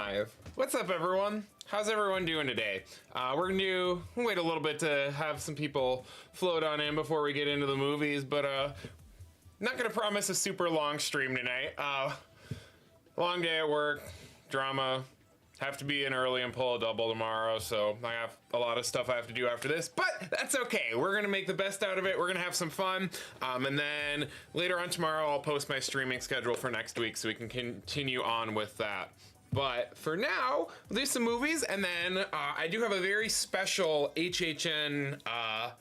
live. What's up, everyone? How's everyone doing today? We're gonna wait a little bit to have some people float on in before we get into the movies, but not gonna promise a super long stream tonight. Long day at work, drama. Have to be in early and pull a double tomorrow, so I have a lot of stuff I have to do after this, but that's okay. We're gonna make the best out of it. We're gonna have some fun, and then later on tomorrow I'll post my streaming schedule for next week so we can continue on with that. But for now, we'll do some movies, and then I do have a very special HHN, I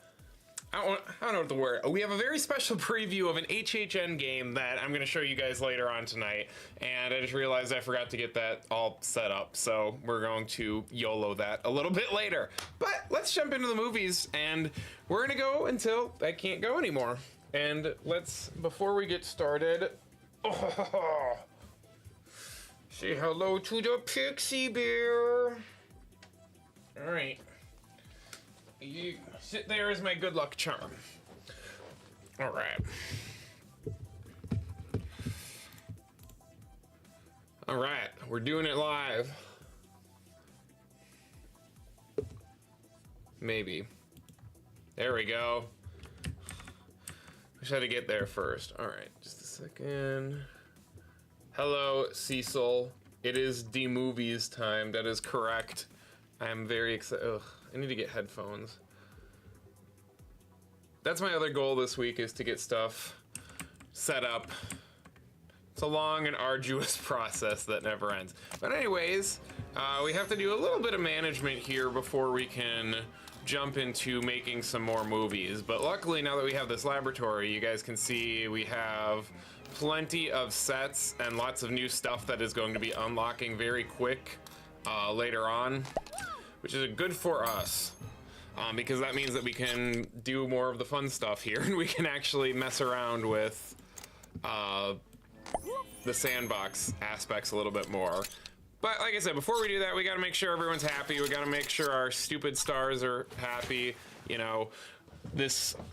don't know what the word. We have a very special preview of an HHN game that I'm going to show you guys later on tonight. And I just realized I forgot to get that all set up. So we're going to YOLO that a little bit later. But let's jump into the movies. And we're going to go until I can't go anymore. And before we get started, say hello to the Pixie Bear. All right. You sit there as my good luck charm. All right. All right, we're doing it live. Maybe. There we go. Wish I had to get there first. All right, just a second. Hello, Cecil. It is D-Movies time. That is correct. I am very excited. Ugh. I need to get headphones. That's my other goal this week, is to get stuff set up. It's a long and arduous process that never ends. But anyways, we have to do a little bit of management here before we can jump into making some more movies. But luckily, now that we have this laboratory, you guys can see we have plenty of sets and lots of new stuff that is going to be unlocking very quick later on, which is good for us, because that means that we can do more of the fun stuff here, and we can actually mess around with the sandbox aspects a little bit more. But like I said, before we do that, we gotta make sure everyone's happy. We gotta make sure our stupid stars are happy. You know,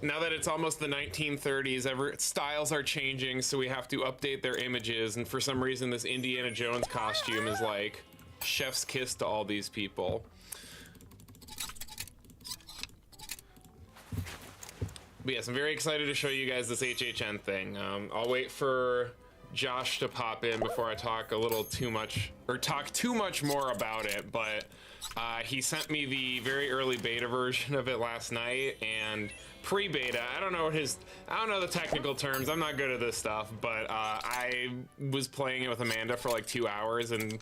now that it's almost the 1930s, styles are changing, so we have to update their images, and for some reason this Indiana Jones costume is like chef's kiss to all these people. But yes, I'm very excited to show you guys this HHN thing. I'll wait for Josh to pop in before I talk too much more about it, but he sent me the very early beta version of it last night, and pre-beta, I don't know the technical terms, I'm not good at this stuff, but I was playing it with Amanda for like 2 hours, and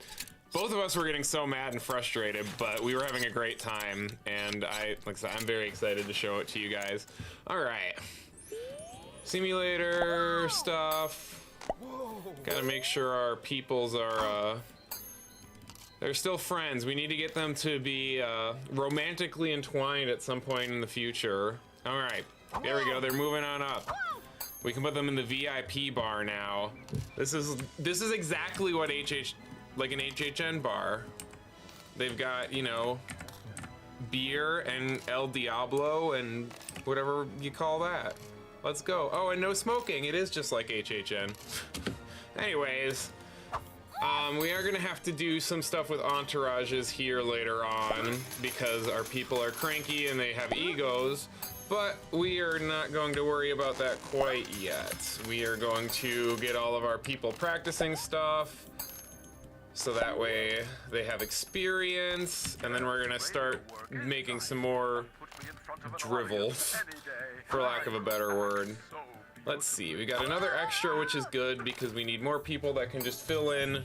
both of us were getting so mad and frustrated, but we were having a great time, and like I said, I'm very excited to show it to you guys. All right, simulator stuff. Gotta make sure our peoples are, they're still friends. We need to get them to be romantically entwined at some point in the future. All right, there we go, they're moving on up. We can put them in the VIP bar now. This is exactly what like an HHN bar. They've got, you know, beer and El Diablo and whatever you call that. Let's go. Oh, and no smoking. It is just like HHN. Anyways, we are gonna have to do some stuff with entourages here later on because our people are cranky and they have egos, but we are not going to worry about that quite yet. We are going to get all of our people practicing stuff, so that way they have experience, and then we're gonna start making some more drivel, for lack of a better word. Let's see, we got another extra, which is good because we need more people that can just fill in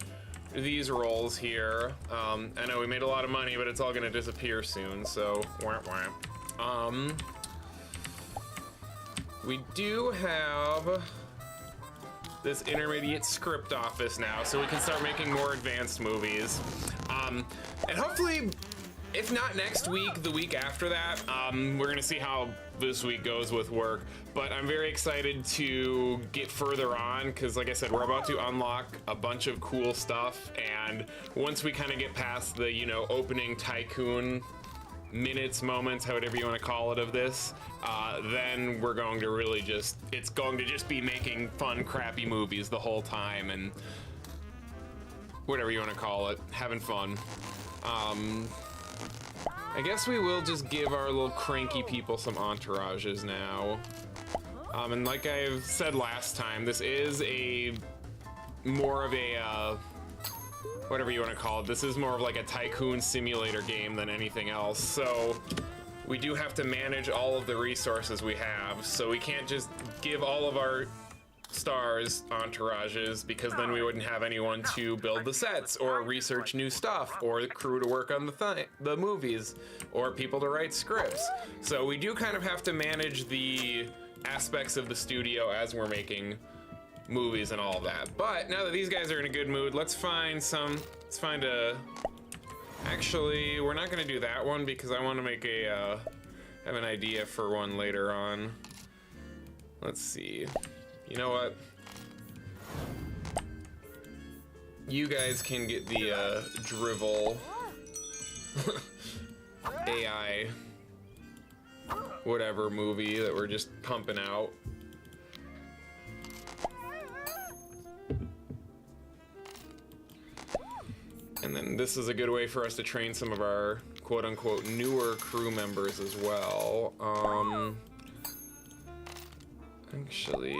these roles here. I know we made a lot of money, but it's all gonna disappear soon, so whamp whamp. We do have this intermediate script office now, so we can start making more advanced movies. And hopefully, if not next week, the week after that, we're gonna see how this week goes with work. But I'm very excited to get further on, because like I said, we're about to unlock a bunch of cool stuff, and once we kind of get past the, you know, opening tycoon minutes, moments, whatever you want to call it, of this, then we're going to really it's going to just be making fun, crappy movies the whole time, and whatever you want to call it, having fun. I guess we will just give our little cranky people some entourages now. And like I've said last time, this is more of a, whatever you want to call it, this is more of like a tycoon simulator game than anything else. So we do have to manage all of the resources we have. So we can't just give all of our stars entourages, because then we wouldn't have anyone to build the sets or research new stuff or the crew to work on the movies or people to write scripts. So we do kind of have to manage the aspects of the studio as we're making movies and all of that. But now that these guys are in a good mood, let's find actually, we're not gonna do that one because I want to make have an idea for one later on. Let's see. You know what? You guys can get the drivel AI whatever movie that we're just pumping out. And then this is a good way for us to train some of our quote-unquote newer crew members as well. Actually,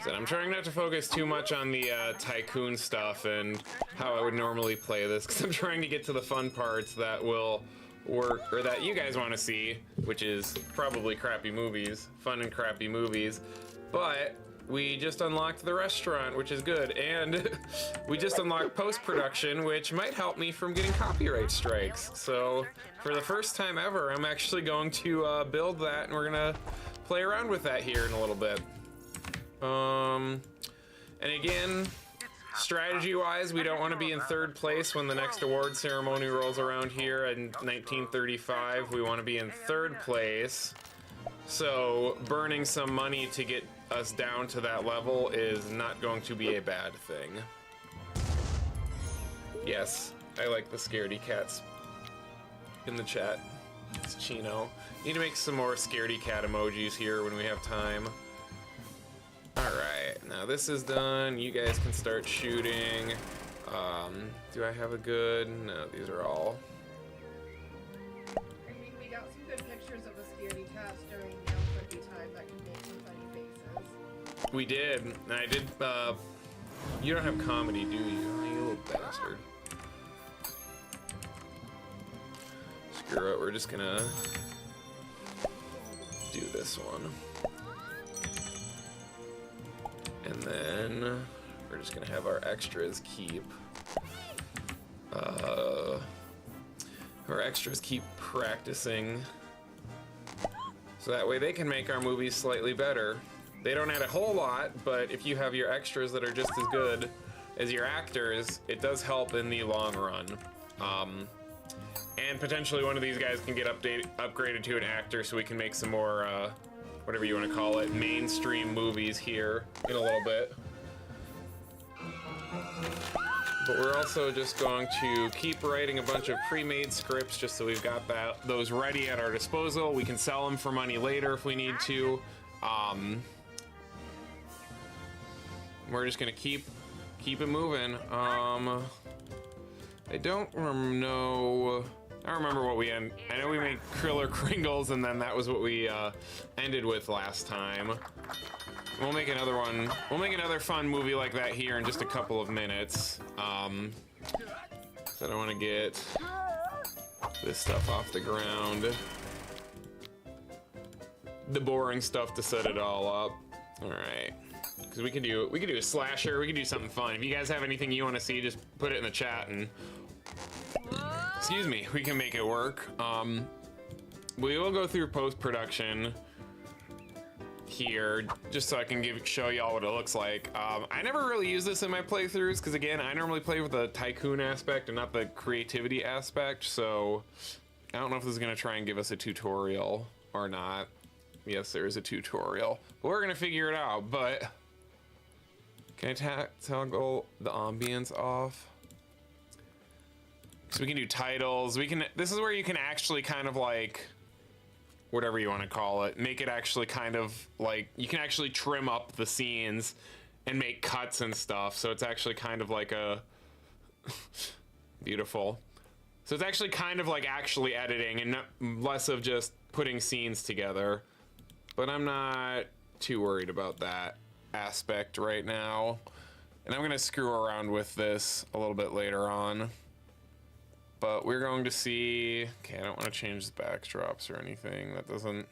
so I'm trying not to focus too much on the tycoon stuff and how I would normally play this, because I'm trying to get to the fun parts that will work, or that you guys want to see, which is probably crappy movies, fun and crappy movies. But we just unlocked the restaurant, which is good, and we just unlocked post-production, which might help me from getting copyright strikes. So for the first time ever, I'm actually going to build that, and we're gonna play around with that here in a little bit. And again, strategy-wise, we don't want to be in third place when the next award ceremony rolls around here in 1935. We want to be in third place. So burning some money to get us down to that level is not going to be a bad thing. Yes, I like the scaredy cats in the chat. It's Chino. Need to make some more scaredy cat emojis here when we have time. Alright, now this is done. You guys can start shooting. Do I have a good? No, these are all. I mean, we got some good pictures of the scaredy cats during the L20 time that can make some funny faces. We did, and I did, you don't have comedy, do you? Oh, you little bastard. Screw it, we're just gonna do this one. And then we're just gonna have our extras keep, practicing. So that way they can make our movies slightly better. They don't add a whole lot, but if you have your extras that are just as good as your actors, it does help in the long run. And potentially one of these guys can get upgraded to an actor, so we can make some more, whatever you want to call it, mainstream movies here in a little bit. But we're also just going to keep writing a bunch of pre-made scripts just so we've got those ready at our disposal. We can sell them for money later if we need to. We're just gonna keep it moving. I don't know. I don't remember what we end. I know we made Kriller Kringles, and then that was what we ended with last time. We'll make another one. We'll make another fun movie like that here in just a couple of minutes. So I want to get this stuff off the ground. The boring stuff to set it all up. All right. Because we can do a slasher. We can do something fun. If you guys have anything you want to see, just put it in the chat and. Excuse me, we can make it work. We will go through post-production here, just so I can show y'all what it looks like. I never really use this in my playthroughs, because again, I normally play with the tycoon aspect and not the creativity aspect, so I don't know if this is gonna try and give us a tutorial or not. Yes, there is a tutorial, but we're gonna figure it out. But can I toggle the ambience off? So we can do titles. This is where you can actually kind of like, whatever you want to call it, make it actually kind of like, you can actually trim up the scenes and make cuts and stuff. So it's actually kind of like a beautiful. So it's actually kind of like actually editing and less of just putting scenes together. But I'm not too worried about that aspect right now. And I'm gonna screw around with this a little bit later on. But we're going to see, okay, I don't want to change the backdrops or anything. That doesn't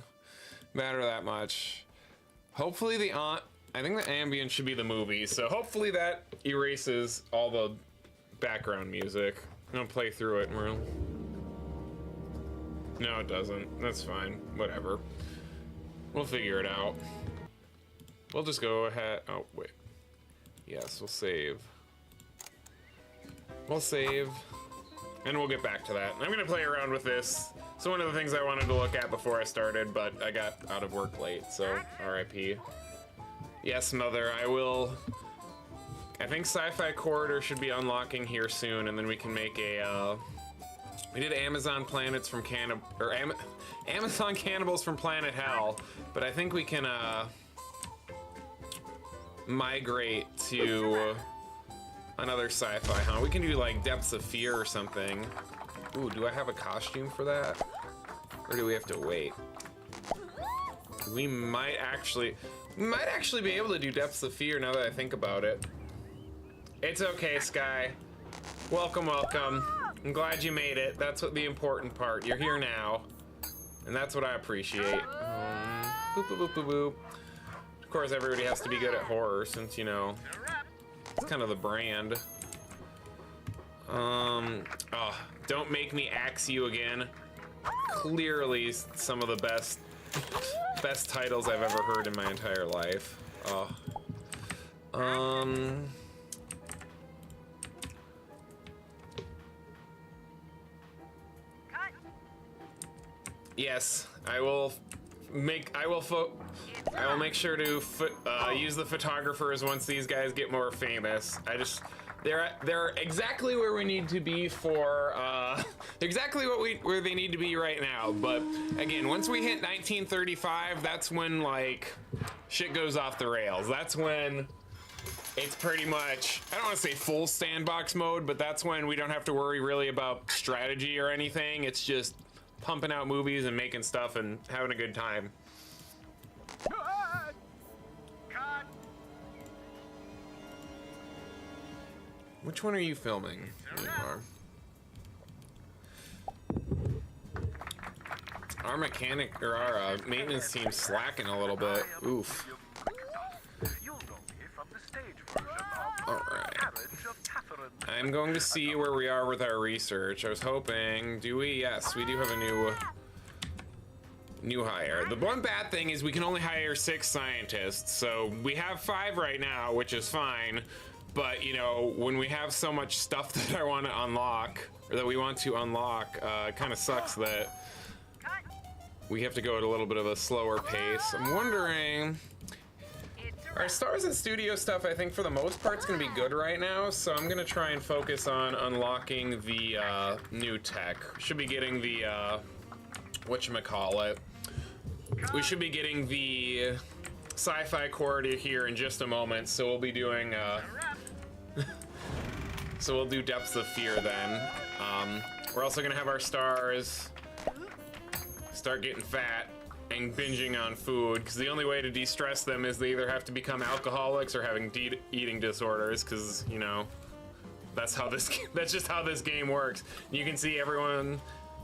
matter that much. Hopefully I think the ambient should be the movie. So hopefully that erases all the background music. I'm gonna play through it and no, it doesn't. That's fine, whatever. We'll figure it out. We'll just go ahead, oh wait. Yes, we'll save. We'll save. And we'll get back to that. I'm gonna play around with this. So one of the things I wanted to look at before I started, but I got out of work late, so RIP. Yes, Mother, I will. I think Sci-Fi Corridor should be unlocking here soon, and then we can make a, we did Amazon Planets from Amazon Cannibals from Planet Hell, but I think we can, migrate to another sci-fi, huh? We can do like Depths of Fear or something. Ooh, do I have a costume for that? Or do we have to wait? We might actually be able to do Depths of Fear now that I think about it. It's okay, Sky. Welcome, welcome. I'm glad you made it. That's what the important part. You're here now. And that's what I appreciate. Boop, boop, boop, boop, boop. Of course, everybody has to be good at horror since, you know, it's kind of the brand. Oh, don't make me axe you again. Clearly some of the best titles I've ever heard in my entire life. Oh. Yes, I will make sure to use the photographers once these guys get more famous. They're exactly where we need to be for exactly where they need to be right now. But again, once we hit 1935, that's when like shit goes off the rails. That's when it's pretty much, I don't want to say full sandbox mode, but that's when we don't have to worry really about strategy or anything. It's just pumping out movies and making stuff and having a good time. Which one are you filming? You are. Our mechanic or our maintenance team's slacking a little bit. Oof. Alright. I'm going to see where we are with our research. I was hoping, do we? Yes, we do have a new hire. The one bad thing is we can only hire 6 scientists, so we have 5 right now, which is fine. But, you know, when we have so much stuff that I want to unlock, or that we want to unlock, it kind of sucks that we have to go at a little bit of a slower pace. I'm wondering, our Stars and Studio stuff, I think for the most part is going to be good right now, so I'm going to try and focus on unlocking the new tech. Should be getting the, whatchamacallit. We should be getting the Sci-Fi Corridor here in just a moment, so we'll be doing, so we'll do Depths of Fear then. We're also going to have our stars start getting fat and binging on food, because the only way to de-stress them is they either have to become alcoholics or having eating disorders, because, you know, that's just how this game works. You can see everyone,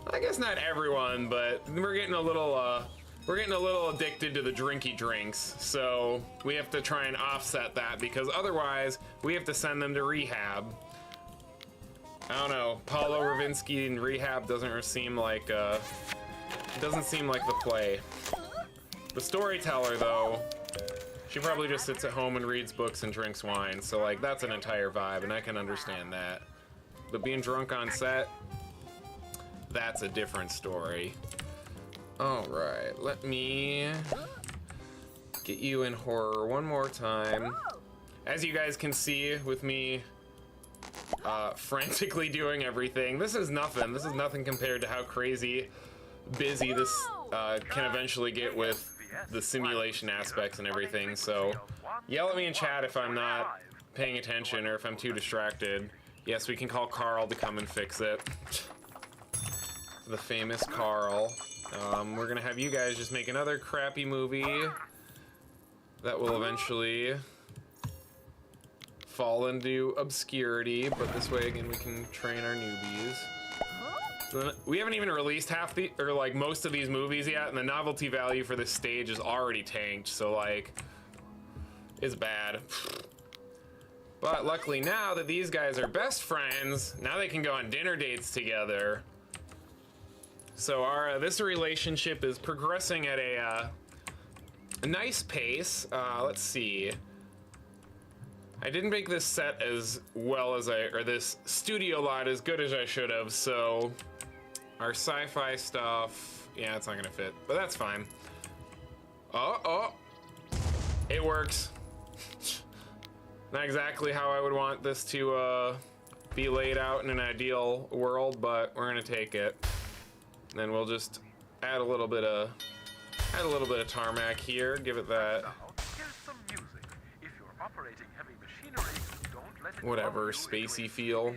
I guess not everyone, but we're getting a little addicted to the drinky drinks, so we have to try and offset that, because otherwise we have to send them to rehab. I don't know, Paulo Ravinski in rehab doesn't seem like the play. The storyteller, though, she probably just sits at home and reads books and drinks wine, so like that's an entire vibe, and I can understand that. But being drunk on set, that's a different story. Alright, let me get you in horror one more time. As you guys can see with me frantically doing everything, this is nothing. This is nothing compared to how crazy busy this can eventually get with the simulation aspects and everything. So yell at me in chat if I'm not paying attention or if I'm too distracted. Yes, we can call Carl to come and fix it. The famous Carl. We're gonna have you guys just make another crappy movie that will eventually fall into obscurity, but this way again we can train our newbies. We haven't even released half the, or like most of these movies yet, and the novelty value for this stage is already tanked, so like, it's bad. But luckily now that these guys are best friends, now they can go on dinner dates together. So our this relationship is progressing at a nice pace. Let's see. I didn't make this set as well as or this studio lot as good as I should have, so our sci-fi stuff, yeah, it's not gonna fit, but that's fine. Oh, it works. Not exactly how I would want this to be laid out in an ideal world, but we're gonna take it. And then we'll just add a little bit of tarmac here, give it that. Whatever, spacey feel.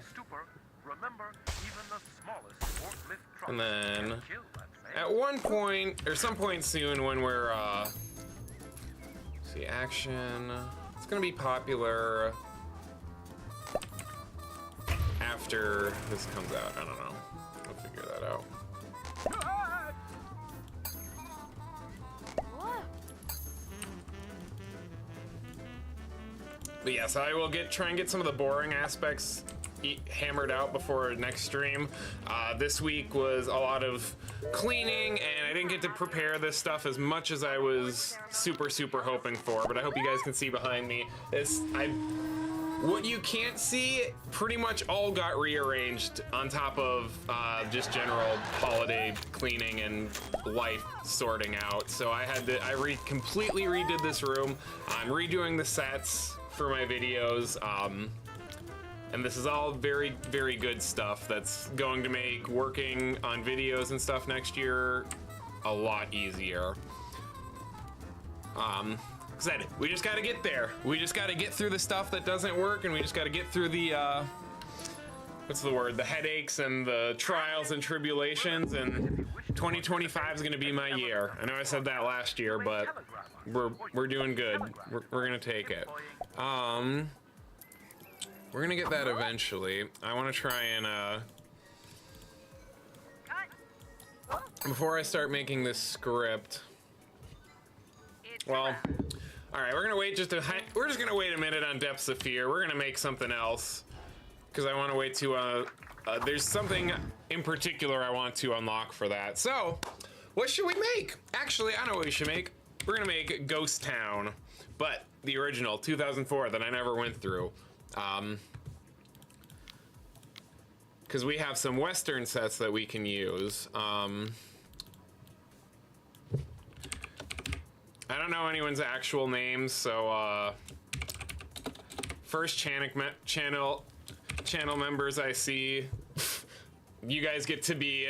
And then at one point, or some point soon when we're, see, action, it's gonna be popular after this comes out. I don't know, we'll figure that out. But yes, I will try and get some of the boring aspects hammered out before next stream. This week was a lot of cleaning, and I didn't get to prepare this stuff as much as I was super hoping for. But I hope you guys can see behind me. What you can't see pretty much all got rearranged on top of just general holiday cleaning and life sorting out. So I completely redid this room. I'm redoing the sets for my videos, and this is all very good stuff that's going to make working on videos and stuff next year a lot easier. Like I said, we just gotta get there. We just gotta get through the stuff that doesn't work, and we just gotta get through the what's the word, the headaches and the trials and tribulations, and 2025 is gonna be my year. I know I said that last year, but we're doing good. We're gonna take it. We're gonna get that eventually. I want to try and before I start making this script. Well, all right, we're gonna wait we're just gonna wait a minute on Depths of Fear. We're gonna make something else because I want to wait to there's something in particular I want to unlock for that. So, what should we make? Actually, I know what we should make. We're gonna make Ghost Town, but the original 2004 that I never went through. Because we have some Western sets that we can use. I don't know anyone's actual names, so first channel members I see, you guys get to be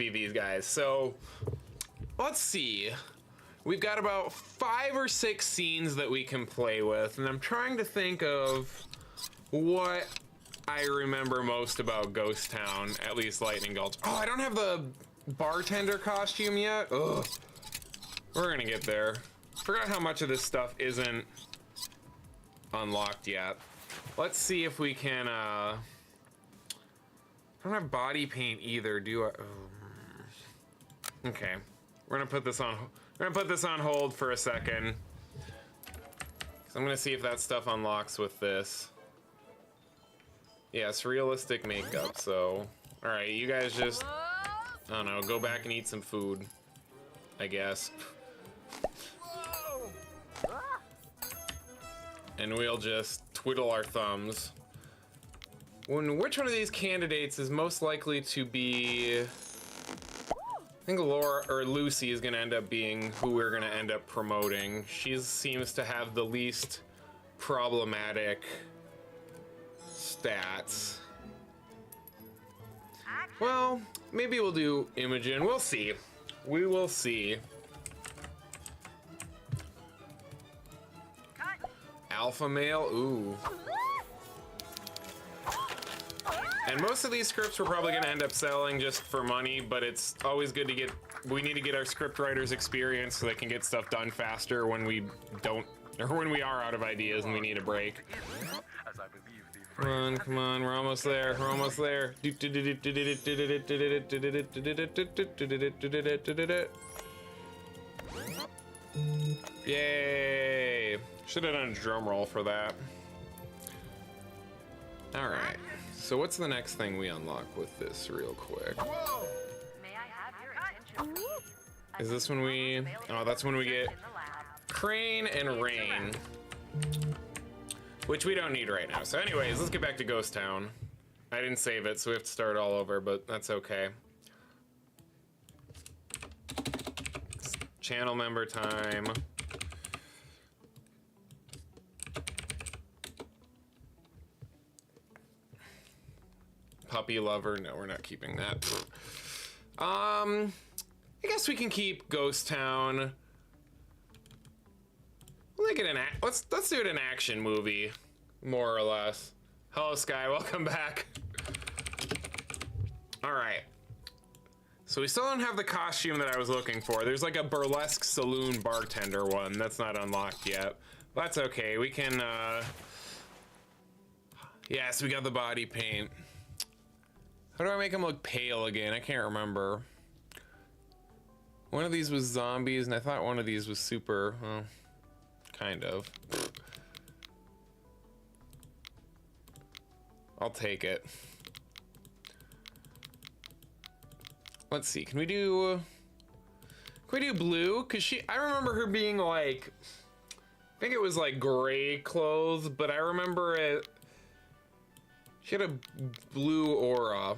these guys. So let's see. We've got about 5 or 6 scenes that we can play with, and I'm trying to think of what I remember most about Ghost Town, at least Lightning Gulch. Oh, I don't have the bartender costume yet. Ugh. We're gonna get there. Forgot how much of this stuff isn't unlocked yet. Let's see if we can, I don't have body paint either, do I? Oh. Okay. We're gonna put this on hold for a second. So I'm gonna see if that stuff unlocks with this. Yes, realistic makeup, so. Alright, you guys just, I don't know, go back and eat some food, I guess. And we'll just twiddle our thumbs. Which one of these candidates is most likely to be... I think Laura, or Lucy, is gonna end up being who we're gonna end up promoting. She seems to have the least problematic stats. Well, maybe we'll do Imogen. We'll see. We will see. alpha male. Ooh. And most of these scripts we're probably gonna end up selling just for money, but it's always good to get, we need to get our script writers experience so they can get stuff done faster when we don't, or when we are out of ideas and we need a break. Come on, we're almost there, we're almost there. Yay! Should have done a drum roll for that. Alright, so what's the next thing we unlock with this real quick? May I have your attention, please? Is this when we... Oh, that's when we get Crane and Rain. Which we don't need right now. So anyways, let's get back to Ghost Town. I didn't save it, so we have to start all over, but that's okay. It's channel member time. Puppy lover, no, we're not keeping that. I guess we can keep Ghost Town. We'll make it an let's do it an action movie, more or less. Hello, Sky, welcome back. All right. So we still don't have the costume that I was looking for. There's like a burlesque saloon bartender one that's not unlocked yet. That's okay. We can. Yes, we got the body paint. How do I make him look pale again? I can't remember. One of these was zombies, and I thought one of these was super, well, kind of. I'll take it. Let's see, can we do blue? Cause I remember her being like, I think it was like gray clothes, but I remember it, she had a blue aura.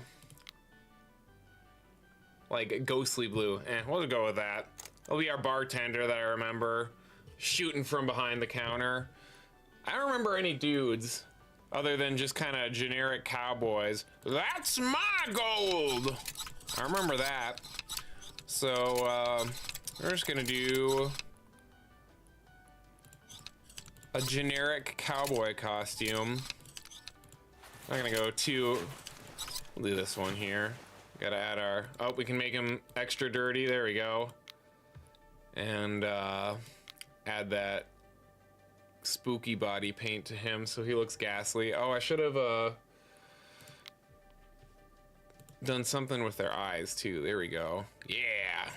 Like ghostly blue. We'll go with that. It'll be our bartender that I remember shooting from behind the counter. I don't remember any dudes other than just kind of generic cowboys. That's my gold! I remember that. So, we're just gonna do a generic cowboy costume. I'm gonna go we'll do this one here. Gotta add our, oh, we can make him extra dirty, there we go. And add that spooky body paint to him so he looks ghastly. Oh, I should have done something with their eyes too, there we go. Yeah!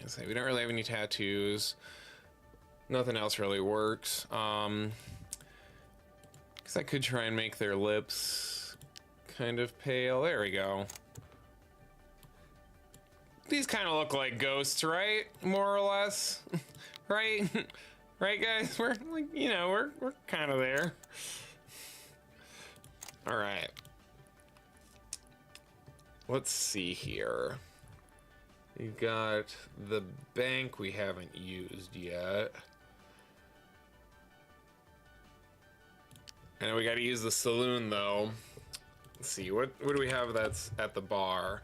I say, we don't really have any tattoos. Nothing else really works. Guess I could try and make their lips kind of pale. There we go. These kind of look like ghosts, right? More or less, right? Right, guys? We're like, you know, we're kind of there. All right. Let's see here. We've got the bank we haven't used yet. And we got to use the saloon though. Let's see, what do we have that's at the bar?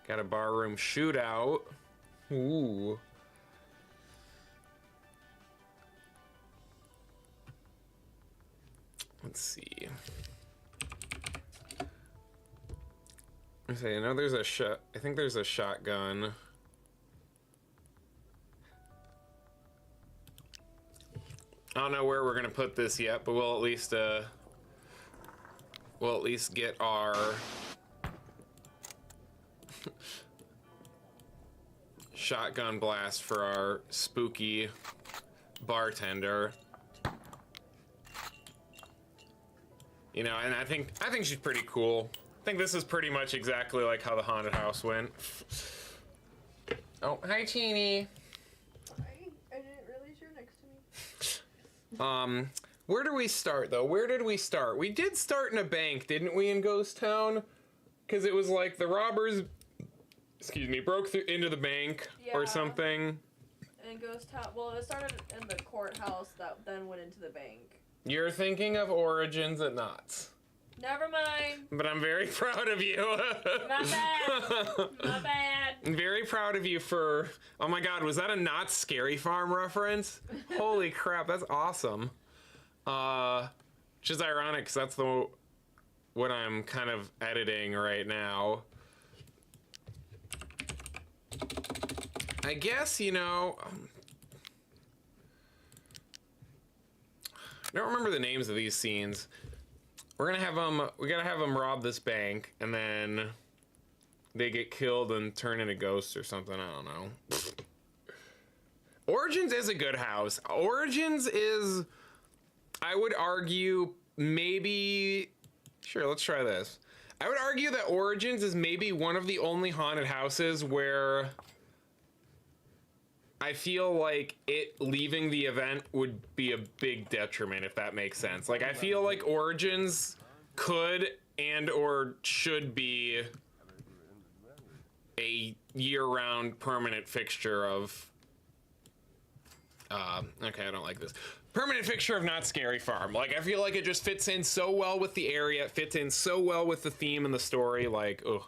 Got a barroom shootout. Ooh. Let's see. I know there's a shot. I think there's a shotgun. I don't know where we're gonna put this yet, but we'll at least get our shotgun blast for our spooky bartender. You know, and I think she's pretty cool. I think this is pretty much exactly like how the haunted house went. Oh, hi, Teeny. Hi. I didn't realize you were next to me. Where do we start though? Where did we start? We did start in a bank, didn't we, in Ghost Town? Because it was like the robbers, excuse me, broke through into the bank or something. And Ghost Town. Well, it started in the courthouse that then went into the bank. You're thinking of Origins at Knott's. Never mind. But I'm very proud of you. My bad. My bad. I'm very proud of you for. Oh my God, was that a Not Scary Farm reference? Holy crap, that's awesome. Which is ironic because that's what I'm kind of editing right now. I guess, you know, I don't remember the names of these scenes. We're gonna have them. We gotta have them rob this bank, and then they get killed and turn into ghosts or something. I don't know. Origins is a good house. Origins is, I would argue, maybe. Sure, let's try this. I would argue that Origins is maybe one of the only haunted houses where I feel like it leaving the event would be a big detriment, if that makes sense. Like, I feel like Origins could and or should be a year-round permanent fixture of... okay, I don't like this. Permanent fixture of Not Scary Farm. Like, I feel like it just fits in so well with the area. It fits in so well with the theme and the story. Like, ugh.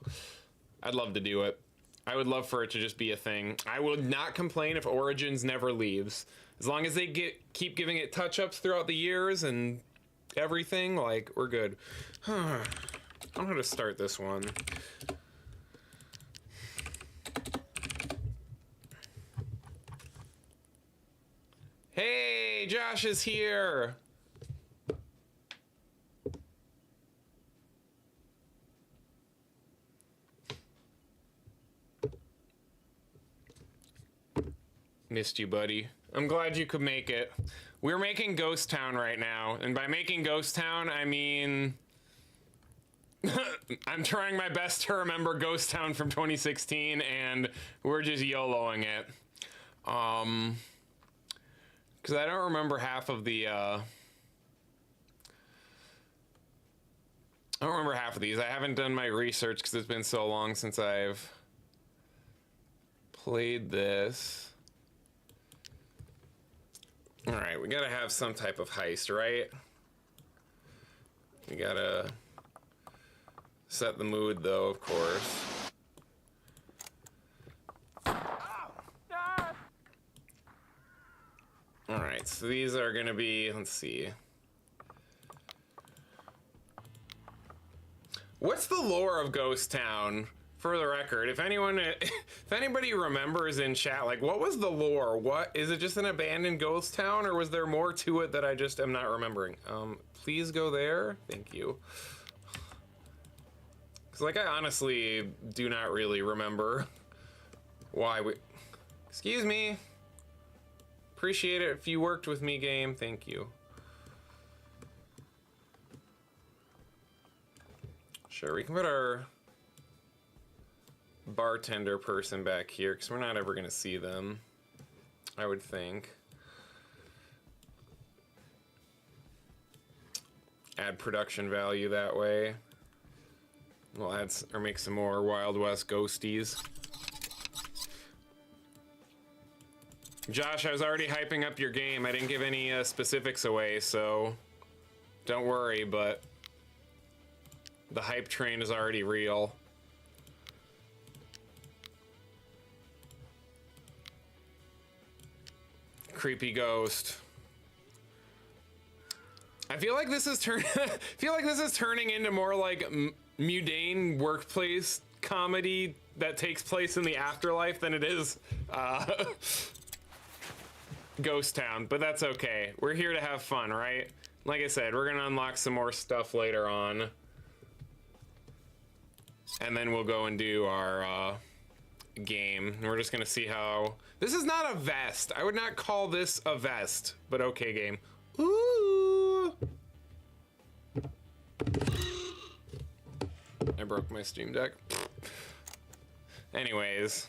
I'd love to do it. I would love for it to just be a thing. I would not complain if Origins never leaves. As long as they keep giving it touch-ups throughout the years and everything, like, we're good. I don't know how to start this one. Hey, Josh is here. Missed you, buddy. I'm glad you could make it. We're making Ghost Town right now, and by making Ghost Town, I mean... I'm trying my best to remember Ghost Town from 2016, and we're just YOLOing it. Because I don't remember half of the, I don't remember half of these. I haven't done my research because it's been so long since I've played this. All right, we gotta have some type of heist, right? We gotta set the mood, though, of course. All right, so these are gonna be, let's see. What's the lore of Ghost Town? For the record, if anybody remembers in chat, like, what was the lore? What is it? Just an abandoned ghost town, or was there more to it that I just am not remembering? Please go there. Thank you. Because, like, I honestly do not really remember why we. Excuse me. Appreciate it if you worked with me, game. Thank you. Sure, we can put our bartender person back here because we're not ever gonna see them, I would think. Add production value that way. We'll add or make some more Wild West ghosties. Josh, I was already hyping up your game. I didn't give any specifics away, so don't worry, but the hype train is already real. Creepy ghost. I feel like this is turning into more like mundane workplace comedy that takes place in the afterlife than it is Ghost Town, but that's okay. We're here to have fun, right? Like I said, we're gonna unlock some more stuff later on, and then we'll go and do our game. We're just gonna see how. This is not a vest. I would not call this a vest, but okay, game. Ooh! I broke my Steam Deck. Anyways,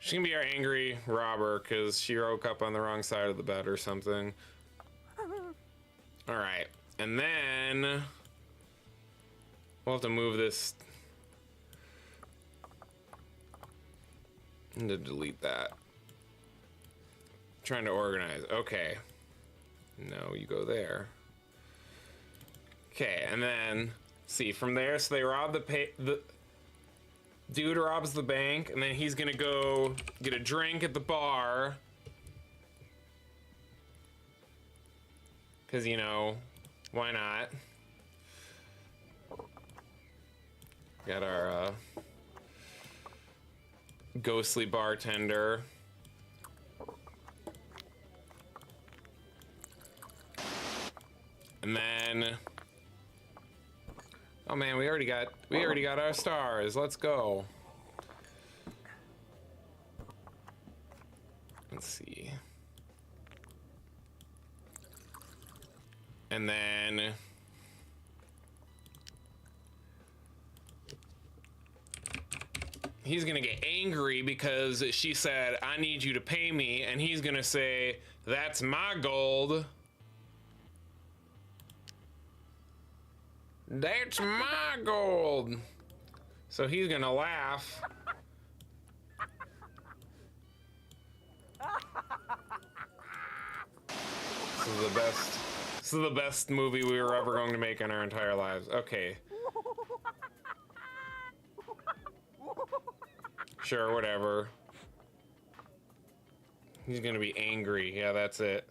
she's gonna be our angry robber because she woke up on the wrong side of the bed or something. All right, and then we'll have to move this. To delete that. Trying to organize. Okay. No, you go there. Okay, and then see from there. So they robbed Dude robs the bank, and then he's gonna go get a drink at the bar. Because, you know, why not? Got our ghostly bartender. And then, oh man, we already got our stars. Let's go. Let's see. And then he's gonna get angry because she said, I need you to pay me, and he's gonna say, that's my gold. That's my gold. So he's gonna laugh. This is the best movie we were ever going to make in our entire lives. Okay. Sure, whatever. He's gonna be angry. Yeah, that's it.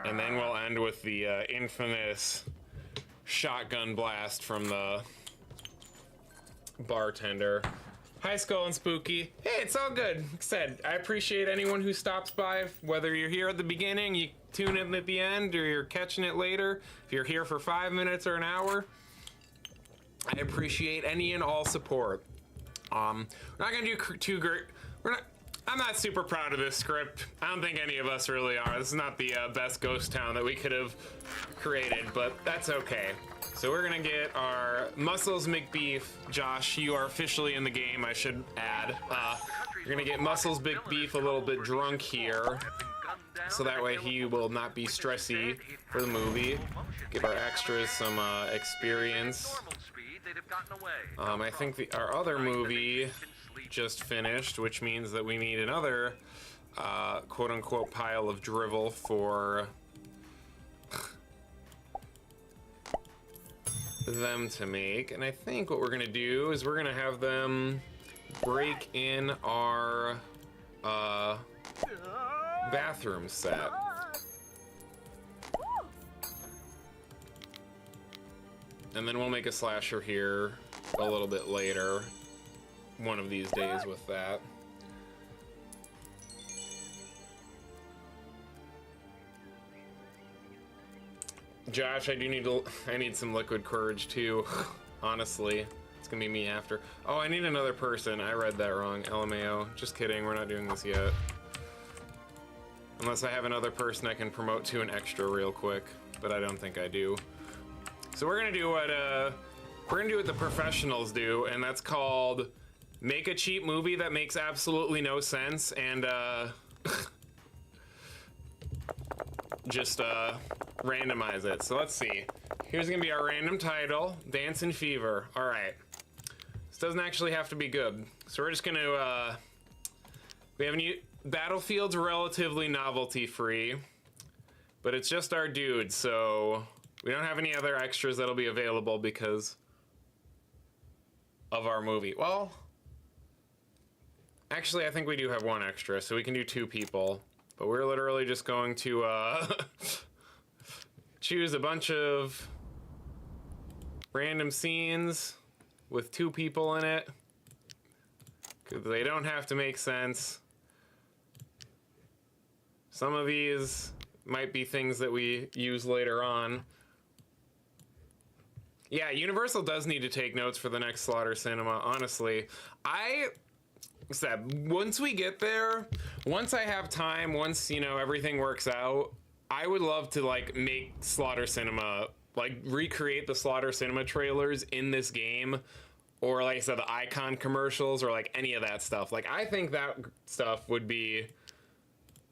And then we'll end with the infamous shotgun blast from the bartender. Hi, Skull and Spooky. Hey, it's all good. Like I said, I appreciate anyone who stops by, whether you're here at the beginning, you tune in at the end, or you're catching it later. If you're here for 5 minutes or an hour, I appreciate any and all support. We're not gonna do too great. I'm not super proud of this script. I don't think any of us really are. This is not the best ghost town that we could have created, but that's okay. So we're gonna get our Muscles McBeef. Josh, you are officially in the game, I should add. You're gonna get Muscles McBeef a little bit drunk here, so that way he will not be stressy for the movie. Give our extras some experience. I think our other movie just finished, which means that we need another quote-unquote pile of drivel for them to make. And I think what we're gonna do is we're gonna have them break in our bathroom set. And then we'll make a slasher here a little bit later, one of these days with that. Josh, I need some liquid courage too. Honestly, it's gonna be me after. Oh, I need another person. I read that wrong. LMAO. Just kidding. We're not doing this yet. Unless I have another person I can promote to an extra real quick, but I don't think I do. So we're gonna do what the professionals do, and that's called make a cheap movie that makes absolutely no sense and just randomize it. So let's see. Here's gonna be our random title, Dancing Fever. All right. This doesn't actually have to be good. So we're just gonna we have a new Battlefield's relatively novelty free, but it's just our dude, so we don't have any other extras that'll be available because of our movie. Well, actually, I think we do have one extra, so we can do 2 people. But we're literally just going to choose a bunch of random scenes with 2 people in it, because they don't have to make sense. Some of these might be things that we use later on. Yeah, Universal does need to take notes for the next Slaughter Cinema, honestly. I said, once we get there, once I have time, once, you know, everything works out, I would love to, like, make Slaughter Cinema, like, recreate the Slaughter Cinema trailers in this game, or, like I said, the Icon commercials, or, like, any of that stuff. Like, I think that stuff would be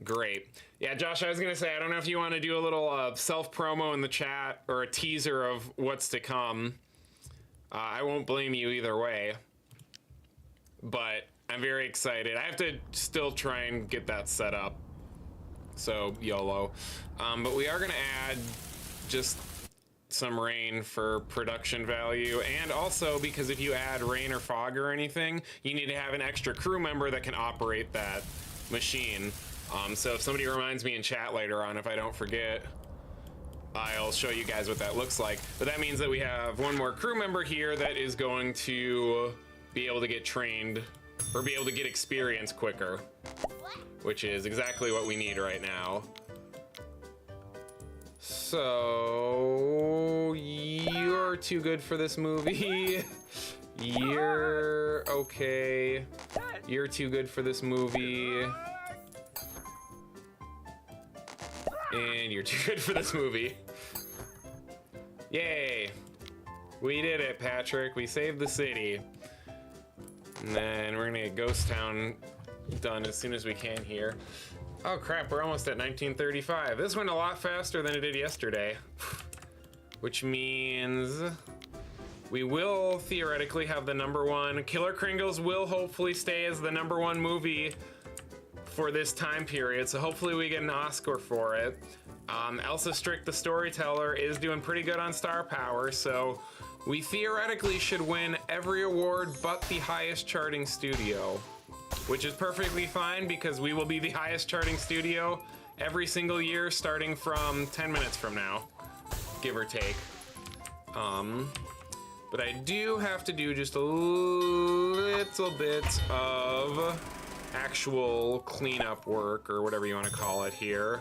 great. Yeah, Josh, I was gonna say, I don't know if you want to do a little self-promo in the chat or a teaser of what's to come. I won't blame you either way, but I'm very excited. I have to still try and get that set up, so YOLO. But we are gonna add just some rain for production value, and also because if you add rain or fog or anything, you need to have an extra crew member that can operate that machine. So if somebody reminds me in chat later on, if I don't forget, I'll show you guys what that looks like. But that means that we have one more crew member here that is going to be able to get trained or be able to get experience quicker, which is exactly what we need right now. So you're too good for this movie. You're okay. You're too good for this movie. And you're too good for this movie. Yay. We did it, Patrick. We saved the city. And then we're gonna get Ghost Town done as soon as we can here. Oh crap, we're almost at 1935. This went a lot faster than it did yesterday. Which means we will theoretically have the #1. Killer Kringles will hopefully stay as the #1 movie for this time period, so hopefully we get an Oscar for it. Elsa Strick, the storyteller, is doing pretty good on Star Power, so we theoretically should win every award but the highest charting studio, which is perfectly fine because we will be the highest charting studio every single year starting from 10 minutes from now, give or take. But I do have to do just a little bit of actual cleanup work, or whatever you want to call it here,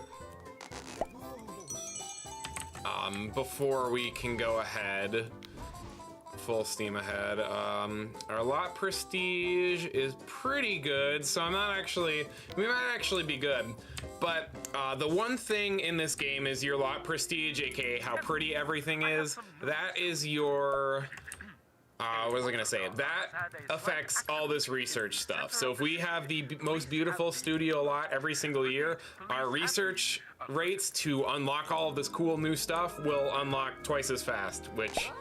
before we can go ahead full steam ahead. Our lot prestige is pretty good, so we might actually be good. But the one thing in this game is your lot prestige, aka how pretty everything is. That is your what was I gonna say? That affects all this research stuff. So if we have the most beautiful studio lot every single year, our research rates to unlock all of this cool new stuff will unlock twice as fast, which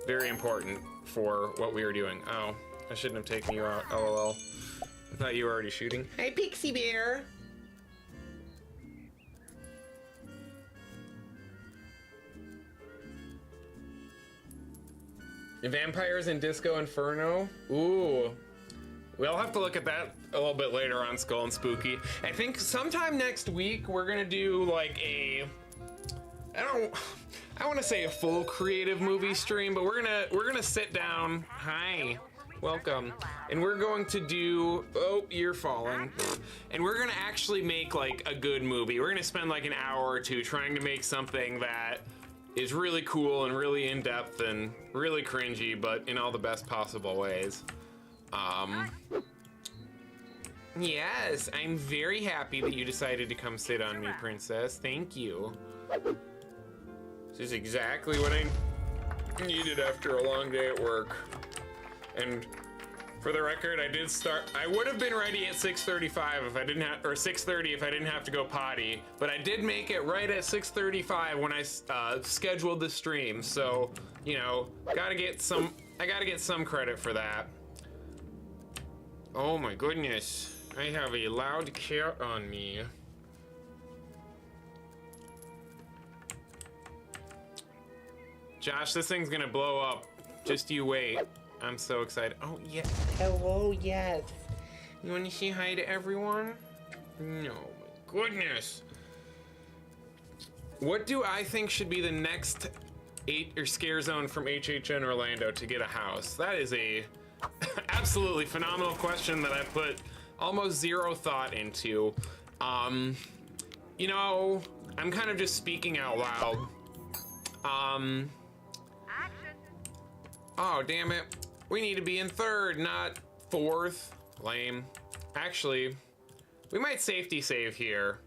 very important for what we are doing. Oh, I shouldn't have taken you out, LOL. I thought you were already shooting. Hi, Pixie Bear. Vampires in Disco Inferno? Ooh. We'll have to look at that a little bit later on Skull and Spooky. I think sometime next week we're gonna do like a, I want to say a full creative movie stream, but we're gonna sit down. Hi, welcome. And we're going to do, oh, you're falling. And we're gonna actually make like a good movie. We're gonna spend like an hour or two trying to make something that is really cool and really in-depth and really cringy, but in all the best possible ways. Yes, I'm very happy that you decided to come sit on me, princess. Thank you. This is exactly what I needed after a long day at work. And for the record, I would have been ready at 6:35 if I didn't have, or 6:30 if I didn't have to go potty, but I did make it right at 6:35 when I scheduled the stream. So, you know, I gotta get some credit for that. Oh my goodness, I have a loud cat on me. Josh, this thing's gonna blow up. Just you wait. I'm so excited. Oh, yeah. Hello, yes. You want to say hi to everyone? No, my goodness. What do I think should be the next scare zone from HHN Orlando to get a house? That is a absolutely phenomenal question that I put almost zero thought into. You know, I'm kind of just speaking out loud. Oh, damn it. We need to be in 3rd, not 4th. Lame. Actually, we might safety save here.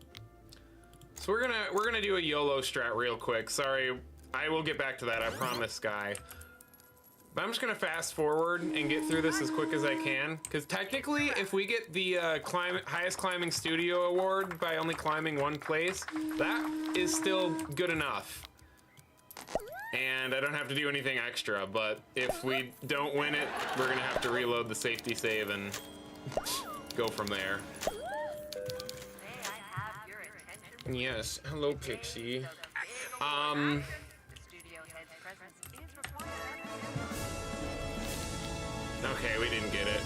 So we're gonna do a YOLO strat real quick. Sorry, I will get back to that, I promise, Guy. But I'm just gonna fast forward and get through this as quick as I can. Because technically, if we get the highest climbing studio award by only climbing 1 place, that is still good enough. And I don't have to do anything extra, but if we don't win it, we're gonna have to reload the safety save and go from there. Yes, hello Pixie. Okay, we didn't get it.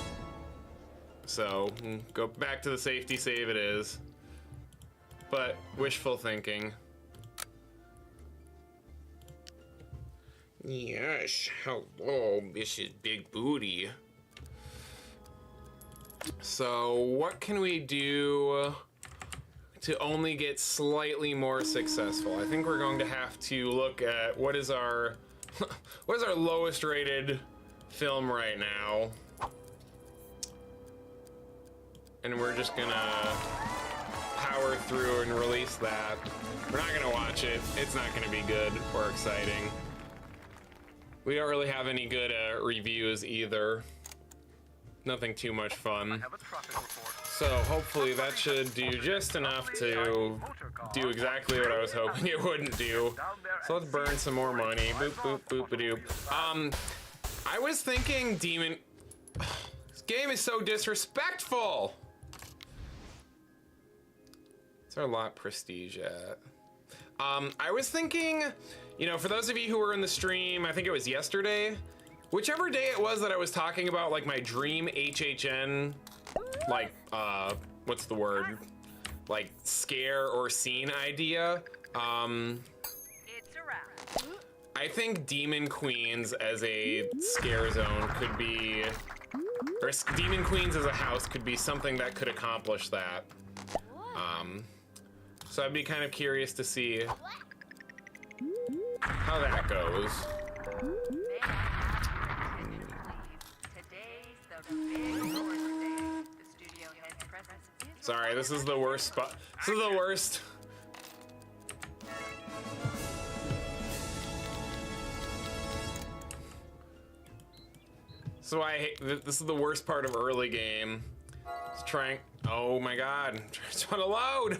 So, go back to the safety save it is. But, wishful thinking. Yes, hello, Mrs. Big Booty. So, what can we do to only get slightly more successful? I think we're going to have to look at what is our lowest rated film right now. And we're just gonna power through and release that. We're not gonna watch it. It's not gonna be good or exciting. We don't really have any good reviews either. Nothing too much fun. So hopefully that should do just enough to do exactly what I was hoping it wouldn't do. So let's burn some more money. Boop, boop, boop, doop. I was thinking Demon... This game is so disrespectful! What's our lot prestige at? I was thinking, you know, for those of you who were in the stream, I think it was yesterday, whichever day it was that I was talking about, like, my dream HHN, like, what's the word? Like, scare or scene idea. It's a wrap. I think Demon Queens as a scare zone could be, or Demon Queens as a house could be something that could accomplish that. So I'd be kind of curious to see how that goes. Sorry, this is the worst spot. This is the worst. So this is the worst part of early game. It's trying, oh my god, it's trying to load.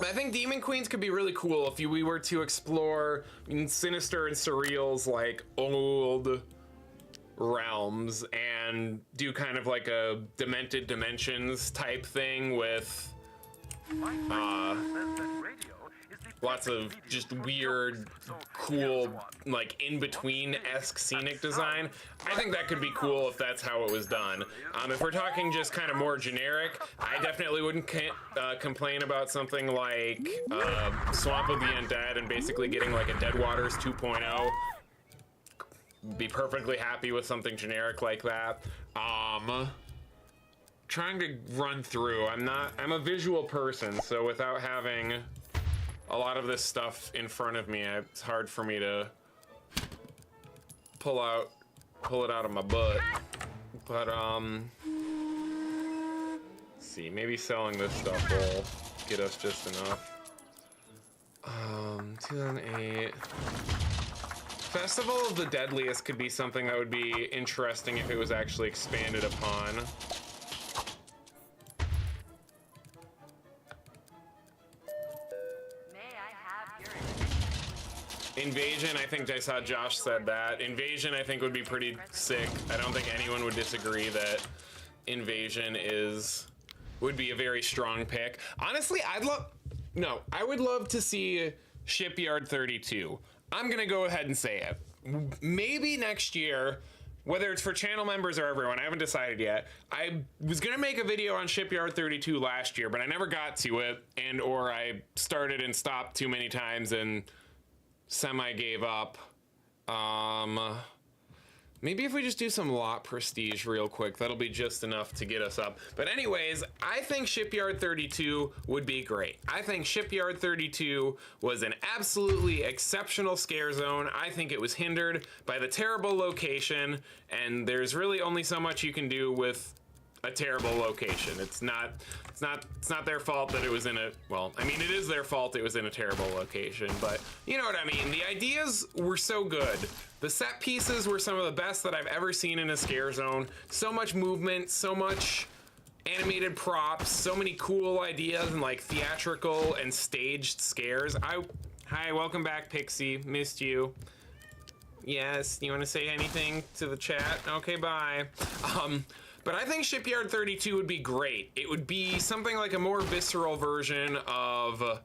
I think Demon Queens could be really cool if we were to explore Sinister and Surreal's like old realms and do kind of like a Demented Dimensions type thing with lots of just weird, cool, like in-between-esque scenic design. I think that could be cool if that's how it was done. If we're talking just kind of more generic, I definitely wouldn't complain about something like Swamp of the Undead and basically getting like a Dead Waters 2.0. Be perfectly happy with something generic like that. Trying to run through. I'm a visual person, so without having a lot of this stuff in front of me, it's hard for me to pull it out of my butt. But let's see, maybe selling this stuff will get us just enough. 2008. Festival of the Deadliest could be something that would be interesting if it was actually expanded upon. Invasion, I think I saw Josh said that. Invasion, I think, would be pretty sick. I don't think anyone would disagree that Invasion would be a very strong pick. Honestly, I would love to see Shipyard 32. I'm gonna go ahead and say it. Maybe next year, whether it's for channel members or everyone, I haven't decided yet. I was gonna make a video on Shipyard 32 last year, but I never got to it, or I started and stopped too many times and semi gave up. Maybe if we just do some lot prestige real quick, that'll be just enough to get us up. But anyways, I think Shipyard 32 would be great. I think Shipyard 32 was an absolutely exceptional scare zone. I think it was hindered by the terrible location, and there's really only so much you can do with a terrible location. It's not their fault that it was in a, well, I mean, it is their fault it was in a terrible location, but you know what I mean. The ideas were so good. The set pieces were some of the best that I've ever seen in a scare zone. So much movement, so much animated props, so many cool ideas and like theatrical and staged scares. Hi, welcome back, Pixie. Missed you. Yes, you want to say anything to the chat? Okay, bye. But I think Shipyard 32 would be great. It would be something like a more visceral version of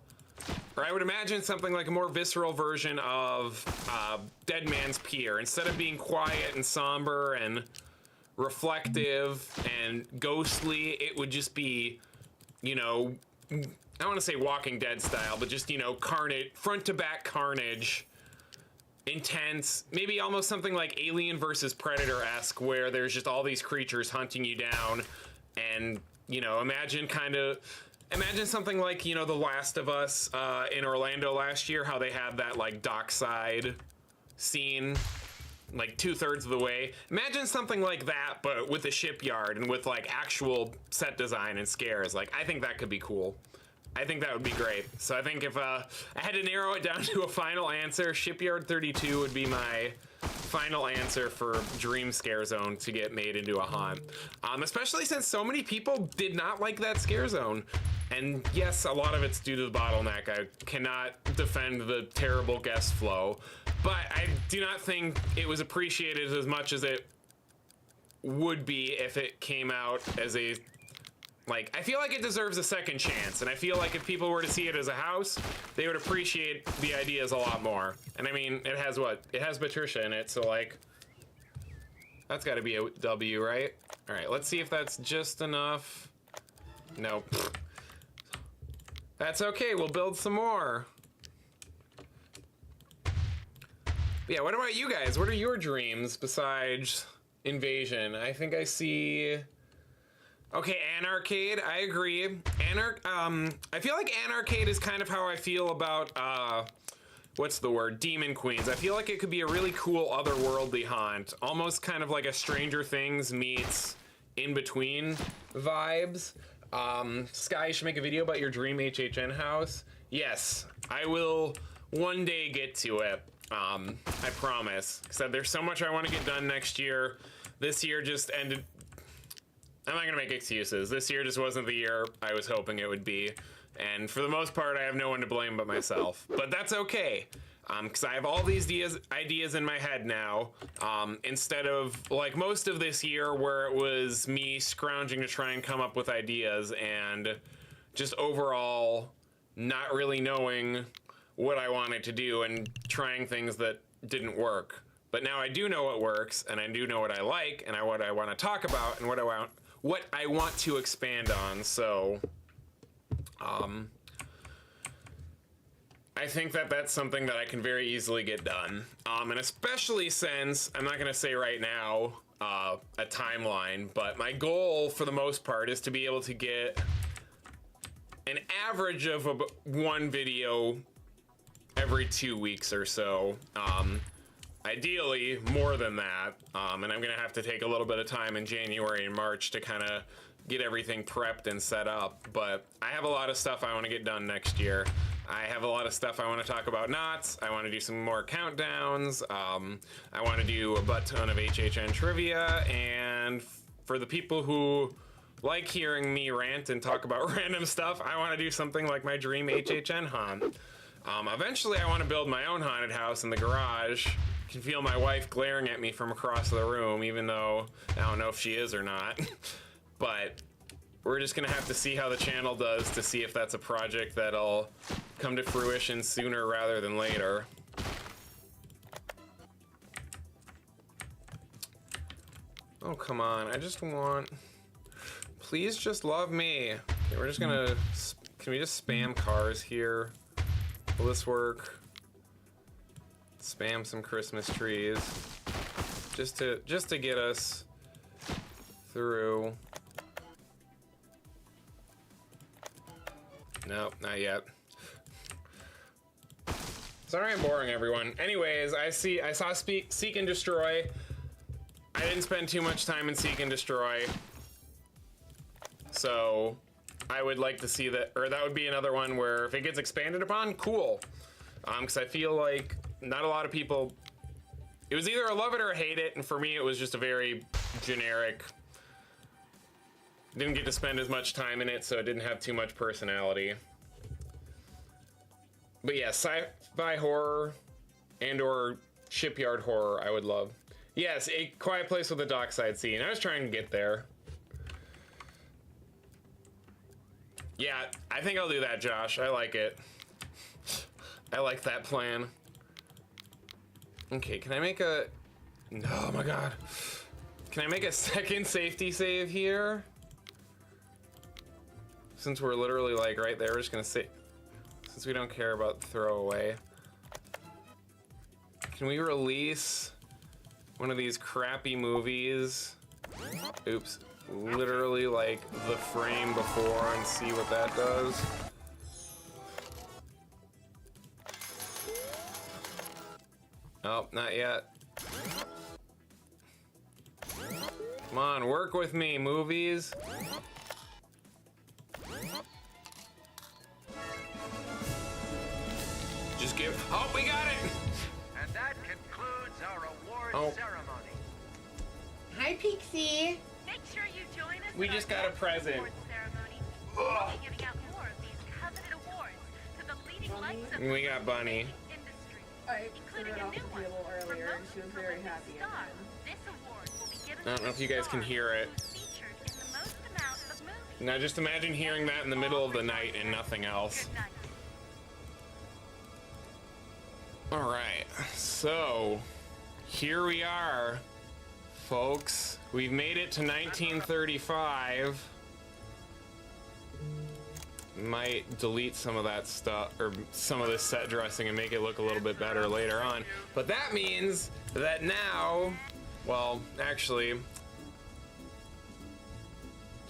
Or I would imagine something like a more visceral version of Dead Man's Pier. Instead of being quiet and somber and reflective and ghostly, it would just be, you know, I don't want to say Walking Dead style, but just, you know, carnage, front to back carnage, intense, maybe almost something like Alien versus Predator-esque, where there's just all these creatures hunting you down. And, you know, imagine something like, you know, The Last of Us in Orlando last year, how they had that, like, dockside scene, like 2/3 of the way. Imagine something like that, but with a shipyard and with, like, actual set design and scares. Like, I think that could be cool. I think that would be great. So I think if I had to narrow it down to a final answer, Shipyard 32 would be my final answer for Dream Scare Zone to get made into a haunt. Especially since so many people did not like that scare zone. And yes, a lot of it's due to the bottleneck. I cannot defend the terrible guest flow, but I do not think it was appreciated as much as it would be if it came out as a, like, I feel like it deserves a second chance, and I feel like if people were to see it as a house, they would appreciate the ideas a lot more. And I mean, it has what? It has Patricia in it, so like, that's gotta be a W, right? All right, let's see if that's just enough. Nope. That's okay, we'll build some more. Yeah, what about you guys? What are your dreams besides Invasion? I think I see... Okay, Anarcade, I agree. I feel like Anarcade is kind of how I feel about, what's the word? Demon Queens. I feel like it could be a really cool otherworldly haunt. Almost kind of like a Stranger Things meets In Between vibes. Sky, you should make a video about your dream HHN house. Yes, I will one day get to it. I promise. Except there's so much I want to get done next year. This year just ended... I'm not gonna make excuses. This year just wasn't the year I was hoping it would be. And for the most part, I have no one to blame but myself. But that's okay. Because I have all these ideas in my head now. Instead of, like, most of this year where it was me scrounging to try and come up with ideas and just overall not really knowing what I wanted to do and trying things that didn't work. But now I do know what works, and I do know what I like, and what I want to talk about, and what I want to expand on. So, I think that that's something that I can very easily get done. And especially since, I'm not going to say right now a timeline, but my goal for the most part is to be able to get an average of one video every 2 weeks or so. Ideally, more than that, and I'm gonna have to take a little bit of time in January and March to kind of get everything prepped and set up, but I have a lot of stuff I want to get done next year. I have a lot of stuff I want to talk about knots. I want to do some more countdowns. I want to do a butt ton of HHN trivia, and for the people who like hearing me rant and talk about random stuff, I want to do something like my dream HHN haunt. Eventually I want to build my own haunted house in the garage. I can feel my wife glaring at me from across the room, even though I don't know if she is or not. But we're just gonna have to see how the channel does to see if that's a project that'll come to fruition sooner rather than later. Oh, come on, I just want... Please just love me. Okay, we're just gonna... Can we just spam cars here? Will this work? Spam some Christmas trees. Just to get us through. Nope, not yet. Sorry I'm boring everyone. Anyways, I saw Seek and Destroy. I didn't spend too much time in Seek and Destroy. So I would like to see that, or that would be another one where if it gets expanded upon, cool. Because I feel like not a lot of people, it was either a love it or a hate it, and for me it was just a very generic, didn't get to spend as much time in it, so it didn't have too much personality. But yeah, sci-fi horror and or shipyard horror I would love. Yes, A Quiet Place with a dockside scene. I was trying to get there. Yeah, I think I'll do that, Josh. I like it. I like that plan. Okay, can I make a... Oh my god. Can I make a second safety save here? Since we're literally like right there, we're just gonna say... Since we don't care about throwaway. Can we release one of these crappy movies? Oops. Literally like the frame before and see what that does? Oh, not yet. Come on, work with me, movies. Just give... Oh, we got it! And that concludes our award ceremony. Hi, Pixie. Make sure you join us. We at just our got a next present. awards ceremony. We'll be giving out more of these coveted awards to the leading lights of We got Bunny. the industry, I threw including it a off new the one. table For earlier, and most she was very prolific happy. star, this award will be given I don't know to if you guys can the hear it. star who's featured in the most amount of movies. Now just imagine hearing that in the middle of the night and nothing else. Good night. Alright, so here we are, folks. We've made it to 1935. Might delete some of that stuff, or some of this set dressing and make it look a little bit better later on. But that means that now, well, actually,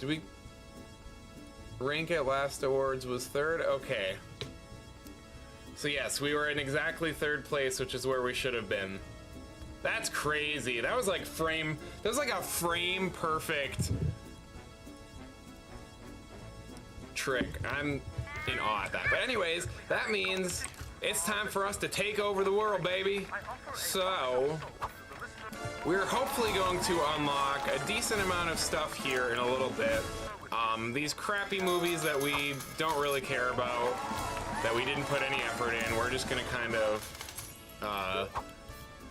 did we rank at last awards was third? Okay. So yes, we were in exactly third place, which is where we should have been. That's crazy. That was like a frame perfect trick. I'm in awe at that. But anyways, that means it's time for us to take over the world, baby. So we're hopefully going to unlock a decent amount of stuff here in a little bit. These crappy movies that we don't really care about, that we didn't put any effort in, we're just gonna kind of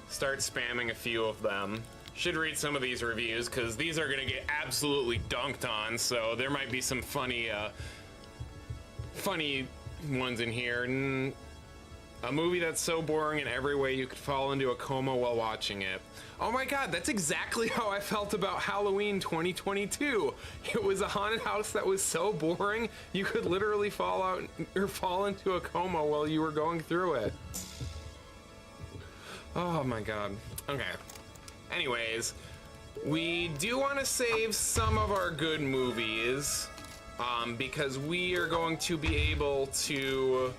start spamming a few of them. Should read some of these reviews because these are gonna get absolutely dunked on, so there might be some funny ones in here. A movie that's so boring in every way you could fall into a coma while watching it. Oh my god, that's exactly how I felt about Halloween 2022. It was a haunted house that was so boring you could literally fall out or fall into a coma while you were going through it. Oh my god. Okay. Anyways, we do want to save some of our good movies because we are going to be able to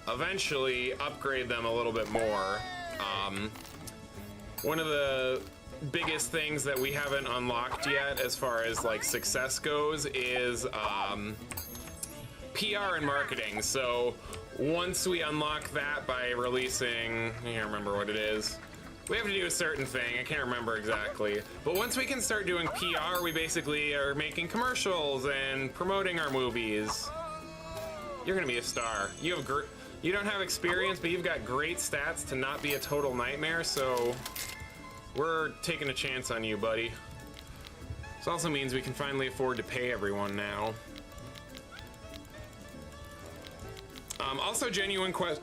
eventually upgrade them a little bit more. One of the biggest things that we haven't unlocked yet as far as like success goes is PR and marketing. So once we unlock that by releasing, I can't remember what it is. We have to do a certain thing, I can't remember exactly. But once we can start doing PR, we basically are making commercials and promoting our movies. You're gonna be a star. You don't have experience, but you've got great stats to not be a total nightmare, so we're taking a chance on you, buddy. This also means we can finally afford to pay everyone now. Also, genuine question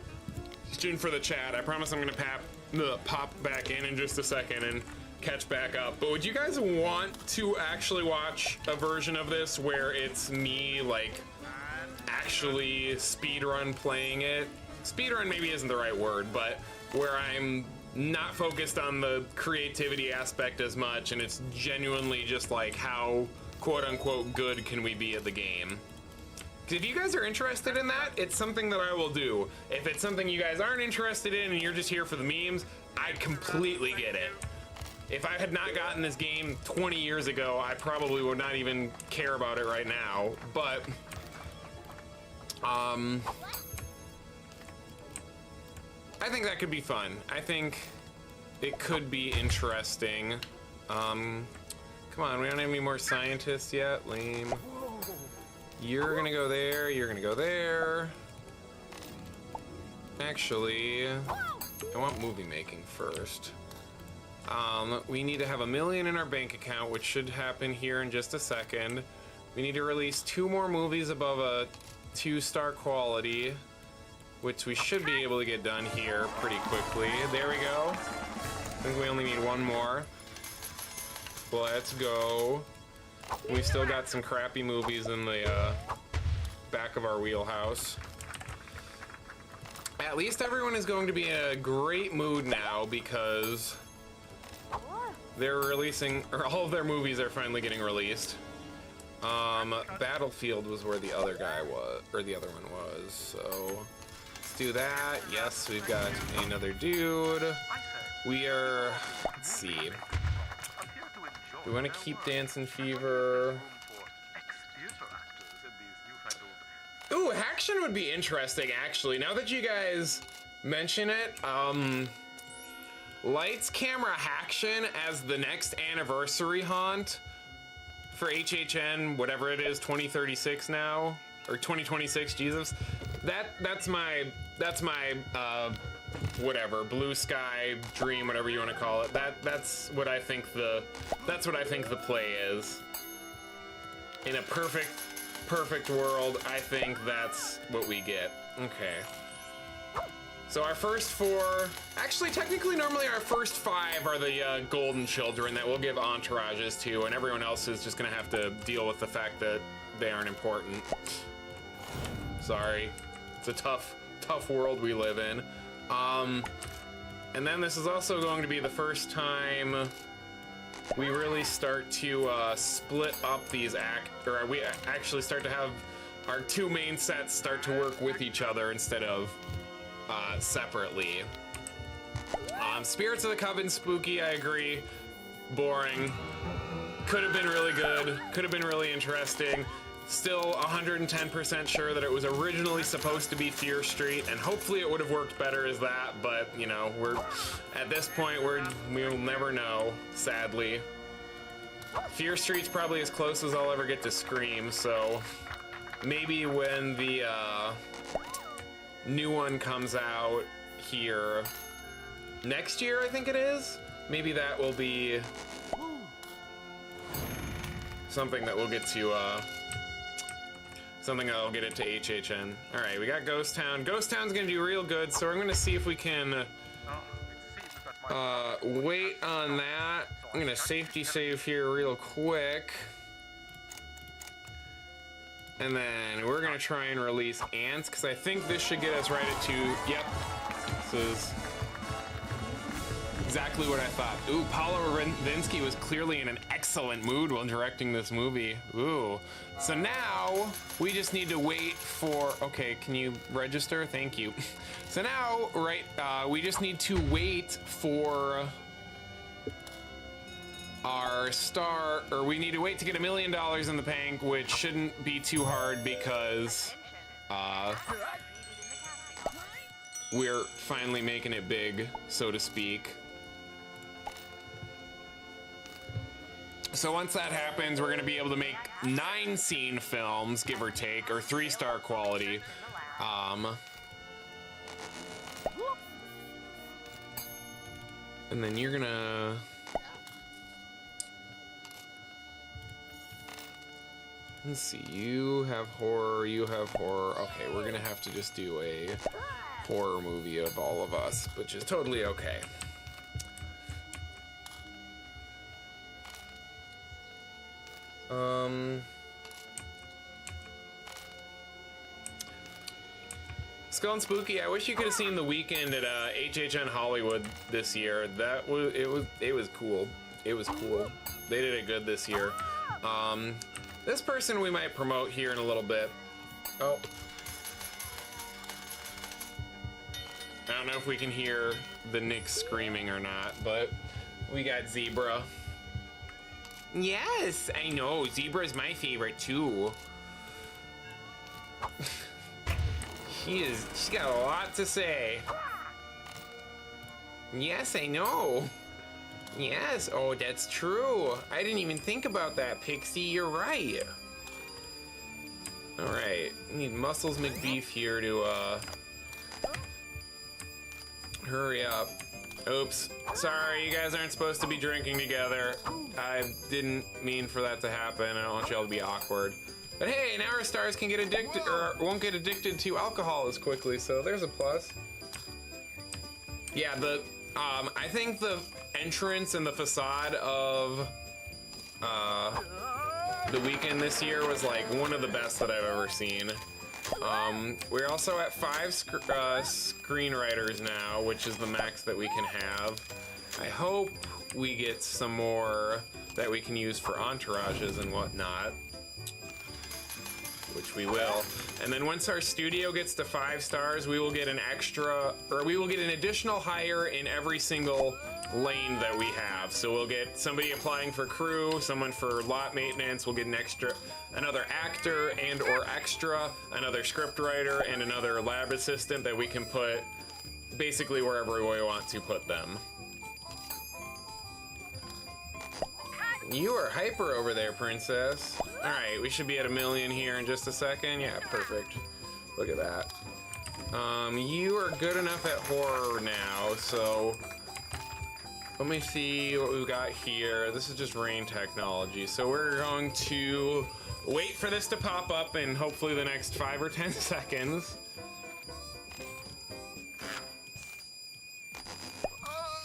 for the chat. I promise I'm gonna pop back in just a second and catch back up. But would you guys want to actually watch a version of this where it's me, like, actually speedrun playing it? Speedrun maybe isn't the right word, but where I'm not focused on the creativity aspect as much and it's genuinely just like how quote-unquote good can we be at the game. If you guys are interested in that, it's something that I will do. If it's something you guys aren't interested in and you're just here for the memes, I completely get it. If I had not gotten this game 20 years ago, I probably would not even care about it right now, but I think that could be fun. I think it could be interesting. Come on, we don't have any more scientists yet. Lame. You're gonna go there, you're gonna go there. Actually, I want movie making first. We need to have $1 million in our bank account, which should happen here in just a second. We need to release 2 more movies above a 2-star quality. which we should be able to get done here pretty quickly. There we go. I think we only need one more. Let's go. We still got some crappy movies in the back of our wheelhouse. At least everyone is going to be in a great mood now because they're releasing, or all of their movies are finally getting released. Battlefield was where the other guy was, or the other one was, so let's do that. Yes, we've got another dude. We are, let's see. We want to keep Dancing Fever. Ooh, HHN would be interesting, actually. Now that you guys mention it, Lights Camera HHN as the next anniversary haunt for HHN, whatever it is, 2036 now, or 2026, Jesus. That's my whatever, blue sky dream, whatever you want to call it. That's what I think the play is. In a perfect world, I think that's what we get. Okay. So our first four, actually technically normally our first five are the golden children that we'll give entourages to, and everyone else is just gonna have to deal with the fact that they aren't important. Sorry. It's a tough world we live in. And then this is also going to be the first time we really start to split up these we actually start to have our two main sets start to work with each other instead of separately. Spirits of the Coven, spooky, I agree. Boring. Could have been really good. Could have been really interesting. Still 110% sure that it was originally supposed to be Fear Street, and hopefully it would have worked better as that, but you know, we're at this point we'll never know, sadly. Fear Street's probably as close as I'll ever get to Scream, so maybe when the new one comes out here next year, I think it is, maybe that will be something that we'll get to something that'll get it to HHN. All right, we got Ghost Town. Ghost Town's gonna do real good, so I'm gonna see if we can wait on that. I'm gonna safety save here real quick. And then we're gonna try and release Ants, because I think this should get us right at 2. Yep, this is exactly what I thought. Ooh, Paulo Ravinski was clearly in an excellent mood while directing this movie. Ooh. So now we just need to wait for, okay, can you register? Thank you. So now, right, we just need to wait for our star, or we need to wait to get $1 million in the bank, which shouldn't be too hard because we're finally making it big, so to speak. So once that happens, we're gonna be able to make 9 scene films, give or take, or 3-star quality. And then you're gonna... Let's see, you have horror, you have horror. Okay, we're gonna have to just do a horror movie of all of us, which is totally okay. Skull and Spooky, I wish you could have seen The Weeknd at HHN Hollywood this year. It was cool. It was cool. They did it good this year. This person we might promote here in a little bit. Oh. I don't know if we can hear the Nick screaming or not, but we got Zebra. Yes, I know. Zebra's my favorite too. She's got a lot to say. Yes, I know. Yes, oh, that's true. I didn't even think about that, Pixie. You're right. All right, need Muscles McBeef here to hurry up. Oops, sorry, you guys aren't supposed to be drinking together. I didn't mean for that to happen. I don't want y'all to be awkward. But hey, now our stars can get addicted, or won't get addicted to alcohol as quickly, so there's a plus. Yeah, I think the entrance and the facade of the weekend this year was like one of the best that I've ever seen. We're also at 5 screenwriters now, which is the max that we can have. I hope we get some more that we can use for entourages and whatnot, which we will. And then once our studio gets to 5 stars, we will get an additional hire in every single lane that we have. So we'll get somebody applying for crew, someone for lot maintenance, we'll get another actor and or extra, another scriptwriter, and another lab assistant that we can put basically wherever we want to put them. You are hyper over there, princess. All right, we should be at 1 million here in just a second. Yeah, perfect. Look at that. You are good enough at horror now, so let me see what we've got here. This is just rain technology. So we're going to wait for this to pop up in hopefully the next 5 or 10 seconds.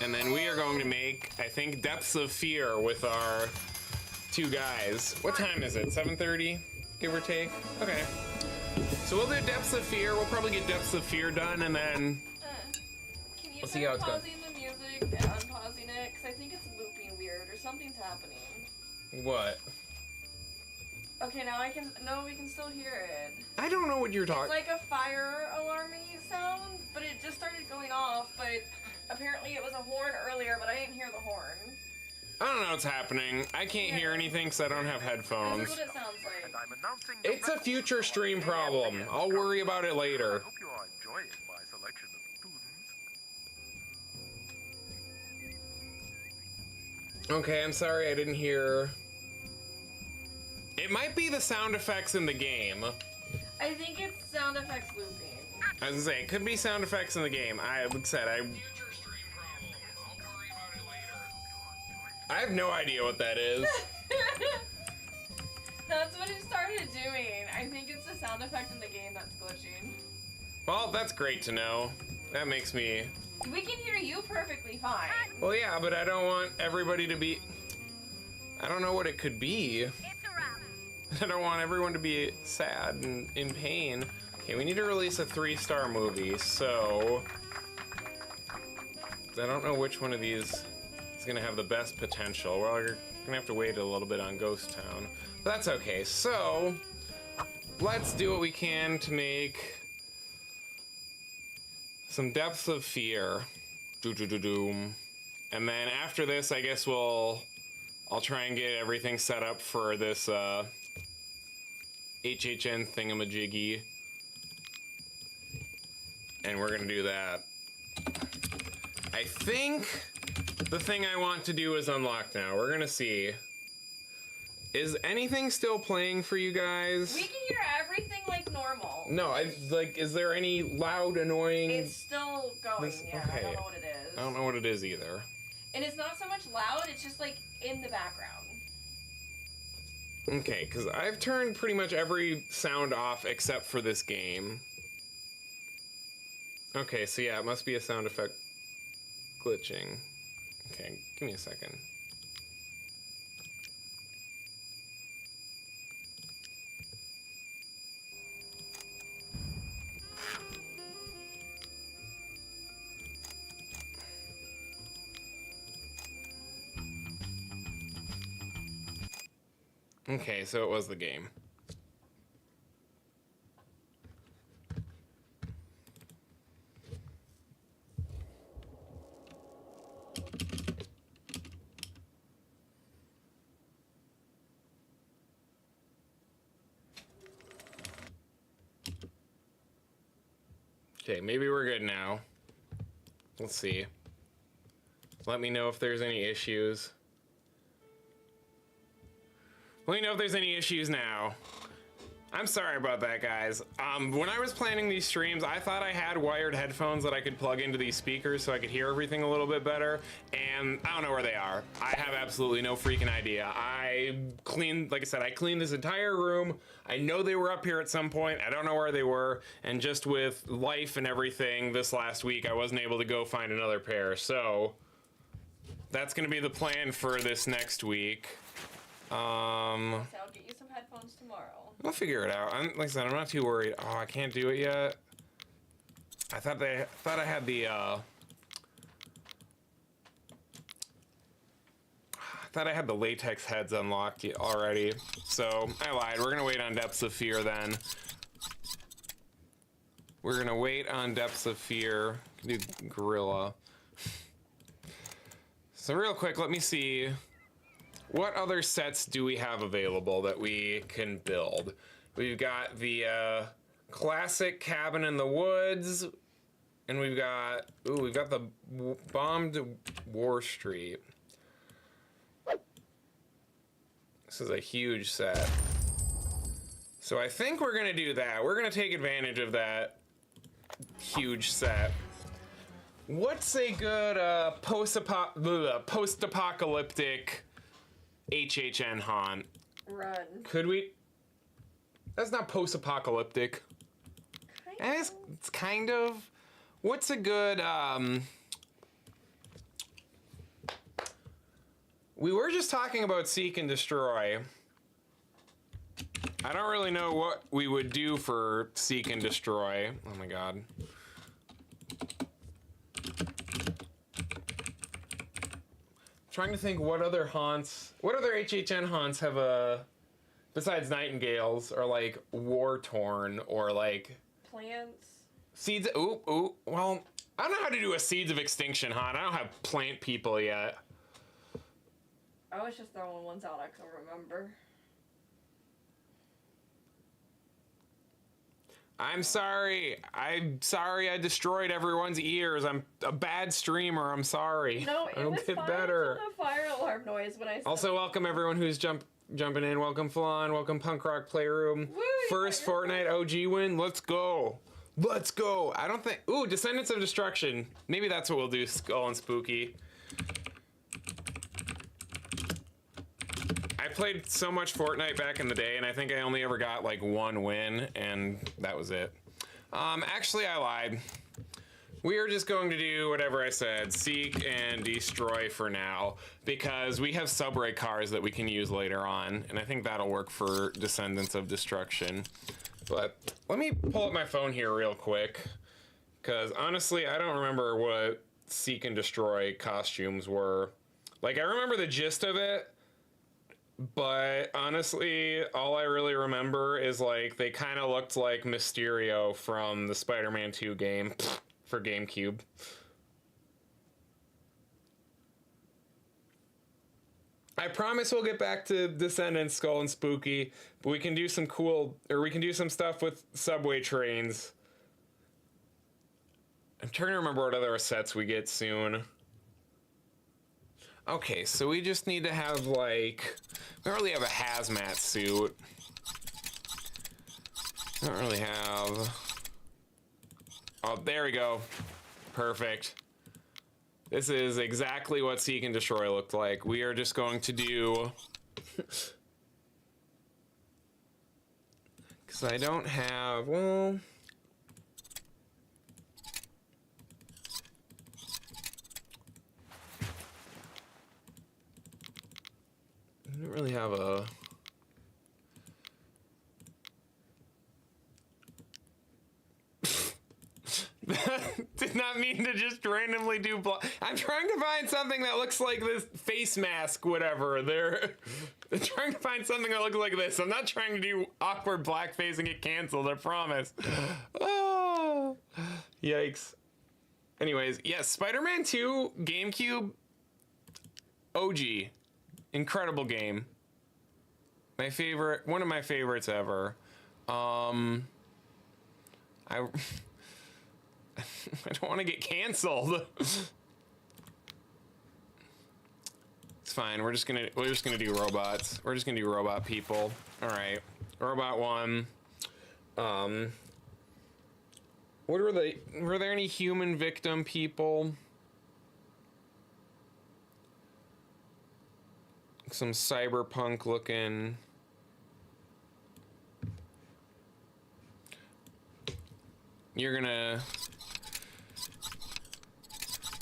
And then we are going to make, I think, Depths of Fear with our 2 guys. What time is it? 7:30, give or take? Okay. So we'll do Depths of Fear. We'll probably get Depths of Fear done, and then Can you we'll see how it's going. pausing the music and unpausing it? Because I think it's looping weird or something's happening. What? Okay, now we can still hear it. I don't know what you're It's talking. like a fire alarmy sound, but it just started going off, but apparently it was a horn earlier, but I didn't hear the horn. I don't know what's happening. I can't hear anything because I don't have This headphones. is what it sounds like. And I'm announcing the It's a record future stream problem. I'll worry about it I later. hope you are enjoying my selection of tunes. Okay, I'm sorry I didn't hear. It might be the sound effects in the game. I think it's sound effects looping. I was gonna say, it could be sound effects in the game. Like I said, I have no idea what that is. That's what it started doing. I think it's the sound effect in the game that's glitching. Well, that's great to know. That makes me... We can hear you perfectly fine. Well, yeah, but I don't want everybody to be... I don't know what it could be. It's a wrap. I don't want everyone to be sad and in pain. Okay, we need to release a 3-star movie, so... I don't know which one of these is gonna have the best potential. Well, you're gonna have to wait a little bit on Ghost Town. But that's okay. So, let's do what we can to make some Depths of Fear. Doom. And then after this, I guess I'll try and get everything set up for this HHN thingamajiggy. And we're gonna do that. I think the thing I want to do is unlock now. We're gonna see. Is anything still playing for you guys? We can hear everything like normal. No, is there any loud, annoying... It's still going, yeah. I okay. don't know what it is. I don't know what it is either. And it's not so much loud, it's just like in the background. Okay, because I've turned pretty much every sound off except for this game. Okay, so yeah, it must be a sound effect glitching. Okay, give me a second. Okay, so it was the game. Okay, maybe we're good now. Let's see. Let me know if there's any issues. Let me know if there's any issues now. I'm sorry about that, guys. When I was planning these streams, I thought I had wired headphones that I could plug into these speakers so I could hear everything a little bit better, and I don't know where they are. I have absolutely no freaking idea. Like I said, I cleaned this entire room. I know they were up here at some point. I don't know where they were, and just with life and everything this last week, I wasn't able to go find another pair, so that's gonna be the plan for this next week. So I'll get you some headphones tomorrow. We'll figure it out. Like I said, I'm not too worried. Oh, I can't do it yet. I thought I had the latex heads unlocked already. So I lied. We're gonna wait on Depths of Fear then. We're gonna wait on Depths of Fear. Do Gorilla. So real quick, let me see. What other sets do we have available that we can build? We've got the classic Cabin in the Woods, and we've got the Bombed War Street. This is a huge set. So I think we're gonna do that. We're gonna take advantage of that huge set. What's a good post-apocalyptic HHN haunt? Run. Could we? That's not post-apocalyptic. It's kind of. What's a good? We were just talking about Seek and Destroy. I don't really know what we would do for Seek and Destroy. Oh my god. Trying to think what other HHN haunts have besides Nightingales, or like War Torn, or like Plants. Seeds. Ooh. Well, I don't know how to do a Seeds of Extinction haunt. I don't have plant people yet. I was just throwing ones out I can remember. I'm sorry I destroyed everyone's ears. I'm a bad streamer. I'm sorry. No, it I'll was get fine better. until the fire alarm noise when I said Also, welcome everyone who's jumping in. Welcome Flan. Welcome Punk Rock Playroom. Woo, First Fortnite OG win. Let's go. Let's go. I don't think. Ooh, Descendants of Destruction. Maybe that's what we'll do. Skull and Spooky. I played so much Fortnite back in the day, and I think I only ever got like one win, and that was it. Actually, I lied. We are just going to do whatever I said, Seek and Destroy for now, because we have subray cars that we can use later on, and I think that'll work for Descendants of Destruction. But let me pull up my phone here real quick, because honestly, I don't remember what Seek and Destroy costumes were. Like, I remember the gist of it, but honestly, all I really remember is like they kind of looked like Mysterio from the Spider-Man 2 game for GameCube. I promise we'll get back to Descendants, Skull and Spooky, but we can do some stuff with subway trains. I'm trying to remember what other sets we get soon. Okay, so we just need to have, like, we don't really have a hazmat suit. I don't really have... Oh, there we go. Perfect. This is exactly what Seek and Destroy looked like. We are just going to do... Because I don't have... Well... I don't really have a... Did not mean to just randomly do... I'm trying to find something that looks like this face mask, whatever. They're trying to find something that looks like this. I'm not trying to do awkward blackface and get canceled, I promise. Oh, yikes. Anyways, yes, Spider-Man 2 GameCube OG. Incredible game. My favorite, one of my favorites ever. I don't want to get canceled. It's fine. We're just gonna do robots. We're just gonna do robot people. All right. Robot 1. What were there any human victim people? Some cyberpunk looking. You're gonna.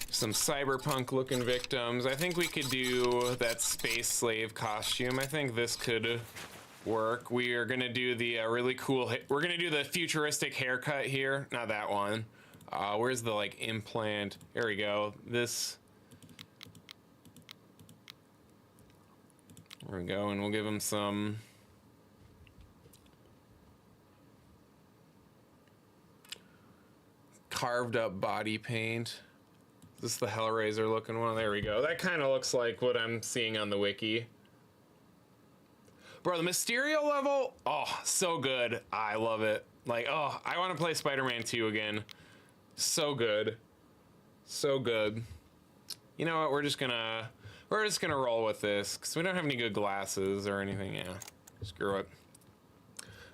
Some cyberpunk looking victims. I think we could do that space slave costume. I think this could work. We are gonna do the really cool. We're gonna do the futuristic haircut here. Not that one. Where's the like implant? There we go. This. There we go, and we'll give him some. Carved up body paint. Is this the Hellraiser looking one? There we go. That kind of looks like what I'm seeing on the wiki. Bro, the Mysterio level, oh, so good. I love it. Like, oh, I want to play Spider-Man 2 again. So good. So good. You know what? We're just gonna roll with this because we don't have any good glasses or anything. Yeah, screw it.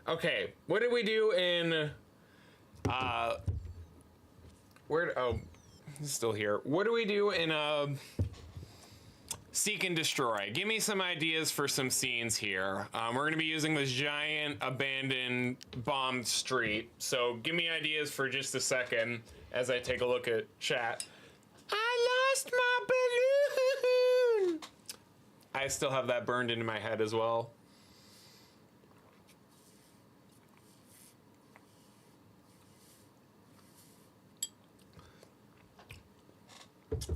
Okay, what did we do in oh, he's still here. What do we do in Seek and Destroy? Give me some ideas for some scenes here. We're gonna be using this giant abandoned bombed street. So give me ideas for just a second as I take a look at chat. I lost my balloon. I still have that burned into my head as well.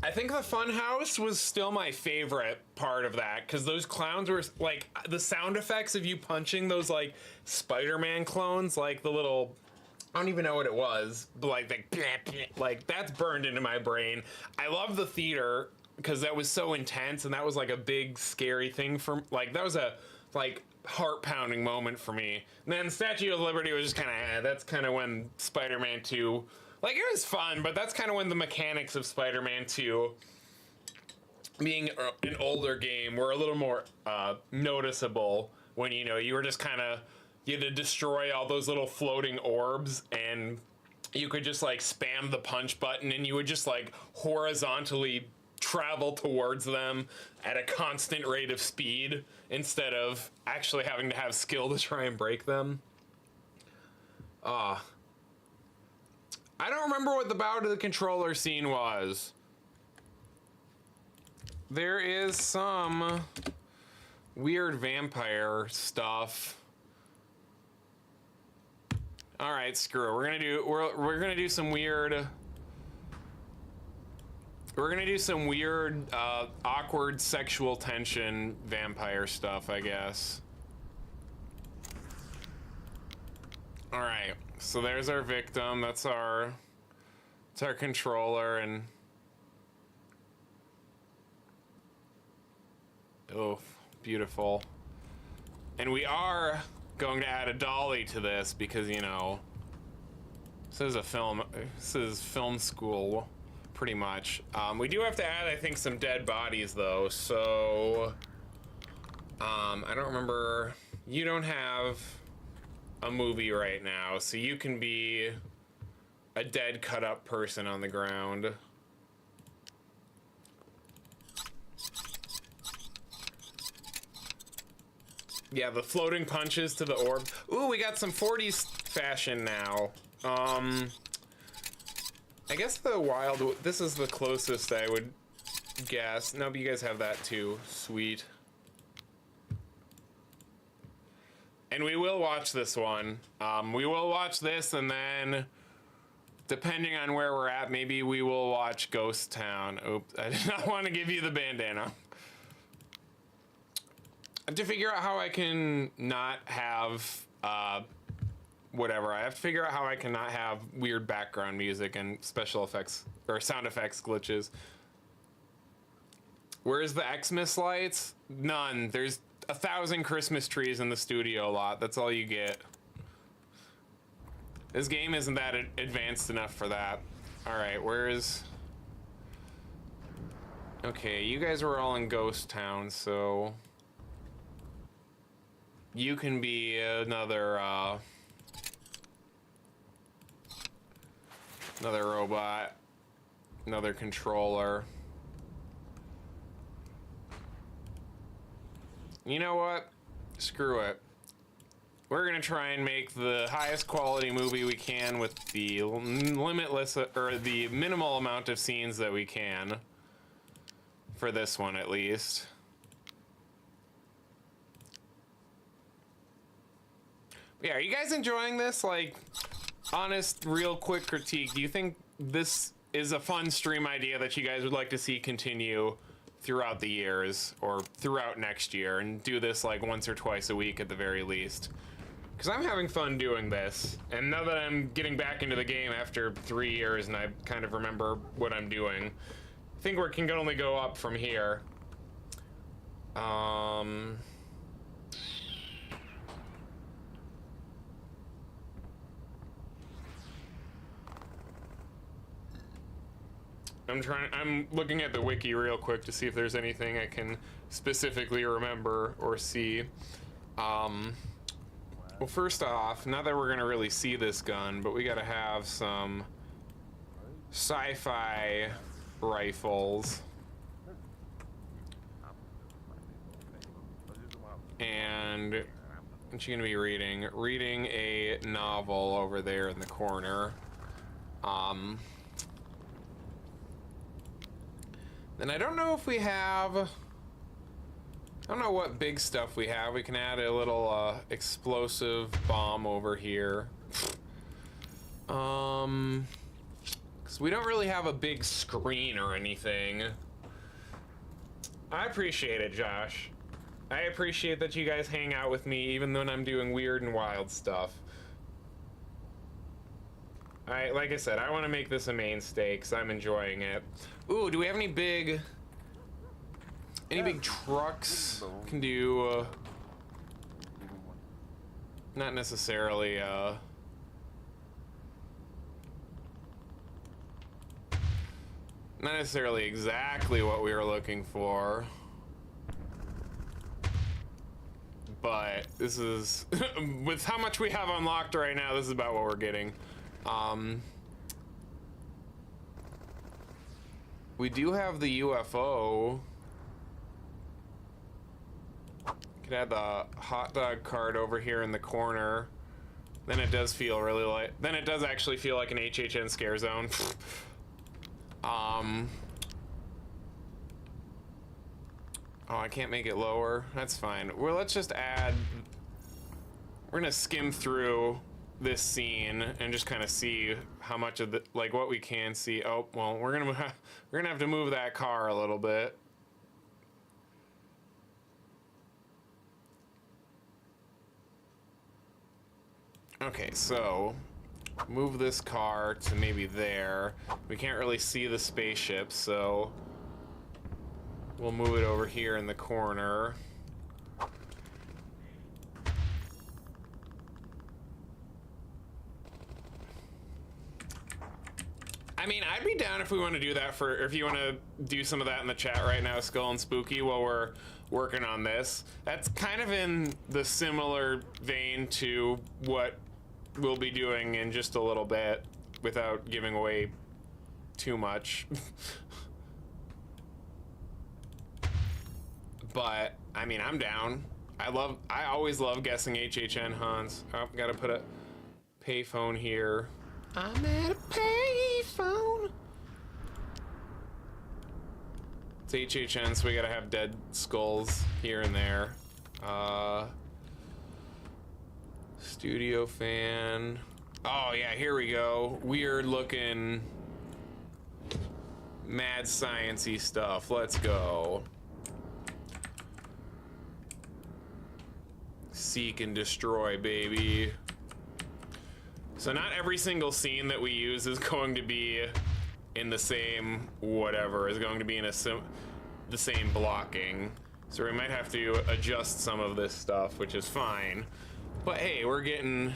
I think the Funhouse was still my favorite part of that because those clowns were like the sound effects of you punching those like Spider-Man clones, like the little, I don't even know what it was, but like that's burned into my brain. I love the theater because that was so intense and that was like a big scary thing for like that was a like heart-pounding moment for me. And then Statue of Liberty was just kind of that's kind of when Spider-Man 2. Like, it was fun, but that's kind of when the mechanics of Spider-Man 2, being an older game, were a little more noticeable when, you know, you were just kind of, you had to destroy all those little floating orbs, and you could just, like, spam the punch button, and you would just, like, horizontally travel towards them at a constant rate of speed, instead of actually having to have skill to try and break them. I don't remember what the bow to the controller scene was. There is some weird vampire stuff. All right, screw it. We're gonna do some weird. We're gonna do some weird, awkward sexual tension vampire stuff, I guess. All right. So there's our victim. That's our controller, and oh, beautiful. And we are going to add a dolly to this because, you know, this is film school, pretty much. We do have to add, I think, some dead bodies though. So I don't remember. You don't have a movie right now, so you can be a dead cut up person on the ground. Yeah, the floating punches to the orb. Ooh, we got some 40s fashion now. I guess the wild, this is the closest I would guess. No, but you guys have that too. Sweet. And we will watch this one. We will watch this, and then, depending on where we're at, maybe we will watch Ghost Town. Oops, I did not want to give you the bandana. I have to figure out how I can not have, whatever. I have to figure out how I can not have weird background music and special effects, or sound effects glitches. Where's the Xmas lights? None. There's 1,000 Christmas trees in the studio lot. That's all you get. This game isn't that advanced enough for that. Alright, where's... Okay, you guys were all in Ghost Town, so... You can be another, Another robot. Another controller. You know what? Screw it. We're gonna try and make the highest quality movie we can with the limitless, or the minimal amount of scenes that we can. For this one, at least. Yeah, are you guys enjoying this? Like, honest, real quick critique. Do you think this is a fun stream idea that you guys would like to see continue throughout the years, or throughout next year, and do this like once or twice a week at the very least? Because I'm having fun doing this, and now that I'm getting back into the game after 3 years and I kind of remember what I'm doing, I think we can only go up from here. I'm looking at the wiki real quick to see if there's anything I can specifically remember or see. Well, first off, not that we're gonna really see this gun, but we gotta have some sci-fi rifles. And what's she gonna be reading? Reading a novel over there in the corner. Then I don't know if we have... I don't know what big stuff we have. We can add a little explosive bomb over here. Cause we don't really have a big screen or anything. I appreciate it, Josh. I appreciate that you guys hang out with me even when I'm doing weird and wild stuff. Like I said, I want to make this a mainstay because I'm enjoying it. Ooh, do we have any big trucks? Can do not necessarily not necessarily exactly what we were looking for, but this is with how much we have unlocked right now, this is about what we're getting. We do have the UFO. Could add the hot dog cart over here in the corner. Then it does feel really like, then it does actually feel like an HHN scare zone. Oh, I can't make it lower. That's fine. Well, let's just add, we're gonna skim through this scene and just kind of see how much of the, like what we can see. Oh, well, we're gonna have to move that car a little bit. Okay, so move this car to maybe there. We can't really see the spaceship, so we'll move it over here in the corner. I mean, I'd be down if we want to do that for, if you want to do some of that in the chat right now, Skull and Spooky, while we're working on this. That's kind of in the similar vein to what we'll be doing in just a little bit, without giving away too much. But, I mean, I'm down. I always love guessing HHN hunts. Oh, gotta put a payphone here. I'm at a payphone. It's HHN, so we gotta have dead skulls here and there. Studio fan. Oh yeah, here we go. Weird looking, mad science-y stuff. Let's go. Seek and destroy, baby. So not every single scene that we use is going to be in the same whatever, is going to be in the same blocking. So we might have to adjust some of this stuff, which is fine. But hey, we're getting...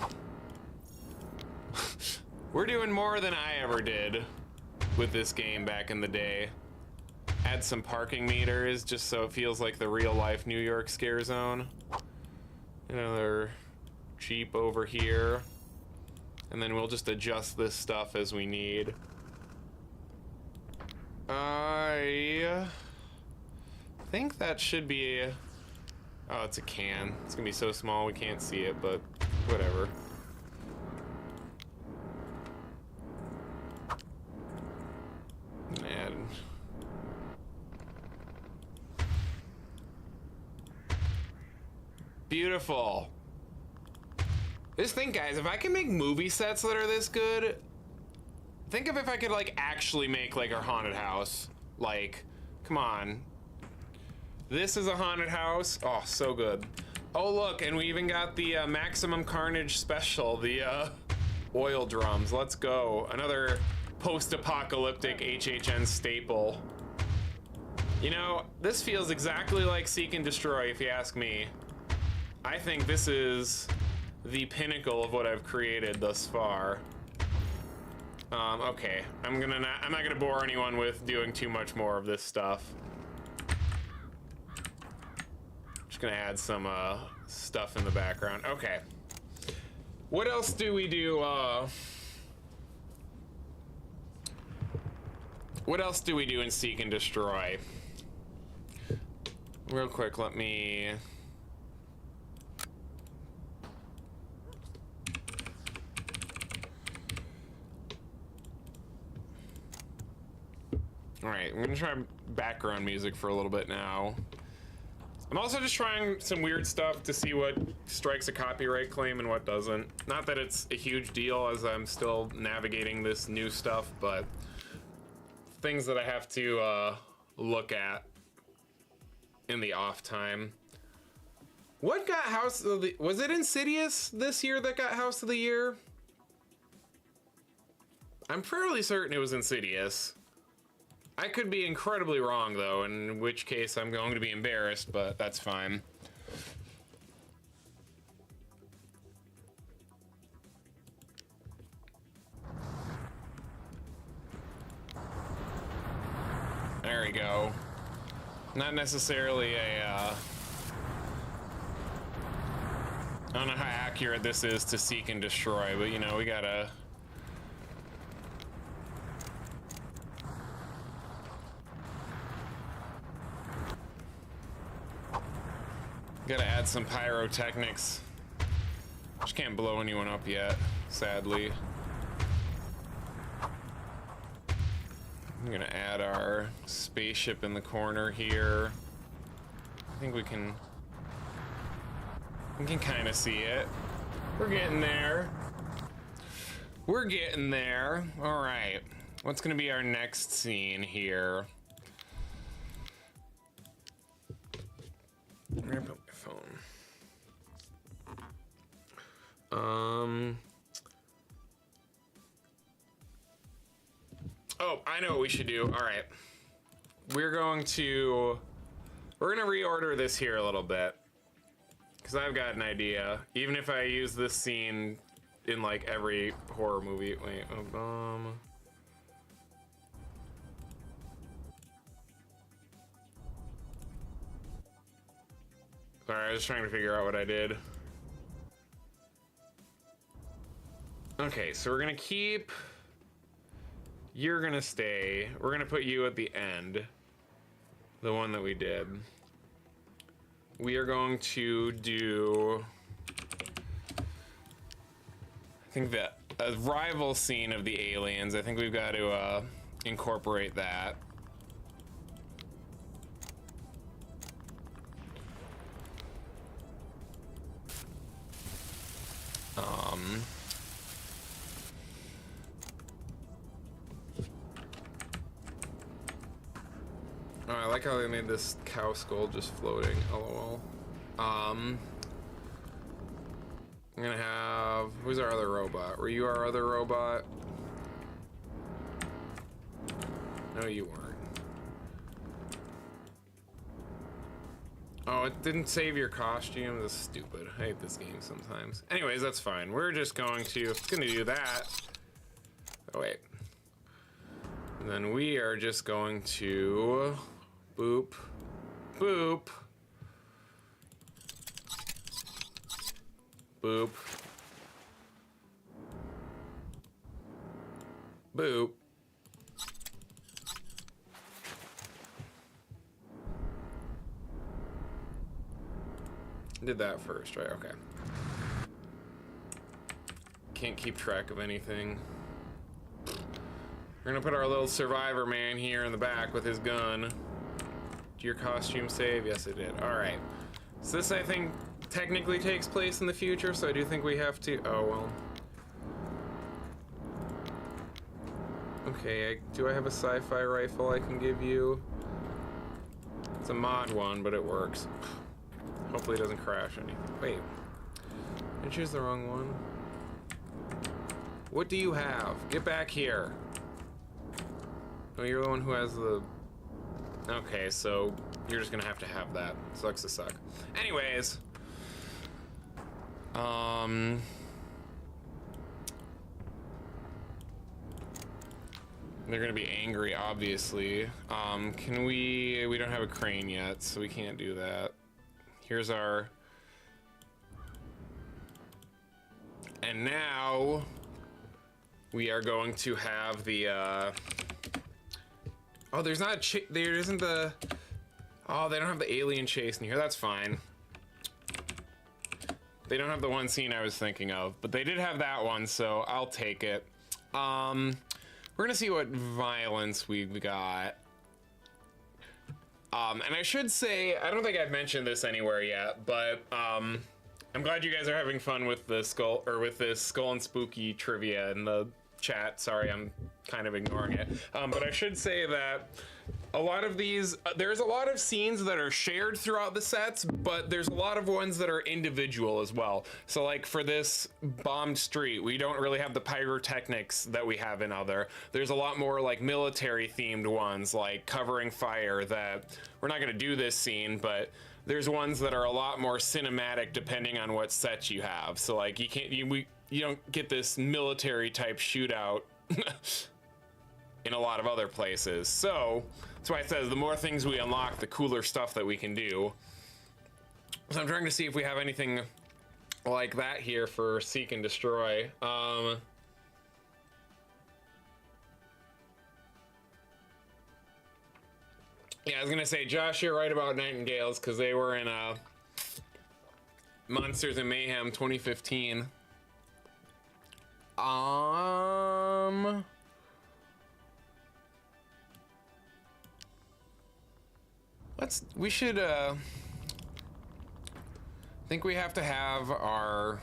we're doing more than I ever did with this game back in the day. Add some parking meters just so it feels like the real life New York scare zone. Another Jeep over here. And then we'll just adjust this stuff as we need. I think that should be... Oh, it's a can. It's gonna be so small we can't see it, but whatever. Add. Beautiful. Just think, guys, if I can make movie sets that are this good, think of if I could, like, actually make, like, our haunted house. Like, come on. This is a haunted house. Oh, so good. Oh, look, and we even got the Maximum Carnage special, the oil drums. Let's go. Another post-apocalyptic HHN staple. You know, this feels exactly like Seek and Destroy, if you ask me. I think this is the pinnacle of what I've created thus far. Okay, I'm not gonna bore anyone with doing too much more of this stuff. Just gonna add some stuff in the background. Okay. What else do we do? What else do we do in Seek and Destroy? Real quick, let me... Alright, I'm gonna try background music for a little bit now. I'm also just trying some weird stuff to see what strikes a copyright claim and what doesn't. Not that it's a huge deal as I'm still navigating this new stuff, but things that I have to look at in the off time. What got House of the... Was it Insidious this year that got House of the Year? I'm fairly certain it was Insidious. I could be incredibly wrong, though, in which case I'm going to be embarrassed, but that's fine. There we go. Not necessarily a, I don't know how accurate this is to Seek and Destroy, but, you know, we gotta... Gotta add some pyrotechnics. Just can't blow anyone up yet, sadly. I'm gonna add our spaceship in the corner here. I think we can kind of see it. We're getting there. We're getting there. All right. What's gonna be our next scene here? I'm gonna put my phone. Oh, I know what we should do. All right. We're gonna reorder this here a little bit. Because I've got an idea. Even if I use this scene in like every horror movie. Wait, Sorry, I was trying to figure out what I did. Okay, so we're gonna keep... You're gonna stay. We're gonna put you at the end. The one that we did. We are going to do... I think that a rival scene of the aliens. I think we've got to incorporate that. Oh, I like how they made this cow skull just floating. LOL. I'm gonna have... Who's our other robot? Were you our other robot? No, you weren't. Oh, it didn't save your costume? That's stupid. I hate this game sometimes. Anyways, that's fine. We're just gonna do that. Oh, wait. And then we are just going to... Boop. Boop. Boop. Boop. Did that first, right? Okay. Can't keep track of anything. We're gonna put our little survivor man here in the back with his gun. Did your costume save? Yes, it did. All right. So this, I think, technically takes place in the future, so I do think we have to... Oh, well. Okay, do I have a sci-fi rifle I can give you? It's a mod one, but it works. Hopefully it doesn't crash anything. Wait. Did I choose the wrong one? What do you have? Get back here. Oh, you're the one who has the... Okay, so you're just gonna have that. Sucks to suck. Anyways. They're gonna be angry, obviously. Can we don't have a crane yet, so we can't do that. Here's our... And now we are going to have the, oh, there's not a there isn't the... Oh, they don't have the alien chase in here. That's fine. They don't have the one scene I was thinking of, but they did have that one, so I'll take it. We're gonna see what violence we've got. And I should say, I don't think I've mentioned this anywhere yet, but I'm glad you guys are having fun with the skull, or with this Skull and Spooky trivia in the chat. Sorry, I'm kind of ignoring it. But I should say that a lot of these, there's a lot of scenes that are shared throughout the sets, but there's a lot of ones that are individual as well. So like for this bombed street, we don't really have the pyrotechnics that we have in other. There's a lot more like military themed ones, like covering fire, that we're not gonna do this scene, but there's ones that are a lot more cinematic depending on what set you have. So like you don't get this military type shootout in a lot of other places. So that's why it says the more things we unlock, the cooler stuff that we can do. So I'm trying to see if we have anything like that here for Seek and Destroy. Yeah, I was gonna say, Josh, you're right about Nightingales, because they were in Monsters and Mayhem 2015. We should, I think we have to have our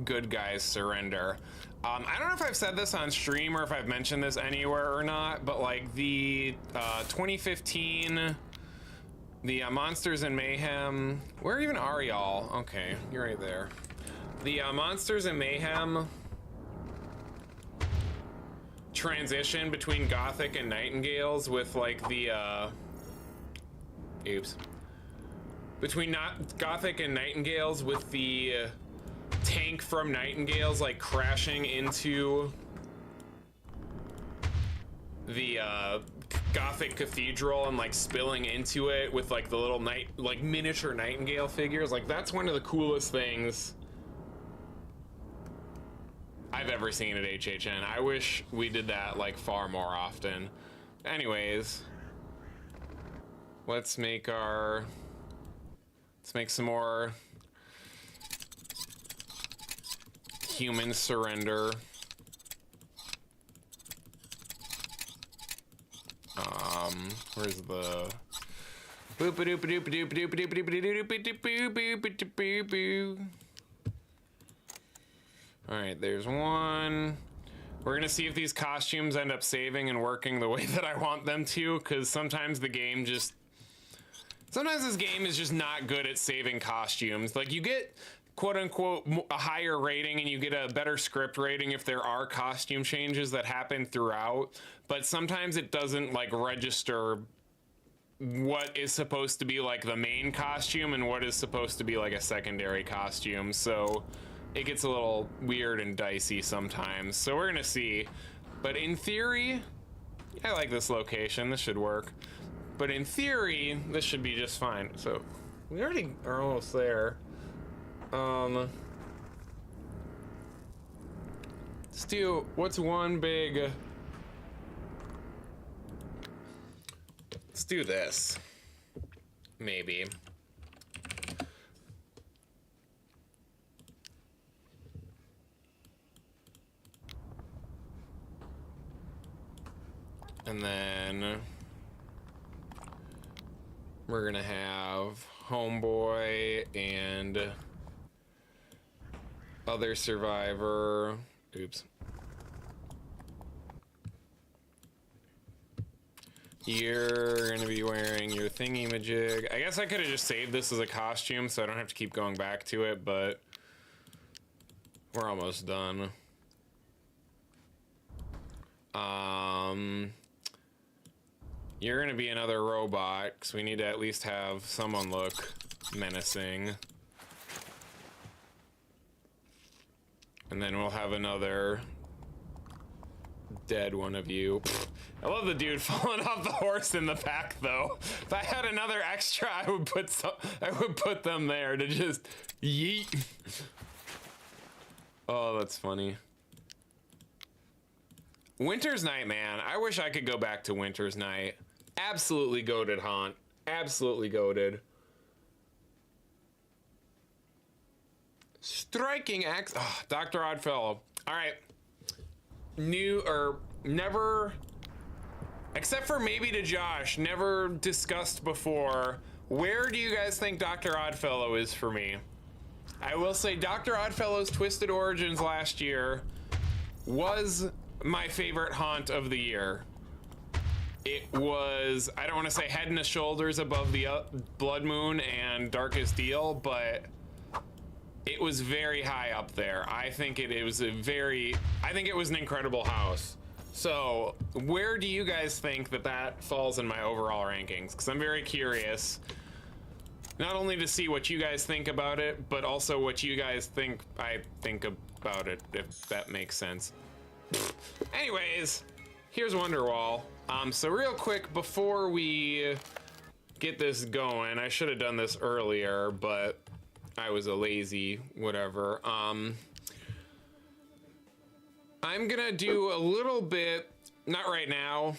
good guys surrender. I don't know if I've said this on stream or if I've mentioned this anywhere or not, but like the 2015, the Monsters and Mayhem, where even are y'all? Okay, you're right there. The Monsters and Mayhem transition between Gothic and Nightingales with like the, between Gothic and Nightingales with the tank from Nightingales like crashing into the Gothic cathedral and like spilling into it with like the little miniature Nightingale figures. Like that's one of the coolest things I've ever seen at HHN. I wish we did that like far more often. Anyways, let's make some more human surrender. Where's the all right, there's one. We're gonna see if these costumes end up saving and working the way that I want them to, because sometimes this game is just not good at saving costumes. Like you get quote unquote a higher rating and you get a better script rating if there are costume changes that happen throughout, but sometimes it doesn't like register what is supposed to be like the main costume and what is supposed to be like a secondary costume. So it gets a little weird and dicey sometimes. So we're gonna see, but in theory, I like this location. This should work. But in theory, this should be just fine. So we already are almost there. Let's do, what's one big Let's do this. Maybe. And then we're gonna have Homeboy and other survivor. Oops. You're gonna be wearing your thingy-majig. I guess I could have just saved this as a costume so I don't have to keep going back to it, but we're almost done. You're gonna be another robot, because we need to at least have someone look menacing. And then we'll have another dead one of you. I love the dude falling off the horse in the back, though. If I had another extra, I would put them there to just yeet. Oh, that's funny. Winter's Night, man. I wish I could go back to Winter's Night. Absolutely goated haunt. Absolutely goated. Striking axe. Oh, Dr. Oddfellow. All right. New or never, except for maybe to Josh, never discussed before. Where do you guys think Dr. Oddfellow is for me? I will say Dr. Oddfellow's Twisted Origins last year was my favorite haunt of the year. It was, I don't want to say head and shoulders above the Blood Moon and Darkest Deal, but it was very high up there. I think it was an incredible house. So where do you guys think that falls in my overall rankings? Because I'm very curious, not only to see what you guys think about it, but also what you guys think I think about it, if that makes sense. Anyways, here's Wonderwall. So real quick, before we get this going, I should have done this earlier, but I was a lazy whatever. I'm gonna do a little bit, not right now,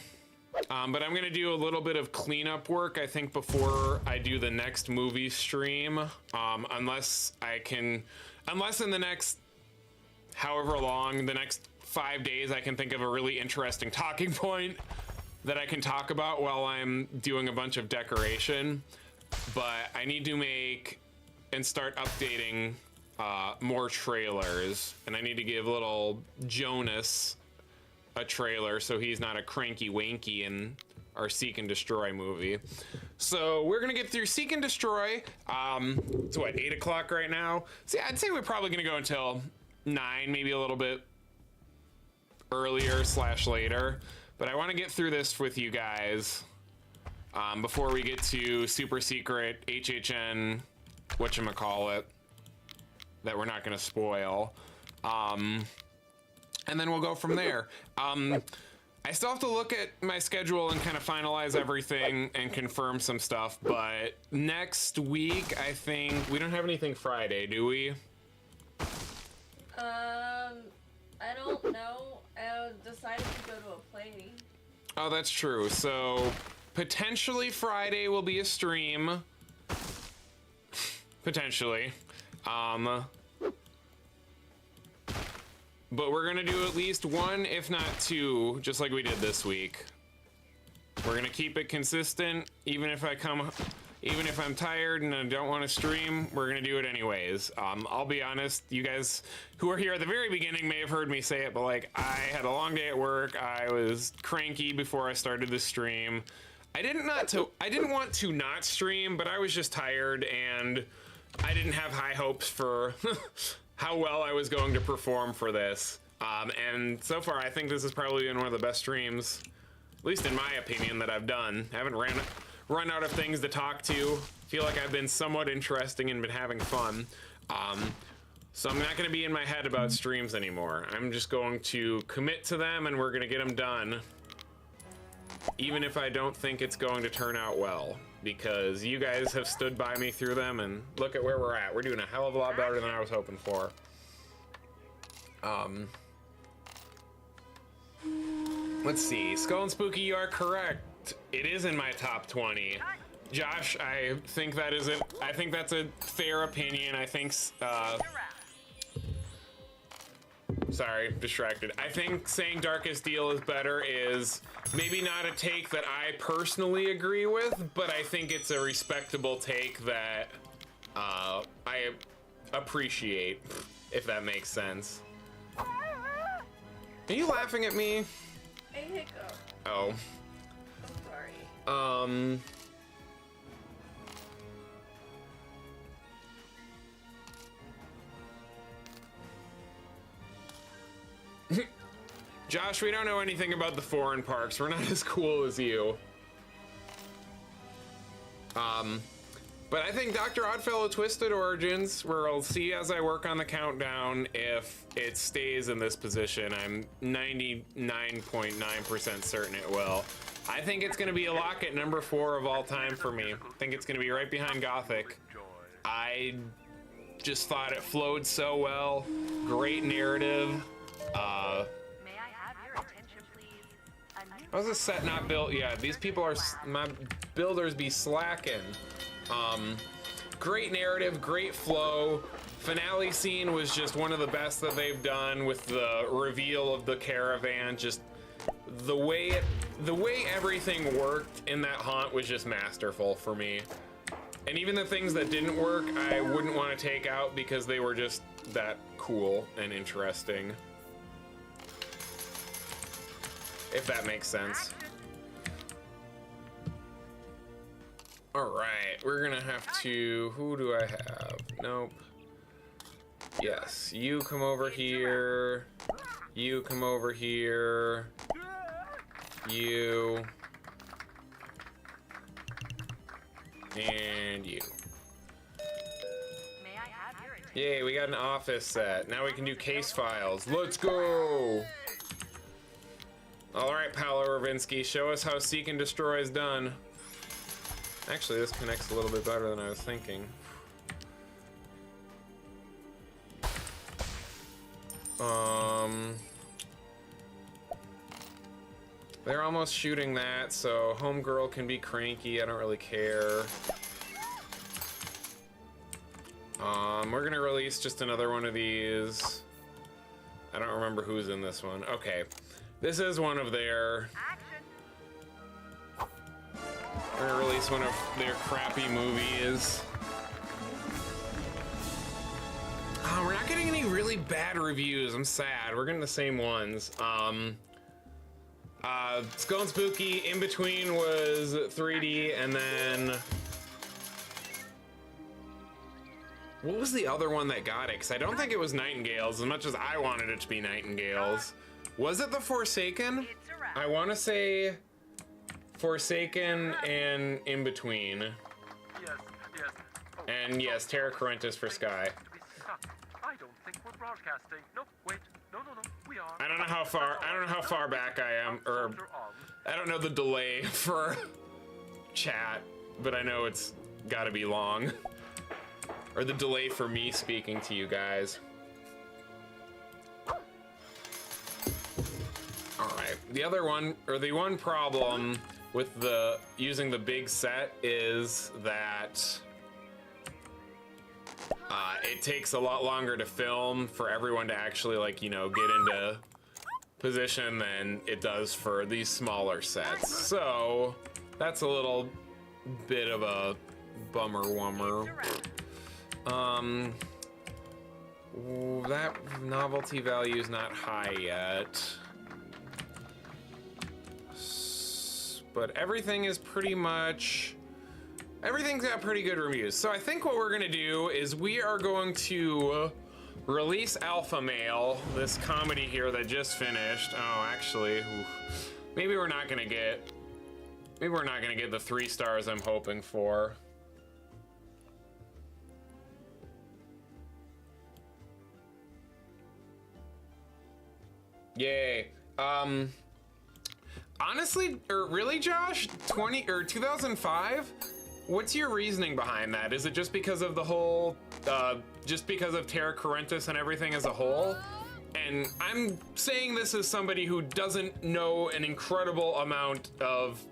but I'm gonna do a little bit of cleanup work, I think, before I do the next movie stream. Unless in the next however long, the next 5 days, I can think of a really interesting talking point that I can talk about while I'm doing a bunch of decoration. But I need to make and start updating more trailers, and I need to give little Jonas a trailer so he's not a cranky wanky in our Seek and Destroy movie. So we're gonna get through Seek and Destroy. It's what, 8 o'clock right now? See, I'd say we're probably gonna go until 9, maybe a little bit earlier / later, but I want to get through this with you guys before we get to super secret HHN whatchamacallit that we're not going to spoil, and then we'll go from there. I still have to look at my schedule and kind of finalize everything and confirm some stuff, but next week I think we don't have anything Friday, do we? I don't know. I decided to go to a play. Oh, that's true. So potentially Friday will be a stream. Potentially. But we're gonna do at least 1, if not 2, just like we did this week. We're gonna keep it consistent, even if I'm tired and I don't want to stream, we're gonna do it anyways. I'll be honest, you guys who are here at the very beginning may have heard me say it, but like, I had a long day at work. I was cranky before I started the stream. I didn't want to not stream, but I was just tired and I didn't have high hopes for how well I was going to perform for this. And so far, I think this has probably been one of the best streams, at least in my opinion, that I've done. I haven't run out of things to talk to. Feel like I've been somewhat interesting and been having fun. So I'm not gonna be in my head about streams anymore. I'm just going to commit to them and we're gonna get them done. Even if I don't think it's going to turn out well, because you guys have stood by me through them and look at where we're at. We're doing a hell of a lot better than I was hoping for. Let's see, Skull and Spooky, you are correct. It is in my top 20. Josh, I think that isn't. I think that's a fair opinion. I think. Sorry, distracted. I think saying Darkest Deal is better is maybe not a take that I personally agree with, but I think it's a respectable take that I appreciate, if that makes sense. Are you laughing at me? A hiccup. Oh. I'm sorry. Josh, we don't know anything about the foreign parks. We're not as cool as you. But I think Dr. Oddfellow Twisted Origins, where I'll see as I work on the countdown if it stays in this position. I'm 99.9% certain it will. I think it's going to be a lock at number 4 of all time for me. I think it's going to be right behind Gothic. I just thought it flowed so well. Great narrative. May I have your attention, please? How's this set not built yet? These people are, my builders be slacking. Great narrative, great flow. Finale scene was just one of the best that they've done with the reveal of the caravan. Just the way everything worked in that haunt was just masterful for me. And even the things that didn't work, I wouldn't want to take out because they were just that cool and interesting. If that makes sense. All right, we're gonna have to, who do I have? Nope. Yes, you come over here. You come over here. You. And you. May I have your attention? Yay, we got an office set. Now we can do case files. Let's go! All right, Paulo Ravinski, show us how Seek and Destroy is done. Actually, this connects a little bit better than I was thinking. They're almost shooting that, so Homegirl can be cranky. I don't really care. We're gonna release just another one of these. I don't remember who's in this one. Okay, this is one of their. We're gonna release one of their crappy movies. Oh, we're not getting any really bad reviews. I'm sad. We're getting the same ones. Skull and Spooky, In Between was 3D, and then what was the other one that got it? Because I don't think it was Nightingales, as much as I wanted it to be Nightingales. Was it The Forsaken? I want to say Forsaken and In Between. Yes, yes. Oh, And yes, Terra Corentus for Sky. I don't think we're broadcasting. No, wait. No. We are. I don't know how far back I am, or I don't know the delay for chat, but I know it's gotta be long. Or the delay for me speaking to you guys. Alright, the other one, or the one problem with using the big set is that it takes a lot longer to film for everyone to actually, like, you know, get into position than it does for these smaller sets. So that's a little bit of a bummer-wummer. That novelty value is not high yet. But everything is pretty much... Everything's got pretty good reviews. So I think what we're gonna do is we are going to release Alpha Male, this comedy here that just finished. Oh, actually, maybe we're not gonna get the 3 stars I'm hoping for. Yay. Honestly, or really, Josh, 2005? What's your reasoning behind that? Is it just because of the whole, just because of Terra Corentus and everything as a whole? And I'm saying this as somebody who doesn't know an incredible amount of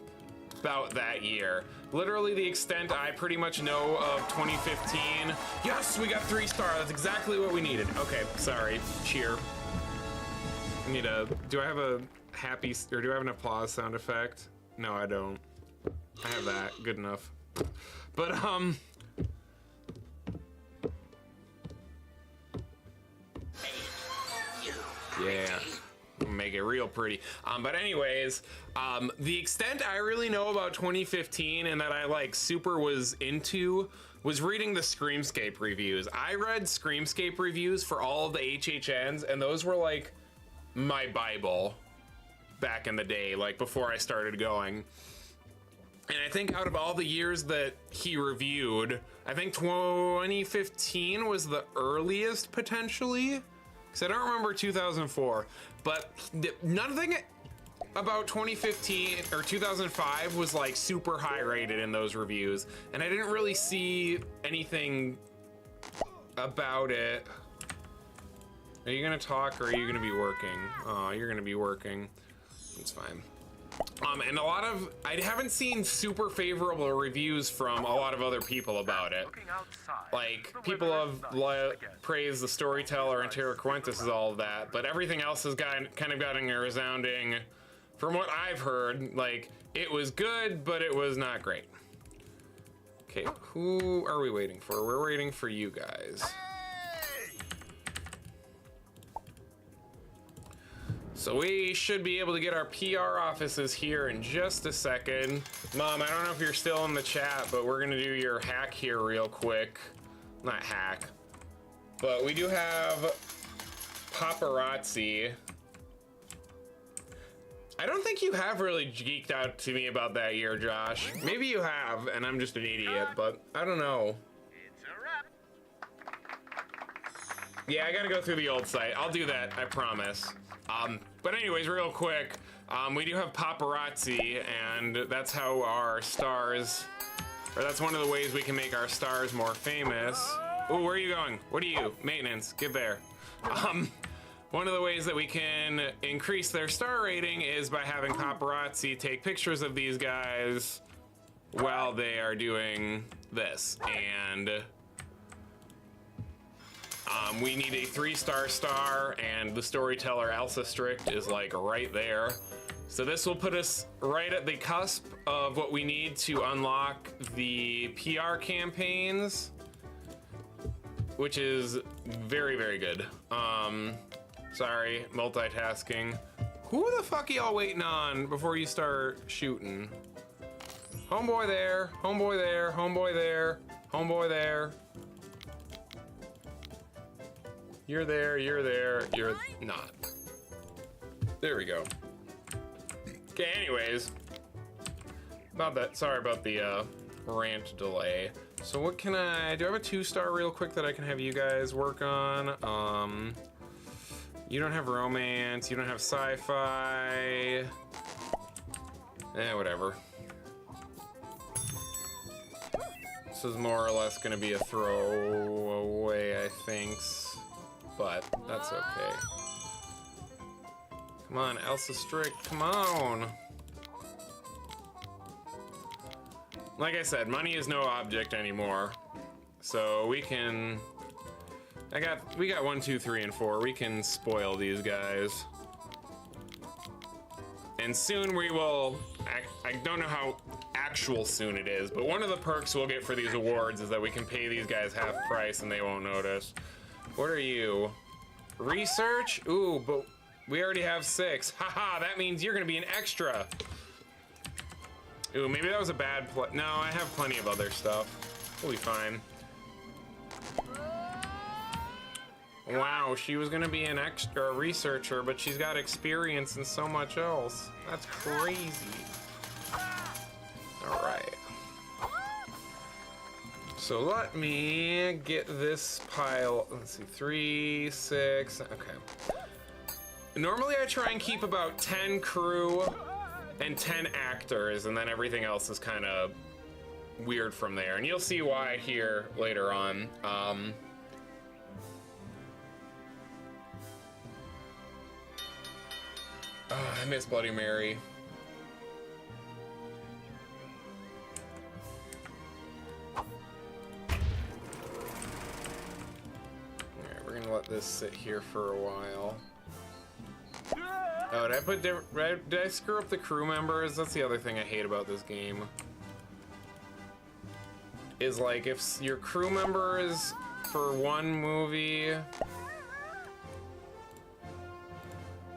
about that year. Literally the extent I pretty much know of 2015. Yes, we got 3 stars. That's exactly what we needed. Okay, sorry. Cheer. I need a, do I have a happy, or do I have an applause sound effect? No, I don't. I have that. Good enough. But, yeah. Make it real pretty. But anyways, the extent I really know about 2015 and that I like super was into was reading the Screamscape reviews. I read Screamscape reviews for all of the HHNs, and those were like my Bible back in the day, like before I started going. And I think out of all the years that he reviewed, I think 2015 was the earliest potentially, because I don't remember 2004, but nothing about 2015 or 2005 was like super high rated in those reviews, and I didn't really see anything about it. Are you gonna talk or are you gonna be working? Oh, you're gonna be working. It's fine. And a lot of, I haven't seen super favorable reviews from a lot of other people about it. Like, people have praised the storyteller and Terra Quintus is all of that, but everything else has kind of gotten a resounding, from what I've heard, like, it was good, but it was not great. Okay, who are we waiting for? We're waiting for you guys. So we should be able to get our PR offices here in just a second. Mom, I don't know if you're still in the chat, but we're gonna do your hack here real quick. Not hack, but we do have paparazzi. I don't think you have really geeked out to me about that year, Josh. Maybe you have, and I'm just an idiot, but I don't know. It's a wrap. Yeah, I gotta go through the old site. I'll do that, I promise. But anyways, real quick, we do have paparazzi, and that's how our stars, or that's one of the ways we can make our stars more famous. Ooh, where are you going? What are you? Maintenance, get there. One of the ways that we can increase their star rating is by having paparazzi take pictures of these guys while they are doing this. And we need a 3-star star, and the storyteller Elsa Strict is like right there. So this will put us right at the cusp of what we need to unlock the PR campaigns, which is very, very good. Sorry, multitasking. Who the fuck are y'all waiting on before you start shooting? Homeboy there, homeboy there, homeboy there, homeboy there. You're there, you're not. There we go. Okay, anyways. About that, sorry about the rant delay. So what can I, do I have a 2-star real quick that I can have you guys work on? You don't have romance, you don't have sci-fi. Whatever. This is more or less gonna be a throwaway, I think. But that's okay. Come on, Elsa Strict, come on. Like I said, money is no object anymore. So we can, we got 1, 2, 3, and 4. We can spoil these guys. And soon we will, I don't know how actual soon it is, but one of the perks we'll get for these awards is that we can pay these guys half price and they won't notice. What are you? Research? Ooh, but we already have 6. Haha, that means you're gonna be an extra. Ooh, maybe that was a bad play. No, I have plenty of other stuff. We'll be fine. Wow, she was gonna be an extra researcher, but she's got experience in so much else. That's crazy. All right. So let me get this pile, let's see, 3, 6, okay. Normally I try and keep about 10 crew and 10 actors, and then everything else is kind of weird from there. And you'll see why here later on. I miss Bloody Mary. We're gonna let this sit here for a while. Oh, did I put different? Did I screw up the crew members? That's the other thing I hate about this game. Is like if your crew members for one movie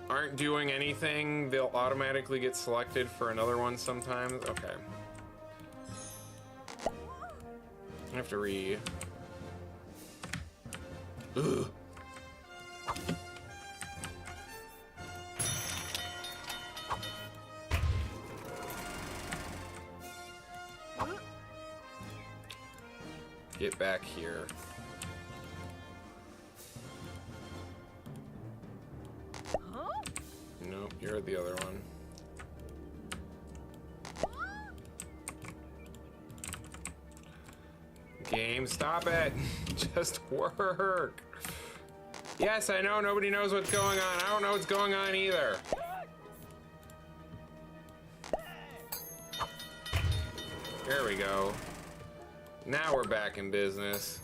aren't doing anything, they'll automatically get selected for another one sometimes. Okay. I have to re. Ugh. Get back here. Nope, you're the other one. Game, stop it! Just work! Yes, I know nobody knows what's going on. I don't know what's going on either. There we go. Now we're back in business.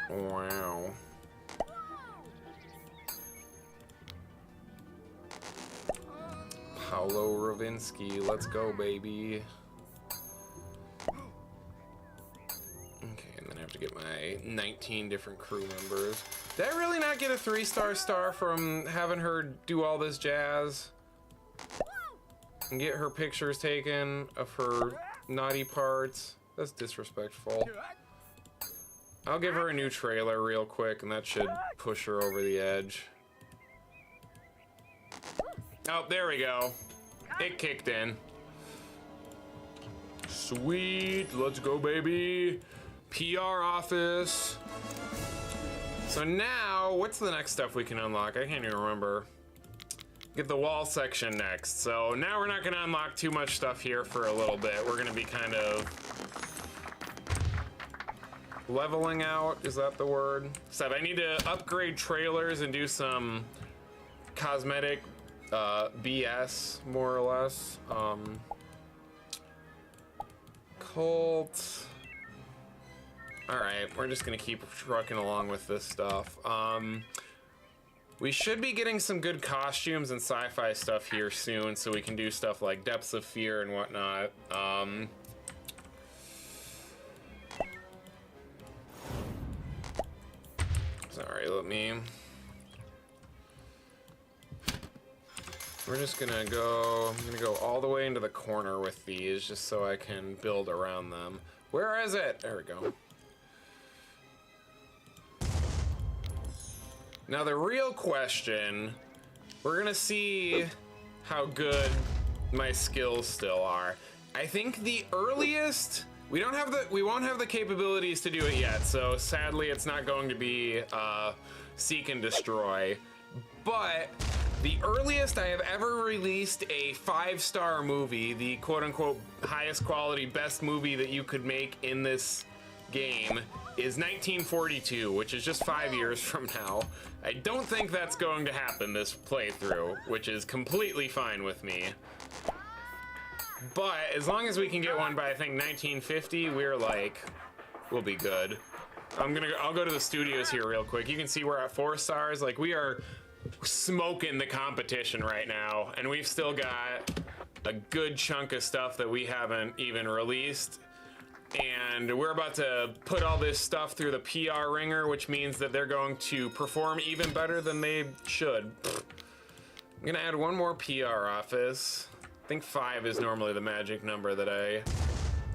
Wow. Paulo Ravinski, let's go, baby. Okay, and then I have to get my 19 different crew members. Did I really not get a 3-star star from having her do all this jazz? And get her pictures taken of her naughty parts? That's disrespectful. I'll give her a new trailer real quick, and that should push her over the edge. Oh, there we go. It kicked in. Sweet, let's go, baby. PR office. So now, what's the next stuff we can unlock? I can't even remember. Get the wall section next. So now we're not gonna unlock too much stuff here for a little bit. We're gonna be kind of leveling out, is that the word? Said I need to upgrade trailers and do some cosmetic BS, more or less. Cult. Alright, we're just gonna keep trucking along with this stuff. We should be getting some good costumes and sci-fi stuff here soon, so we can do stuff like Depths of Fear and whatnot. Sorry, let me... We're just gonna go... I'm gonna go all the way into the corner with these, just so I can build around them. Where is it? There we go. Now the real question, we're gonna see how good my skills still are. I think the earliest, we won't have the capabilities to do it yet, so sadly it's not going to be seek and destroy. But the earliest I have ever released a 5-star movie, the quote-unquote highest quality, best movie that you could make in this game, is 1942, which is just 5 years from now. I don't think that's going to happen this playthrough, which is completely fine with me. But as long as we can get one by, I think, 1950, we'll be good. I'll go to the studios here real quick. You can see we're at 4 stars. Like, we are smoking the competition right now, and we've still got a good chunk of stuff that we haven't even released. And we're about to put all this stuff through the PR ringer, which means that they're going to perform even better than they should. I'm gonna add one more PR office. I think 5 is normally the magic number that I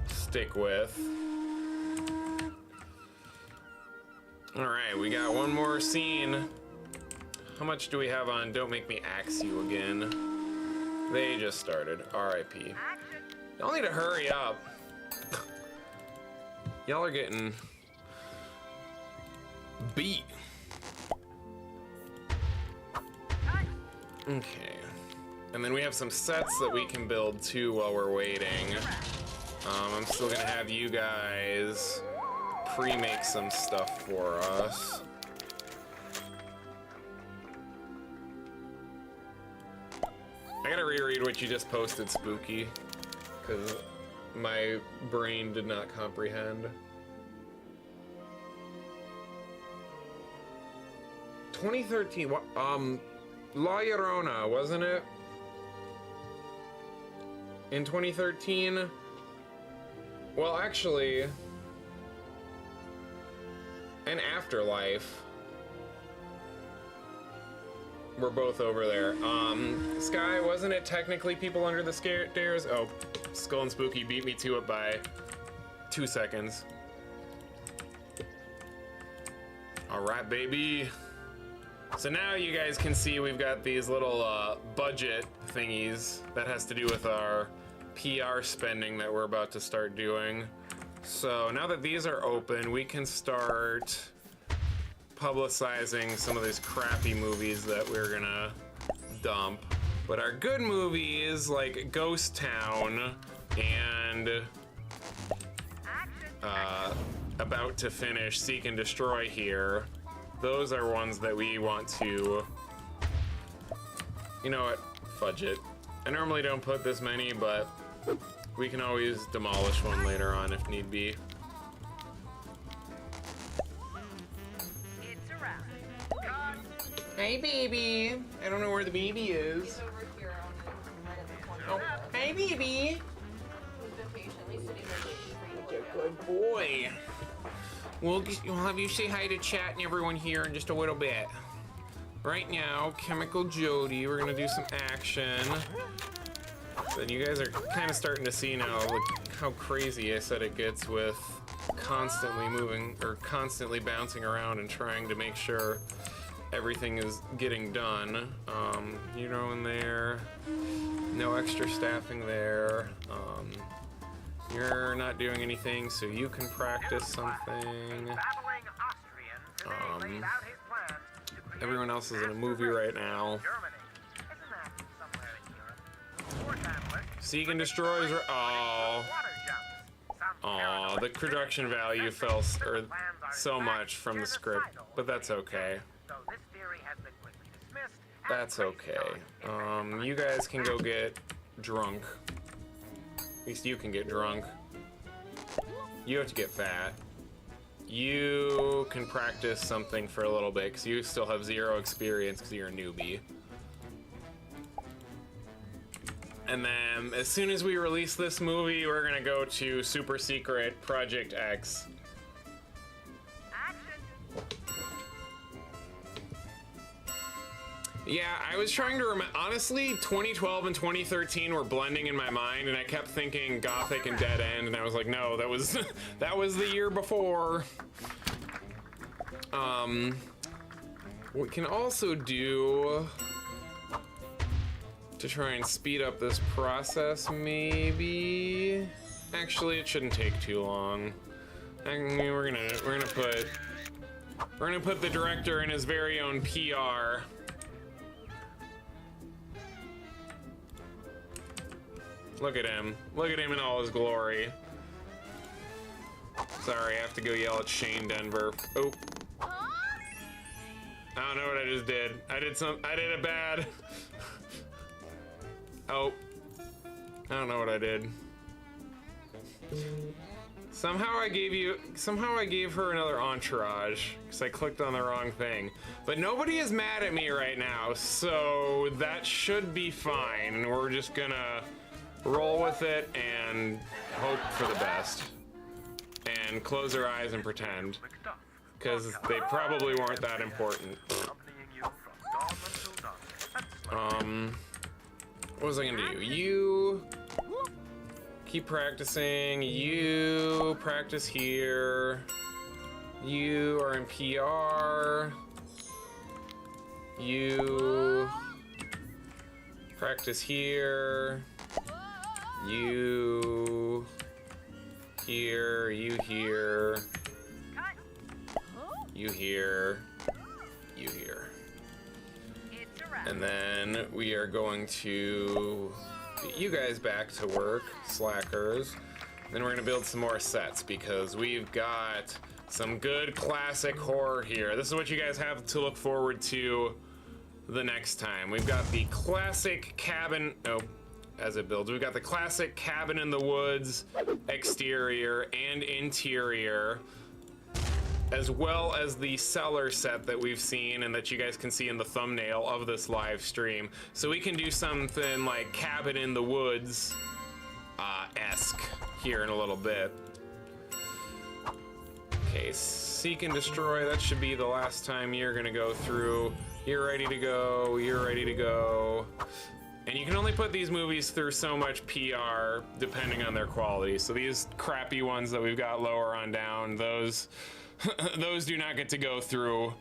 stick with. All right, we got one more scene. How much do we have on Don't Make Me Axe You Again? They just started. R.I.P. Y'all need to hurry up. Y'all are getting beat. Okay. And then we have some sets that we can build too while we're waiting. I'm still gonna have you guys pre-make some stuff for us. I gotta reread what you just posted, Spooky, because my brain did not comprehend. 2013, what, La Llorona, wasn't it? In 2013? Well, actually, and Afterlife were both over there. Sky, wasn't it technically People Under the Stairs? Oh, Skull and Spooky beat me to it by 2 seconds. All right, baby. So now you guys can see we've got these little budget thingies that has to do with our PR spending that we're about to start doing. So now that these are open, we can start publicizing some of these crappy movies that we're gonna dump. But our good movies like Ghost Town and about to finish Seek and Destroy here, those are ones that we want to, you know what, fudge it. I normally don't put this many, but we can always demolish one later on if need be. It's a wrap. Hey, baby. I don't know where the baby is. He's over here on the right of the corner. Oh, hey, baby. He's been patiently sitting there waiting for you to look Good boy. We'll have you say hi to chat and everyone here in just a little bit. Right now, Chemical Jody, we're gonna do some action. Then you guys are kind of starting to see now how crazy I said it gets with constantly moving or constantly bouncing around and trying to make sure everything is getting done. You know, in there, no extra staffing there. You're not doing anything, so you can practice something. Everyone else is in a movie right now. Seek and Destroy. Oh, the production value fell so much from the script, but that's okay. That's okay. You guys can go get drunk. At least you can get drunk. You have to get fat. You can practice something for a little bit because you still have 0 experience because you're a newbie. And then as soon as we release this movie, we're gonna go to Super Secret Project X. Yeah, I was trying to remember. Honestly, 2012 and 2013 were blending in my mind, and I kept thinking Gothic and Dead End, and I was like, no, that was that was the year before. We can also do to try and speed up this process, maybe. Actually, it shouldn't take too long. I mean, we're gonna put the director in his very own PR. Look at him. Look at him in all his glory. Sorry, I have to go yell at Shane Denver. Oh. I don't know what I just did. I did a bad. Oh. I don't know what I did. Somehow I gave her another entourage because I clicked on the wrong thing. But nobody is mad at me right now, so that should be fine. And we're just gonna roll with it and hope for the best. And close our eyes and pretend. Because they probably weren't that important. What was I gonna do? You keep practicing. You practice here. You are in PR. You practice here. You here, you here, you here, you here. And then we are going to get you guys back to work, slackers. Then we're gonna build some more sets because we've got some good classic horror here. This is what you guys have to look forward to the next time. We've got the classic cabin, oh, as it builds, we've got the classic cabin in the woods, exterior and interior, as well as the cellar set that we've seen and that you guys can see in the thumbnail of this live stream. So we can do something like cabin in the woods esque here in a little bit. Okay, seek and destroy, that should be the last time you're gonna go through. You're ready to go, you're ready to go. And you can only put these movies through so much PR depending on their quality. So these crappy ones that we've got lower on down, those those do not get to go through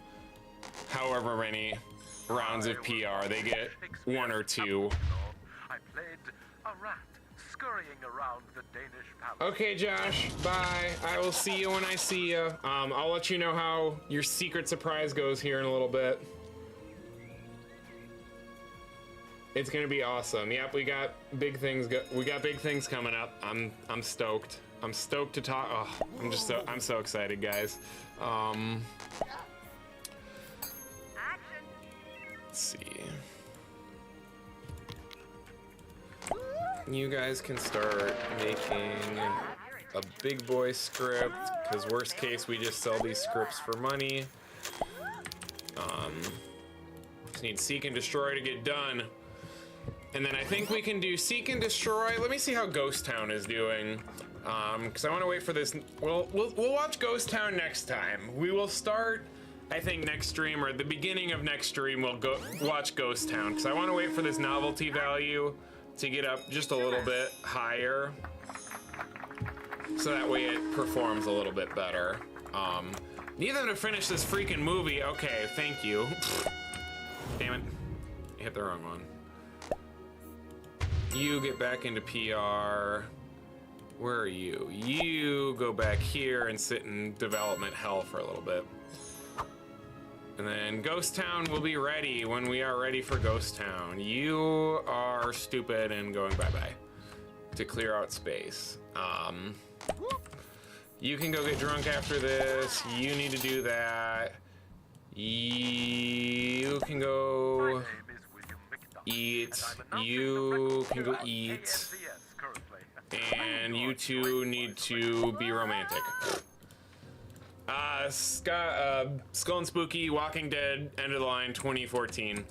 however many rounds of PR. They get 1 or 2. I played a rat scurrying around the Danish palace. Okay, Josh, bye. I will see you when I see you. I'll let you know how your secret surprise goes here in a little bit. It's gonna be awesome. Yep, we got big things. We got big things coming up. I'm stoked. I'm stoked to talk. Oh, I'm so excited, guys. Let's see. You guys can start making a big boy script, because worst case we just sell these scripts for money. Just need seek and destroy to get done. And then I think we can do seek and destroy. Let me see how Ghost Town is doing. Because I want to wait for this. We'll watch Ghost Town next time. We will start, I think, next stream or at the beginning of next stream. We'll go watch Ghost Town because I want to wait for this novelty value to get up just a little bit higher, so that way it performs a little bit better. Need them to finish this freaking movie. Okay, thank you. Damn it, I hit the wrong one. You get back into PR. Where are you? You go back here and sit in development hell for a little bit. And then Ghost Town will be ready when we are ready for Ghost Town. You are stupid and going bye-bye to clear out space. You can go get drunk after this. You need to do that. You can go eat. You can go eat. And you two need to be romantic. Skull and Spooky, Walking Dead, End of the Line, 2014.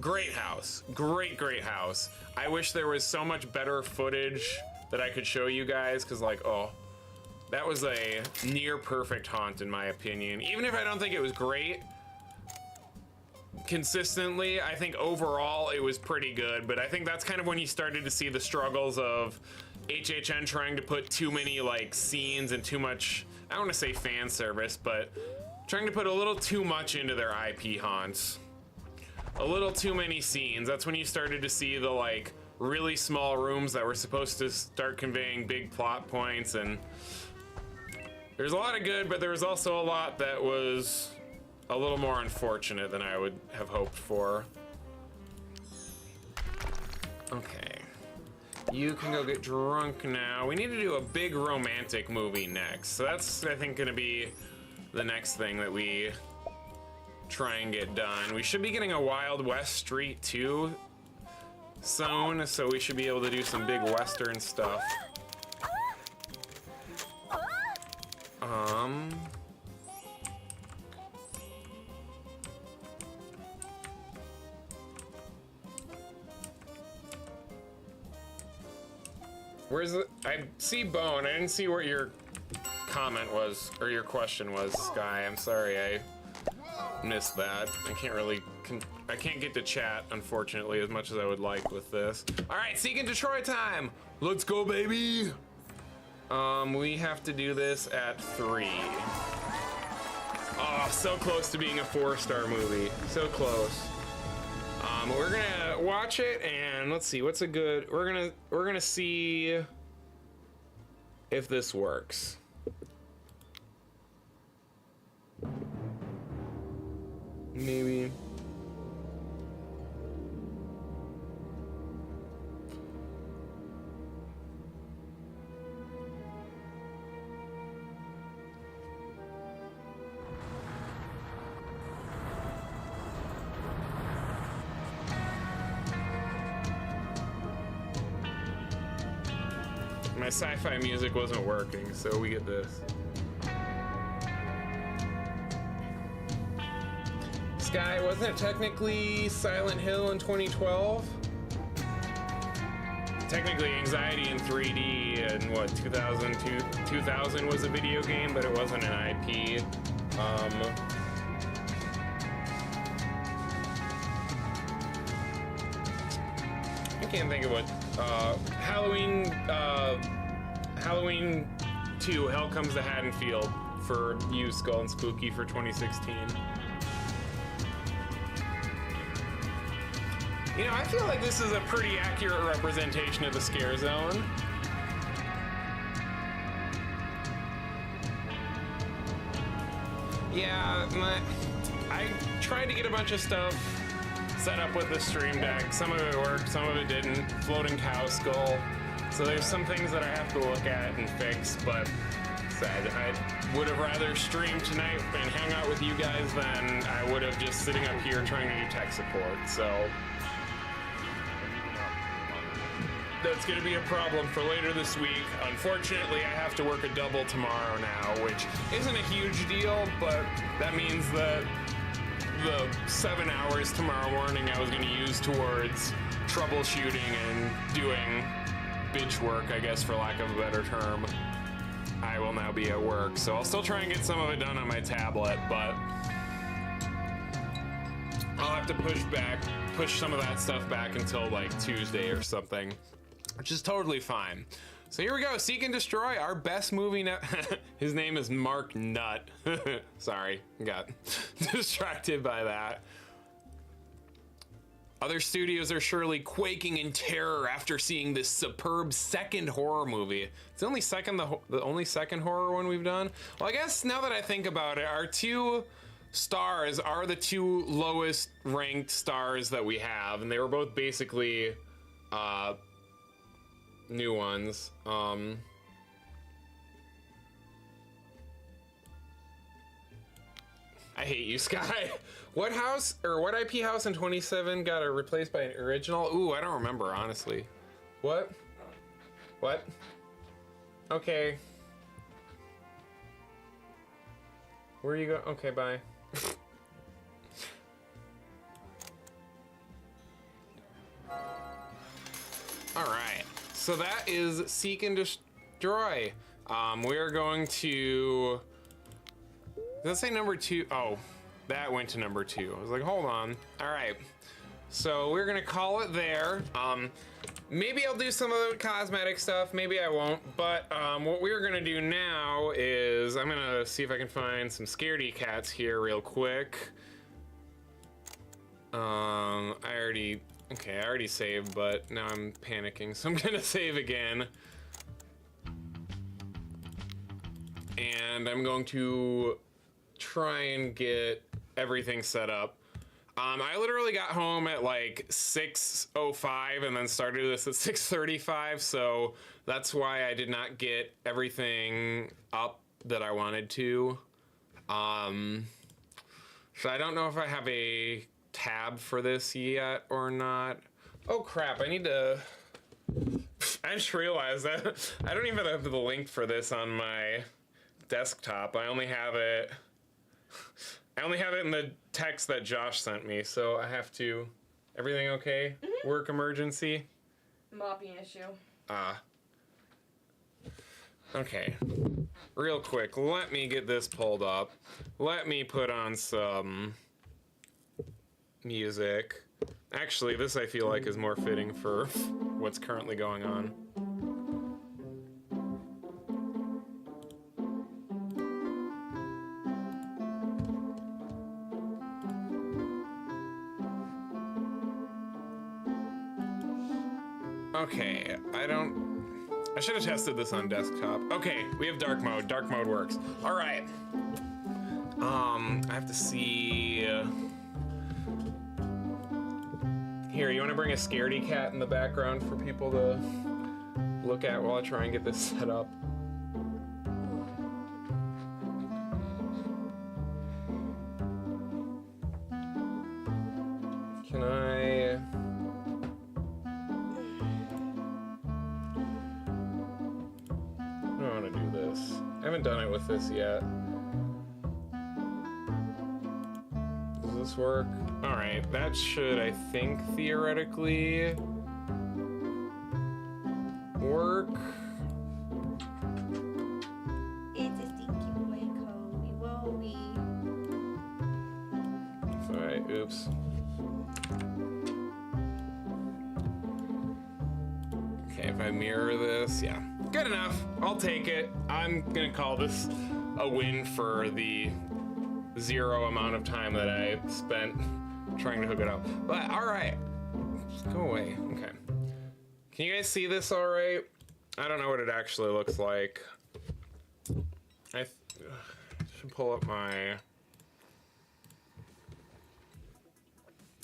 Great house. Great house. I wish there was so much better footage that I could show you guys, because, like, oh, that was a near perfect haunt in my opinion. Even if I don't think it was great consistently, I think overall it was pretty good, but I think that's kind of when you started to see the struggles of HHN trying to put too many, like, scenes and too much, I don't want to say fan service, but trying to put a little too much into their IP haunts. A little too many scenes. That's when you started to see the, like, really small rooms that were supposed to start conveying big plot points, and there's a lot of good, but there was also a lot that was a little more unfortunate than I would have hoped for. Okay. You can go get drunk now. We need to do a big romantic movie next. So that's, I think, gonna be the next thing that we try and get done. We should be getting a Wild West Street 2 soon, so we should be able to do some big Western stuff. Where's the, I see Bone. I didn't see where your comment was, or your question was, Sky. I'm sorry, I missed that. I can't really, I can't get to chat, unfortunately, as much as I would like with this. All right, Seek and Destroy time. Let's go, baby. We have to do this at 3. Oh, so close to being a 4-star movie. So close. We're gonna watch it and let's see what's a good. We're gonna see if this works. Maybe. my sci-fi music wasn't working, so we get this. Sky, wasn't it technically Silent Hill in 2012? Technically Anxiety in 3D in what, 2000 was a video game, but it wasn't an IP. I can't think of what, Halloween 2, Hell Comes to Haddonfield for you, Skull and Spooky, for 2016. You know, I feel like this is a pretty accurate representation of the scare zone. Yeah, I tried to get a bunch of stuff set up with the Stream Deck. Some of it worked, some of it didn't. Floating cow skull. So there's some things that I have to look at and fix, but I would have rather streamed tonight and hung out with you guys than I would have just sitting up here trying to do tech support, so that's going to be a problem for later this week. Unfortunately, I have to work a double tomorrow now, which isn't a huge deal, but that means that the 7 hours tomorrow morning I was going to use towards troubleshooting and doing bitch work, I guess, for lack of a better term, I will now be at work. So I'll still try and get some of it done on my tablet, but I'll have to push some of that stuff back until like Tuesday or something, which is totally fine. So here we go, Seek and Destroy, our best movie now. His name is Mark Nutt. Sorry, got distracted by that. Other studios are surely quaking in terror after seeing this superb second horror movie. It's the only second horror one we've done. Well, I guess now that I think about it, our 2 stars are the 2 lowest ranked stars that we have, and they were both basically new ones. I hate you, Sky. What house or what IP house in 27 got replaced by an original? Ooh, I don't remember, honestly. What? What? Okay. Where you go? Okay, bye. All right. So that is Seek and Destroy. We are going to. Does that say number 2? Oh, that went to number 2. I was like, hold on. All right. So we're gonna call it there. Maybe I'll do some of the cosmetic stuff. Maybe I won't. But what we're gonna do now is I'm gonna see if I can find some scaredy cats here real quick. I already saved, but now I'm panicking, so I'm gonna save again. And I'm going to try and get everything set up. I literally got home at like 6:05 and then started this at 6:35, so that's why I did not get everything up that I wanted to. So I don't know if I have a tab for this yet or not. Oh crap, I just realized that I don't even have the link for this on my desktop. I only have it in the text that Josh sent me, so I have to. Everything okay? Mm-hmm. Work emergency? Mopping issue. Okay. Real quick, let me get this pulled up. Let me put on some music. Actually, this I feel like is more fitting for what's currently going on. Okay, I should have tested this on desktop. Okay, we have dark mode. Dark mode works. All right. I have to see. Here, you want to bring a scaredy cat in the background for people to look at while I try and get this set up? Can I? haven't done it with this yet. Does this work? All right, that should, I think, theoretically work. It's a stinky boy, Cody. Wowie. Alright, oops. Okay, if I mirror this, yeah. Good enough. I'll take it. I'm gonna call this a win for the 0 amount of time that I spent trying to hook it up. But alright. Just go away. Okay. Can you guys see this alright? I don't know what it actually looks like. I should pull up my...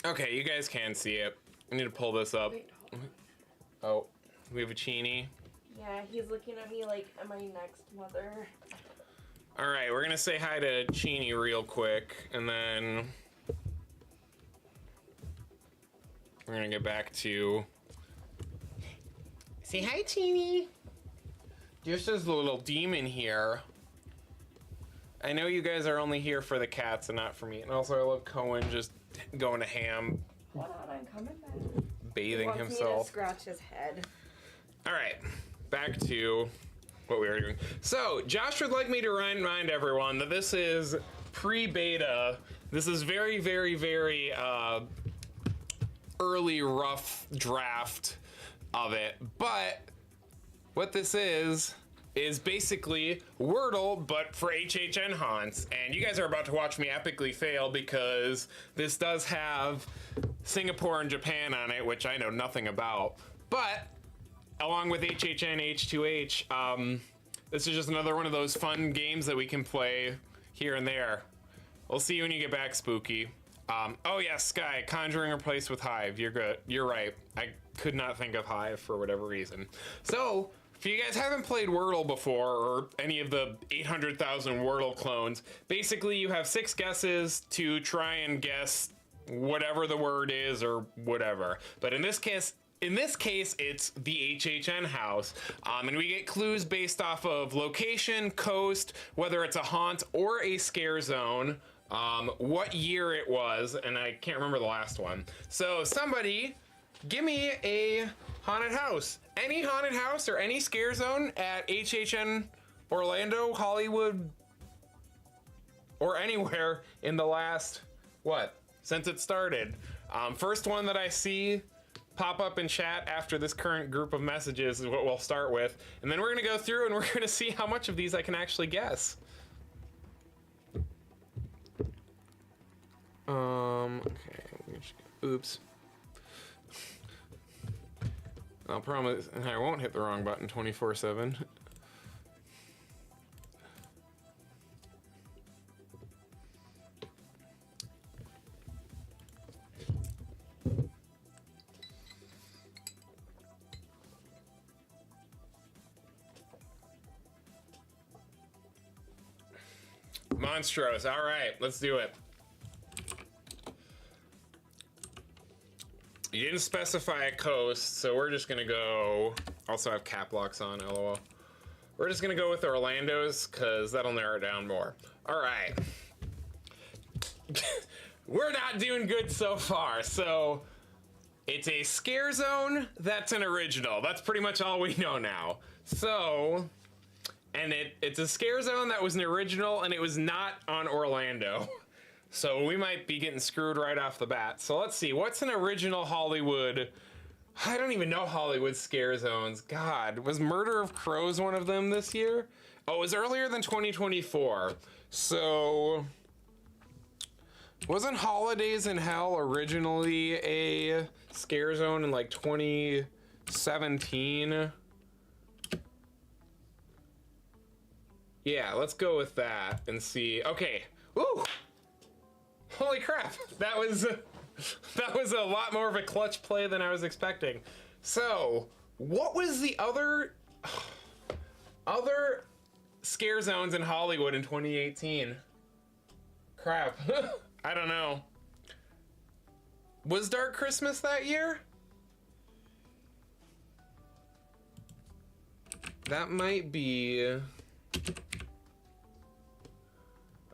Okay, you guys can see it. I need to pull this up. Wait, Oh, we have a Chini. yeah, he's looking at me like, am I next, mother? All right, we're gonna say hi to Chini real quick, and then we're gonna get back to... Say hi, Chini. Just as the little demon here. I know you guys are only here for the cats and not for me. And also I love Cohen just going to ham, Hold on, I'm coming back. bathing Wants me to himself. scratch his head. All right, back to what we were doing. So Josh would like me to remind everyone that this is pre-beta. This is very, very, very early rough draft of it. But what this is basically Wordle, but for HHN haunts. And you guys are about to watch me epically fail because this does have Singapore and Japan on it, which I know nothing about. But along with HHN H2H, this is just another one of those fun games that we can play here and there. We'll see you when you get back, Spooky. Oh yes, Sky, Conjuring replaced with Hive. You're good. You're right. I could not think of Hive for whatever reason. So, if you guys haven't played Wordle before, or any of the 800,000 Wordle clones, basically you have 6 guesses to try and guess whatever the word is or whatever. But in this case, it's the HHN house, and we get clues based off of location, coast, whether it's a haunt or a scare zone, what year it was, and I can't remember the last one. So somebody, give me a haunted house. Any haunted house or any scare zone at HHN Orlando, Hollywood, or anywhere in the last, since it started. First one that I see pop up in chat after this current group of messages is what we'll start with. And then we're gonna go through and we're gonna see how much of these I can actually guess. Okay, oops. I'll promise, and I won't hit the wrong button 24/7. Monstros, all right, let's do it. You didn't specify a coast, so we're just gonna go, also have cap locks on, lol. We're just gonna go with Orlando's, cause that'll narrow it down more. All right. We're not doing good so far, so it's a scare zone that's an original. That's pretty much all we know now. So, and it's a scare zone that was an original and it was not on Orlando. So we might be getting screwed right off the bat. So let's see, what's an original Hollywood? I don't even know Hollywood scare zones. God, was Murder of Crows one of them this year? Oh, it was earlier than 2024. So, wasn't Holidays in Hell originally a scare zone in like 2017? Yeah, let's go with that and see. Okay, ooh. Holy crap, that was a lot more of a clutch play than I was expecting. So, what was the other scare zones in Hollywood in 2018? Crap, I don't know. Was Dark Christmas that year? That might be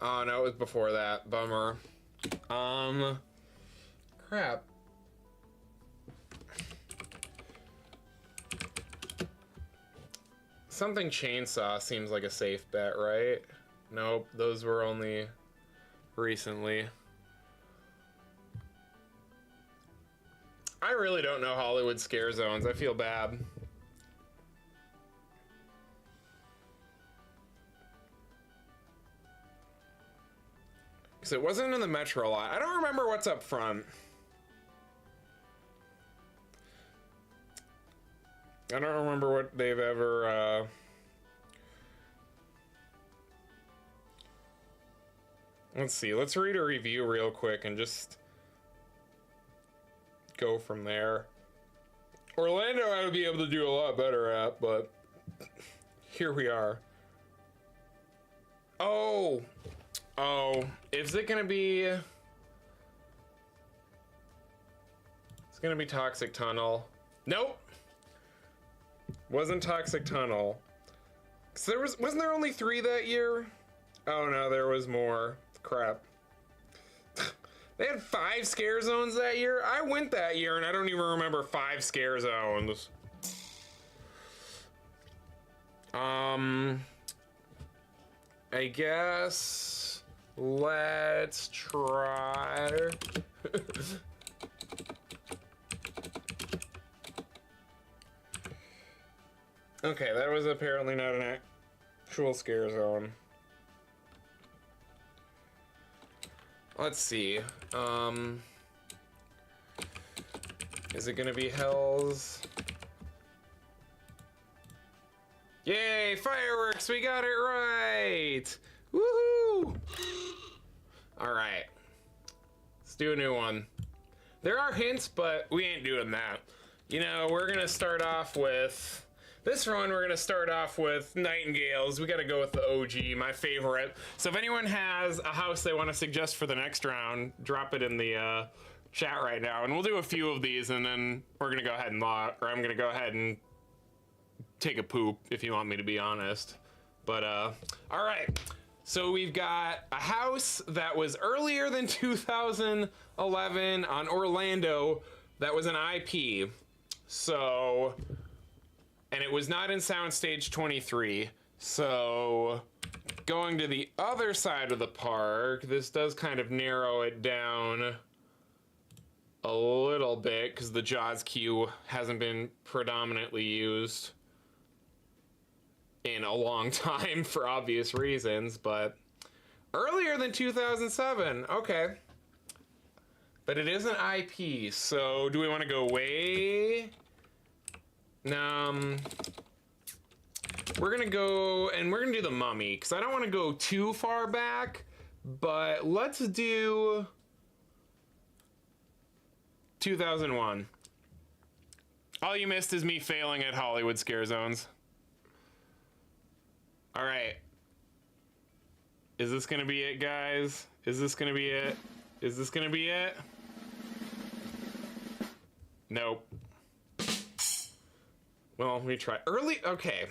Oh, no, it was before that. Bummer. Crap. Something chainsaw seems like a safe bet, right? Nope, those were only recently. I really don't know Hollywood scare zones. I feel bad. Because it wasn't in the Metro lot. I don't remember what's up front. I don't remember what they've ever, let's see, let's read a review real quick and just go from there. Orlando I would be able to do a lot better at, but here we are. Oh, is it gonna be, it's gonna be Toxic Tunnel. Nope. Wasn't Toxic Tunnel. So wasn't there only 3 that year? Oh no, there was more. Crap. They had 5 scare zones that year? I went that year and I don't even remember 5 scare zones. I guess let's try. Okay, that was apparently not an actual scare zone. Let's see. Is it gonna be Hell's? Yay, fireworks, we got it right! Woohoo! Alright. Let's do a new one. There are hints, but we ain't doing that. You know, we're gonna start off with... This one, we're gonna start off with Nightingales. We gotta go with the OG, my favorite. So if anyone has a house they wanna suggest for the next round, drop it in the chat right now. And we'll do a few of these and then we're gonna go ahead and I'm gonna go ahead and take a poop, if you want me to be honest. But, all right. So we've got a house that was earlier than 2011 on Orlando that was an IP. So... And it was not in Soundstage 23. So going to the other side of the park, this does kind of narrow it down a little bit because the Jaws queue hasn't been predominantly used in a long time for obvious reasons, but earlier than 2007, okay. But it is an IP, so do we want to go way... We're gonna go, and we're gonna do the Mummy, because I don't want to go too far back, but let's do 2001. All you missed is me failing at Hollywood scare zones. All right. Is this gonna be it, guys? Is this gonna be it? Is this gonna be it? Nope. Well, let me try. Early, okay.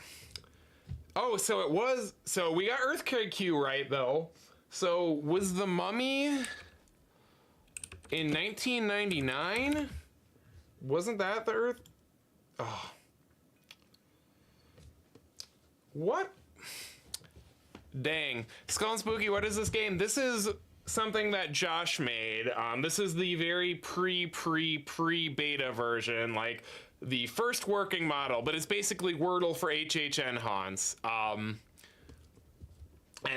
Oh, so it was, so we got Earthquake Q right, though. So was the Mummy in 1999? Wasn't that the Earth? Oh. What? Dang. Skull and Spooky, what is this game? This is something that Josh made. This is the very pre-beta version, like the first working model, but it's basically Wordle for HHN haunts. And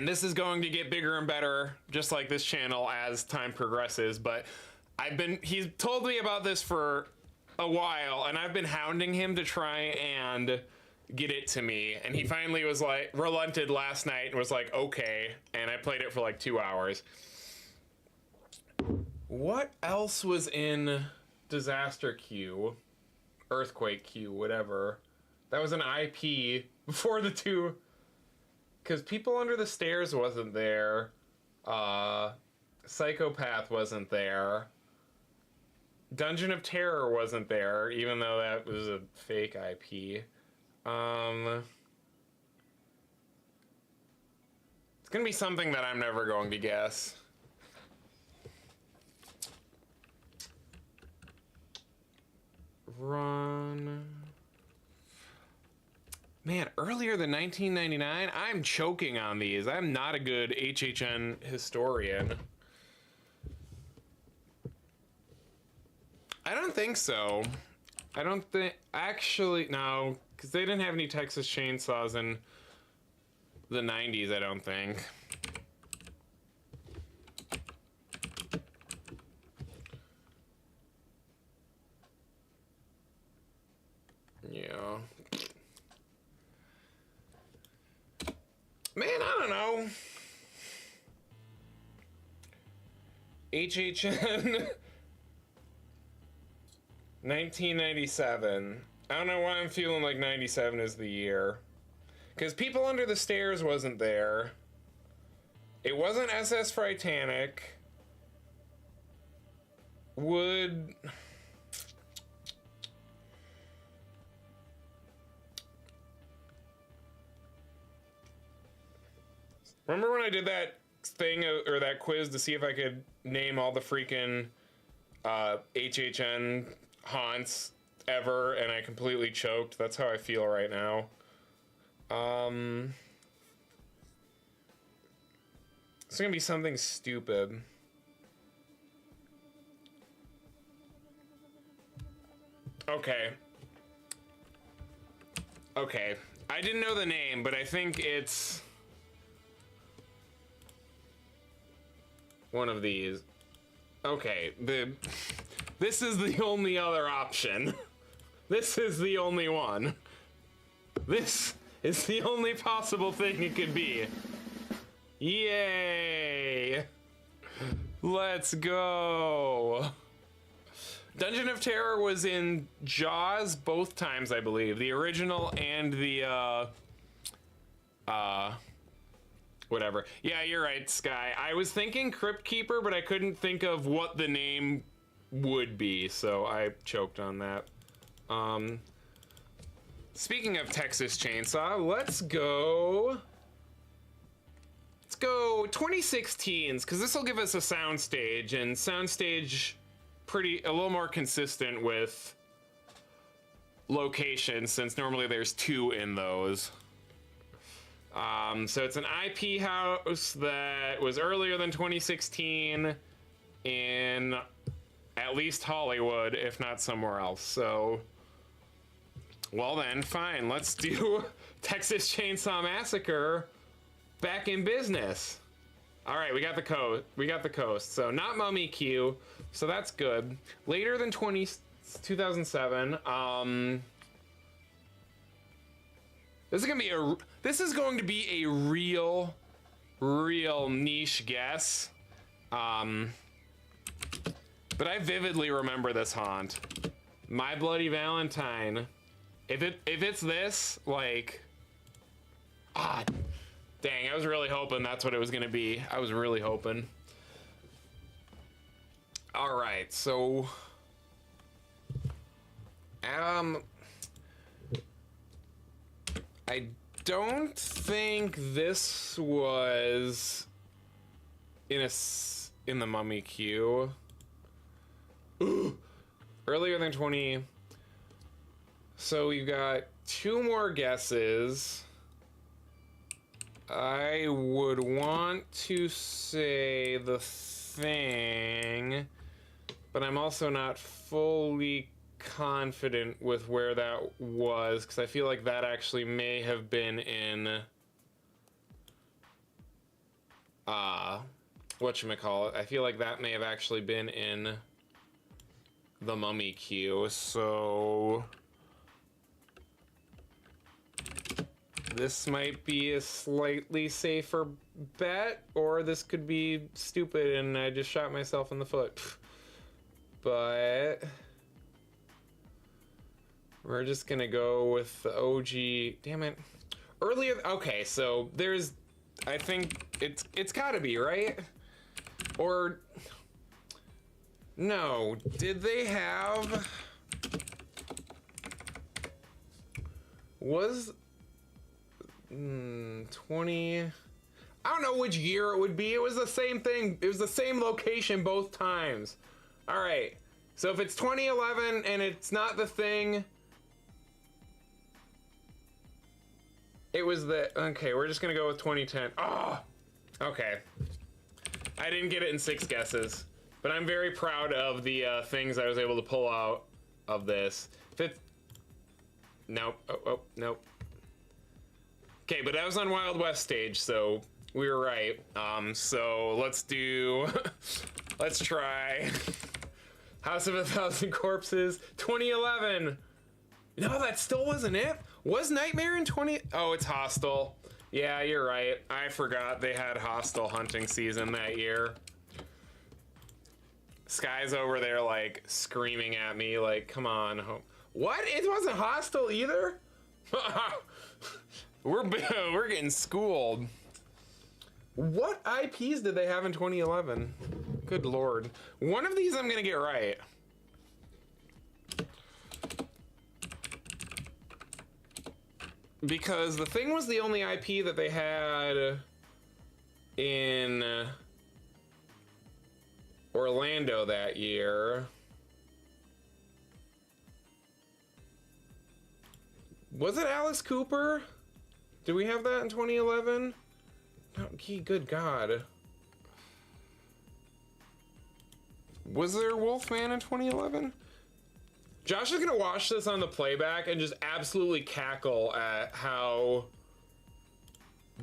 this is going to get bigger and better, just like this channel as time progresses, but he's told me about this for a while, and I've been hounding him to try and get it to me, and he finally was like, relented last night and was like, okay, and I played it for like 2 hours. What else was in Disaster Queue? Earthquake Q, whatever. That was an IP before the two, because People Under the Stairs wasn't there. Psychopath wasn't there. Dungeon of Terror wasn't there, even though that was a fake IP. It's gonna be something that I'm never going to guess. Run. Man, earlier than 1999? I'm choking on these. I'm not a good HHN historian. I don't think so. I don't think... Actually, no. Because they didn't have any Texas Chainsaws in the 90s, I don't think. Yeah. Man, I don't know. HHN 1997. I don't know why I'm feeling like 97 is the year. Because People Under the Stairs wasn't there. It wasn't SS Titanic. Would... Remember when I did that thing or that quiz to see if I could name all the freaking HHN haunts ever, and I completely choked? That's how I feel right now. It's gonna be something stupid. Okay. Okay. I didn't know the name, but I think it's one of these. Okay, this is the only other option. This is the only one. This is the only possible thing it could be. Yay! Let's go. Dungeon of Terror was in Jaws both times, I believe. The original and the, whatever. Yeah, you're right, Sky. I was thinking Crypt Keeper, but I couldn't think of what the name would be, so I choked on that. Speaking of Texas Chainsaw, let's go 2016s, because this will give us a soundstage, and soundstage a little more consistent with location, since normally there's 2 in those. So it's an IP house that was earlier than 2016 in at least Hollywood, if not somewhere else. So, well then, fine. Let's do Texas Chainsaw Massacre back in business. All right, we got the coast. So not Mummy Q. So that's good. Later than 2007. This is going to be a real niche guess. But I vividly remember this haunt. My Bloody Valentine. If it's this, like, dang, I was really hoping that's what it was gonna be. I was really hoping. All right, so I don't think this was in the Mummy queue. Earlier than 20. So we've got 2 more guesses. I would want to say The Thing, but I'm also not fully confident with where that was, because I feel like that actually may have been in whatchamacallit. I feel like that may have actually been in the Mummy queue, so this might be a slightly safer bet, or this could be stupid and I just shot myself in the foot. But we're just gonna go with the OG. Damn it. Earlier, okay, so there's, I think it's gotta be, right? Or no, did they have, was 20, I don't know which year it would be. It was the same thing. It was the same location both times. All right. So if it's 2011 and it's not the thing, it was the, okay, we're just gonna go with 2010. Oh, okay. I didn't get it in 6 guesses, but I'm very proud of the things I was able to pull out of this. Nope, oh, nope. Okay, but that was on Wild West stage, so we were right. So let's do, let's try House of a Thousand Corpses, 2011. No, that still wasn't it. Was Nightmare in 20? Oh, it's Hostel. Yeah, you're right. I forgot they had Hostel hunting season that year. Sky's over there like screaming at me like, come on. What? It wasn't Hostel either? We're getting schooled. What IPs did they have in 2011? Good Lord. One of these I'm gonna get right. Because the thing was the only IP that they had in Orlando that year. Was it Alice Cooper? Did we have that in 2011? No, good God. Was there Wolfman in 2011? Josh is gonna watch this on the playback and just absolutely cackle at how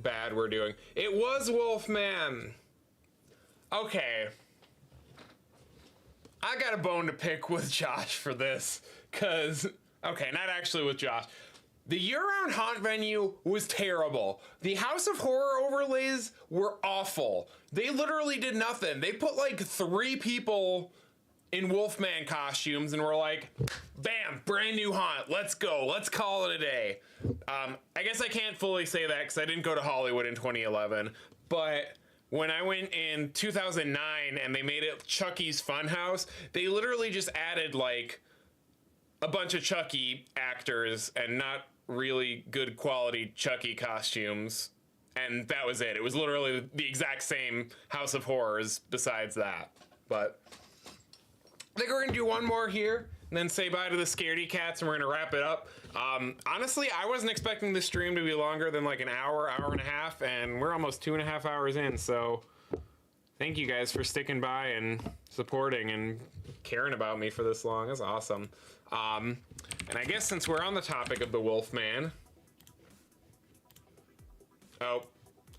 bad we're doing. It was Wolfman. Okay. I got a bone to pick with Josh for this, cause, okay, not actually with Josh. The year-round haunt venue was terrible. The House of Horror overlays were awful. They literally did nothing. They put like 3 people in Wolfman costumes and were like, bam, brand new haunt, let's go, let's call it a day. I guess I can't fully say that because I didn't go to Hollywood in 2011, but when I went in 2009 and they made it Chucky's Funhouse, they literally just added like a bunch of Chucky actors and not really good quality Chucky costumes, and that was it. It was literally the exact same House of Horrors besides that. But I think we're gonna do one more here and then say bye to the scaredy cats and we're gonna wrap it up. Honestly, I wasn't expecting this stream to be longer than like an hour, hour and a half, and we're almost 2.5 hours in, so thank you guys for sticking by and supporting and caring about me for this long. That's awesome. And I guess since we're on the topic of the Wolfman, oh,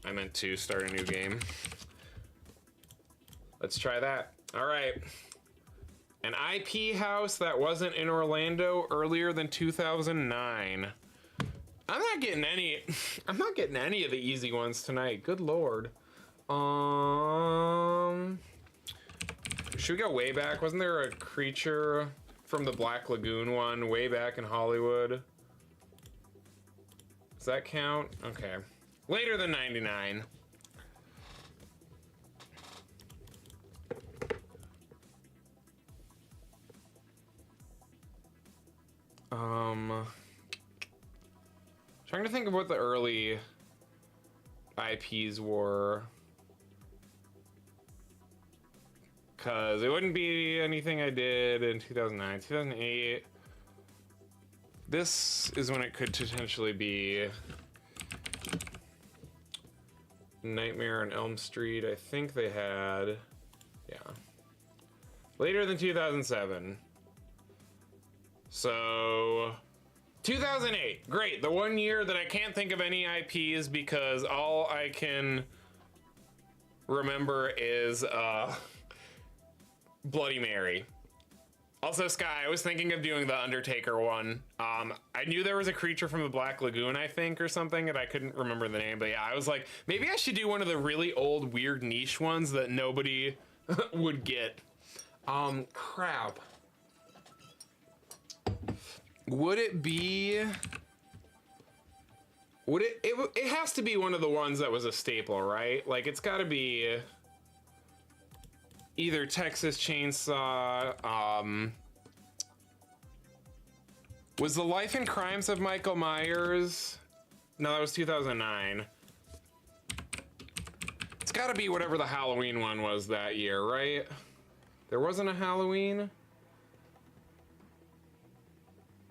I meant to start a new game. Let's try that. All right. An IP house that wasn't in Orlando earlier than 2009. I'm not getting any of the easy ones tonight. Good Lord. Should we go way back? Wasn't there a creature from the Black Lagoon one way back in Hollywood? Does that count? Okay. Later than 99. Trying to think of what the early IPs were. Because it wouldn't be anything I did in 2009, 2008. This is when it could potentially be Nightmare on Elm Street. I think they had, yeah. Later than 2007. So, 2008. Great, the one year that I can't think of any IPs because all I can remember is, Bloody Mary. Also, Sky, I was thinking of doing the Undertaker one. I knew there was a creature from the Black Lagoon, I think, or something, and I couldn't remember the name, but yeah, I was like, maybe I should do one of the really old, weird niche ones that nobody would get. Crap. Would it be... Would it has to be one of the ones that was a staple, right? Like, it's gotta be either Texas Chainsaw, was The Life and Crimes of Michael Myers? No, that was 2009. gotta be whatever the Halloween one was that year, right? There wasn't a Halloween?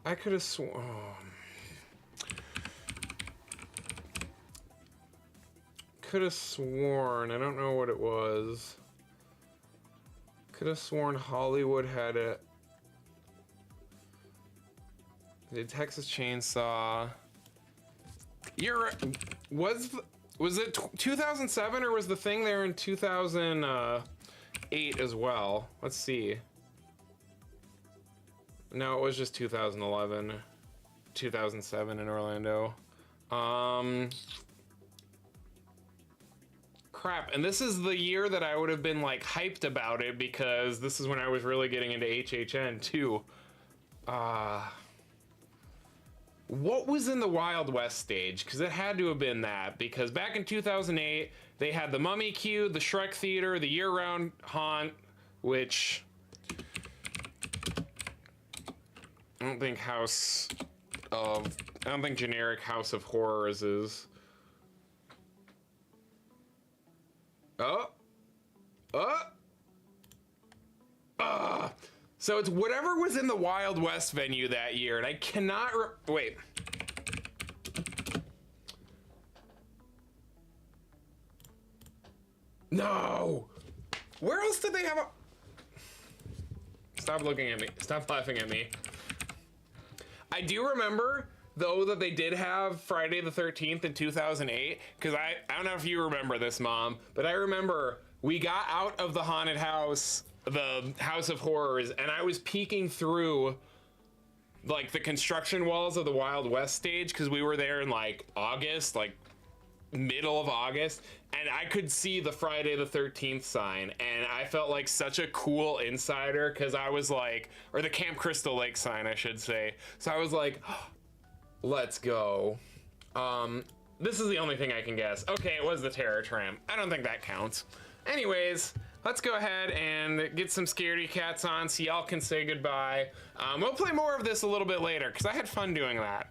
I could have sworn. Could have sworn. I don't know what it was. Could have sworn Hollywood had it. The Texas Chainsaw. Was it 2007 or was the thing there in 2008 as well? Let's see. No, it was just 2011, 2007 in Orlando. Crap, and this is the year that I would have been like hyped about it because this is when I was really getting into HHN too. What was in the Wild West stage? Because it had to have been that, because back in 2008, they had the Mummy Queue, the Shrek Theater, the year-round haunt, which I don't think generic House of Horrors is. So it's whatever was in the Wild West venue that year, and I cannot wait. No! Where else did they have a... Stop looking at me. Stop laughing at me. I do remember, though, that they did have Friday the 13th in 2008, because I don't know if you remember this, Mom, but I remember we got out of the haunted house, the House of Horrors, and I was peeking through like the construction walls of the Wild West stage because we were there in like August, like middle of August, and I could see the Friday the 13th sign, and I felt like such a cool insider because I was like, or the Camp Crystal Lake sign, I should say. So I was like, oh, let's go. This is the only thing I can guess. Okay, it was the Terror Tram. I don't think that counts. Anyways, let's go ahead and get some Scaredy Cats on so y'all can say goodbye. We'll play more of this a little bit later because I had fun doing that.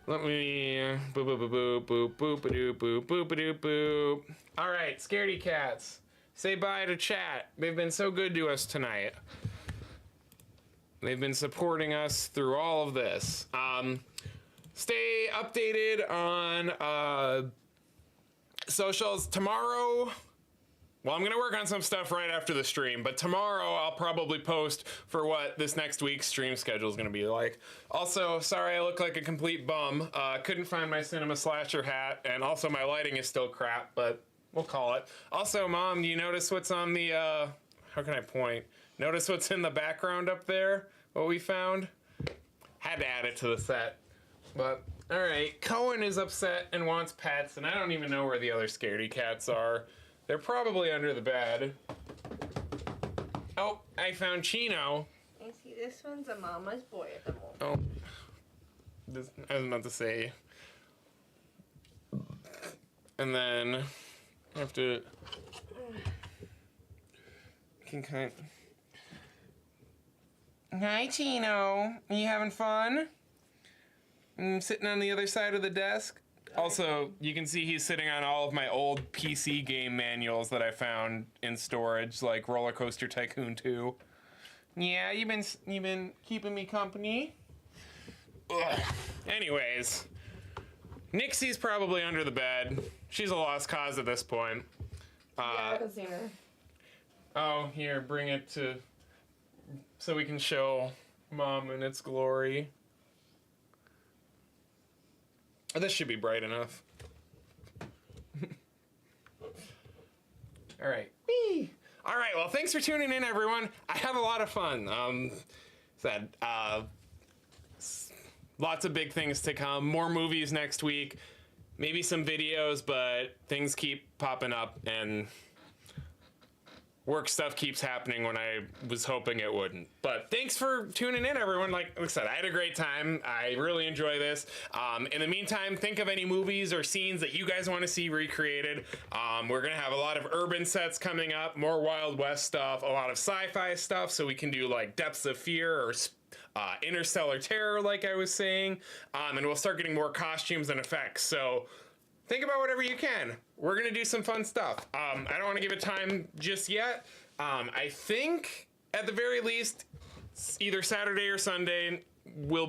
Let me boop boop boop boop boop boop boop boop boop boop. All right, Scaredy Cats, say bye to chat. They've been so good to us tonight. They've been supporting us through all of this. Stay updated on socials tomorrow. Well, I'm gonna work on some stuff right after the stream, but tomorrow I'll probably post for what this next week's stream schedule is gonna be like. Also, sorry I look like a complete bum. Couldn't find my Cinema Slasher hat, and also my lighting is still crap, but we'll call it. Also, Mom, do you notice what's on the, how can I point? Notice what's in the background up there? What we found? Had to add it to the set. But, alright, Cohen is upset and wants pets, and I don't even know where the other Scaredy Cats are. They're probably under the bed. Oh, I found Chino. I see this one's a mama's boy at the moment. Oh, I was about to say. And then I have to. Can kind. Hi, Chino. Are you having fun? I'm sitting on the other side of the desk. Also, you can see he's sitting on all of my old PC game manuals that I found in storage, like Roller Coaster Tycoon 2. Yeah, you've been keeping me company. Ugh. Anyways, Nixie's probably under the bed. She's a lost cause at this point. Yeah, I haven't seen her. Oh, here, bring it to so we can show Mom in its glory. This should be bright enough. All right. Whee! All right, well, thanks for tuning in, everyone. I had a lot of fun. Lots of big things to come. More movies next week. Maybe some videos, but things keep popping up, and work stuff keeps happening when I was hoping it wouldn't. But thanks for tuning in, everyone. Like I said, I had a great time. I really enjoy this. In the meantime, think of any movies or scenes that you guys want to see recreated. We're going to have a lot of urban sets coming up, more Wild West stuff, a lot of sci-fi stuff, so we can do like Depths of Fear or interstellar terror, like I was saying. And we'll start getting more costumes and effects. So think about whatever you can. We're gonna do some fun stuff. I don't want to give it time just yet. I think at the very least, either Saturday or Sunday will be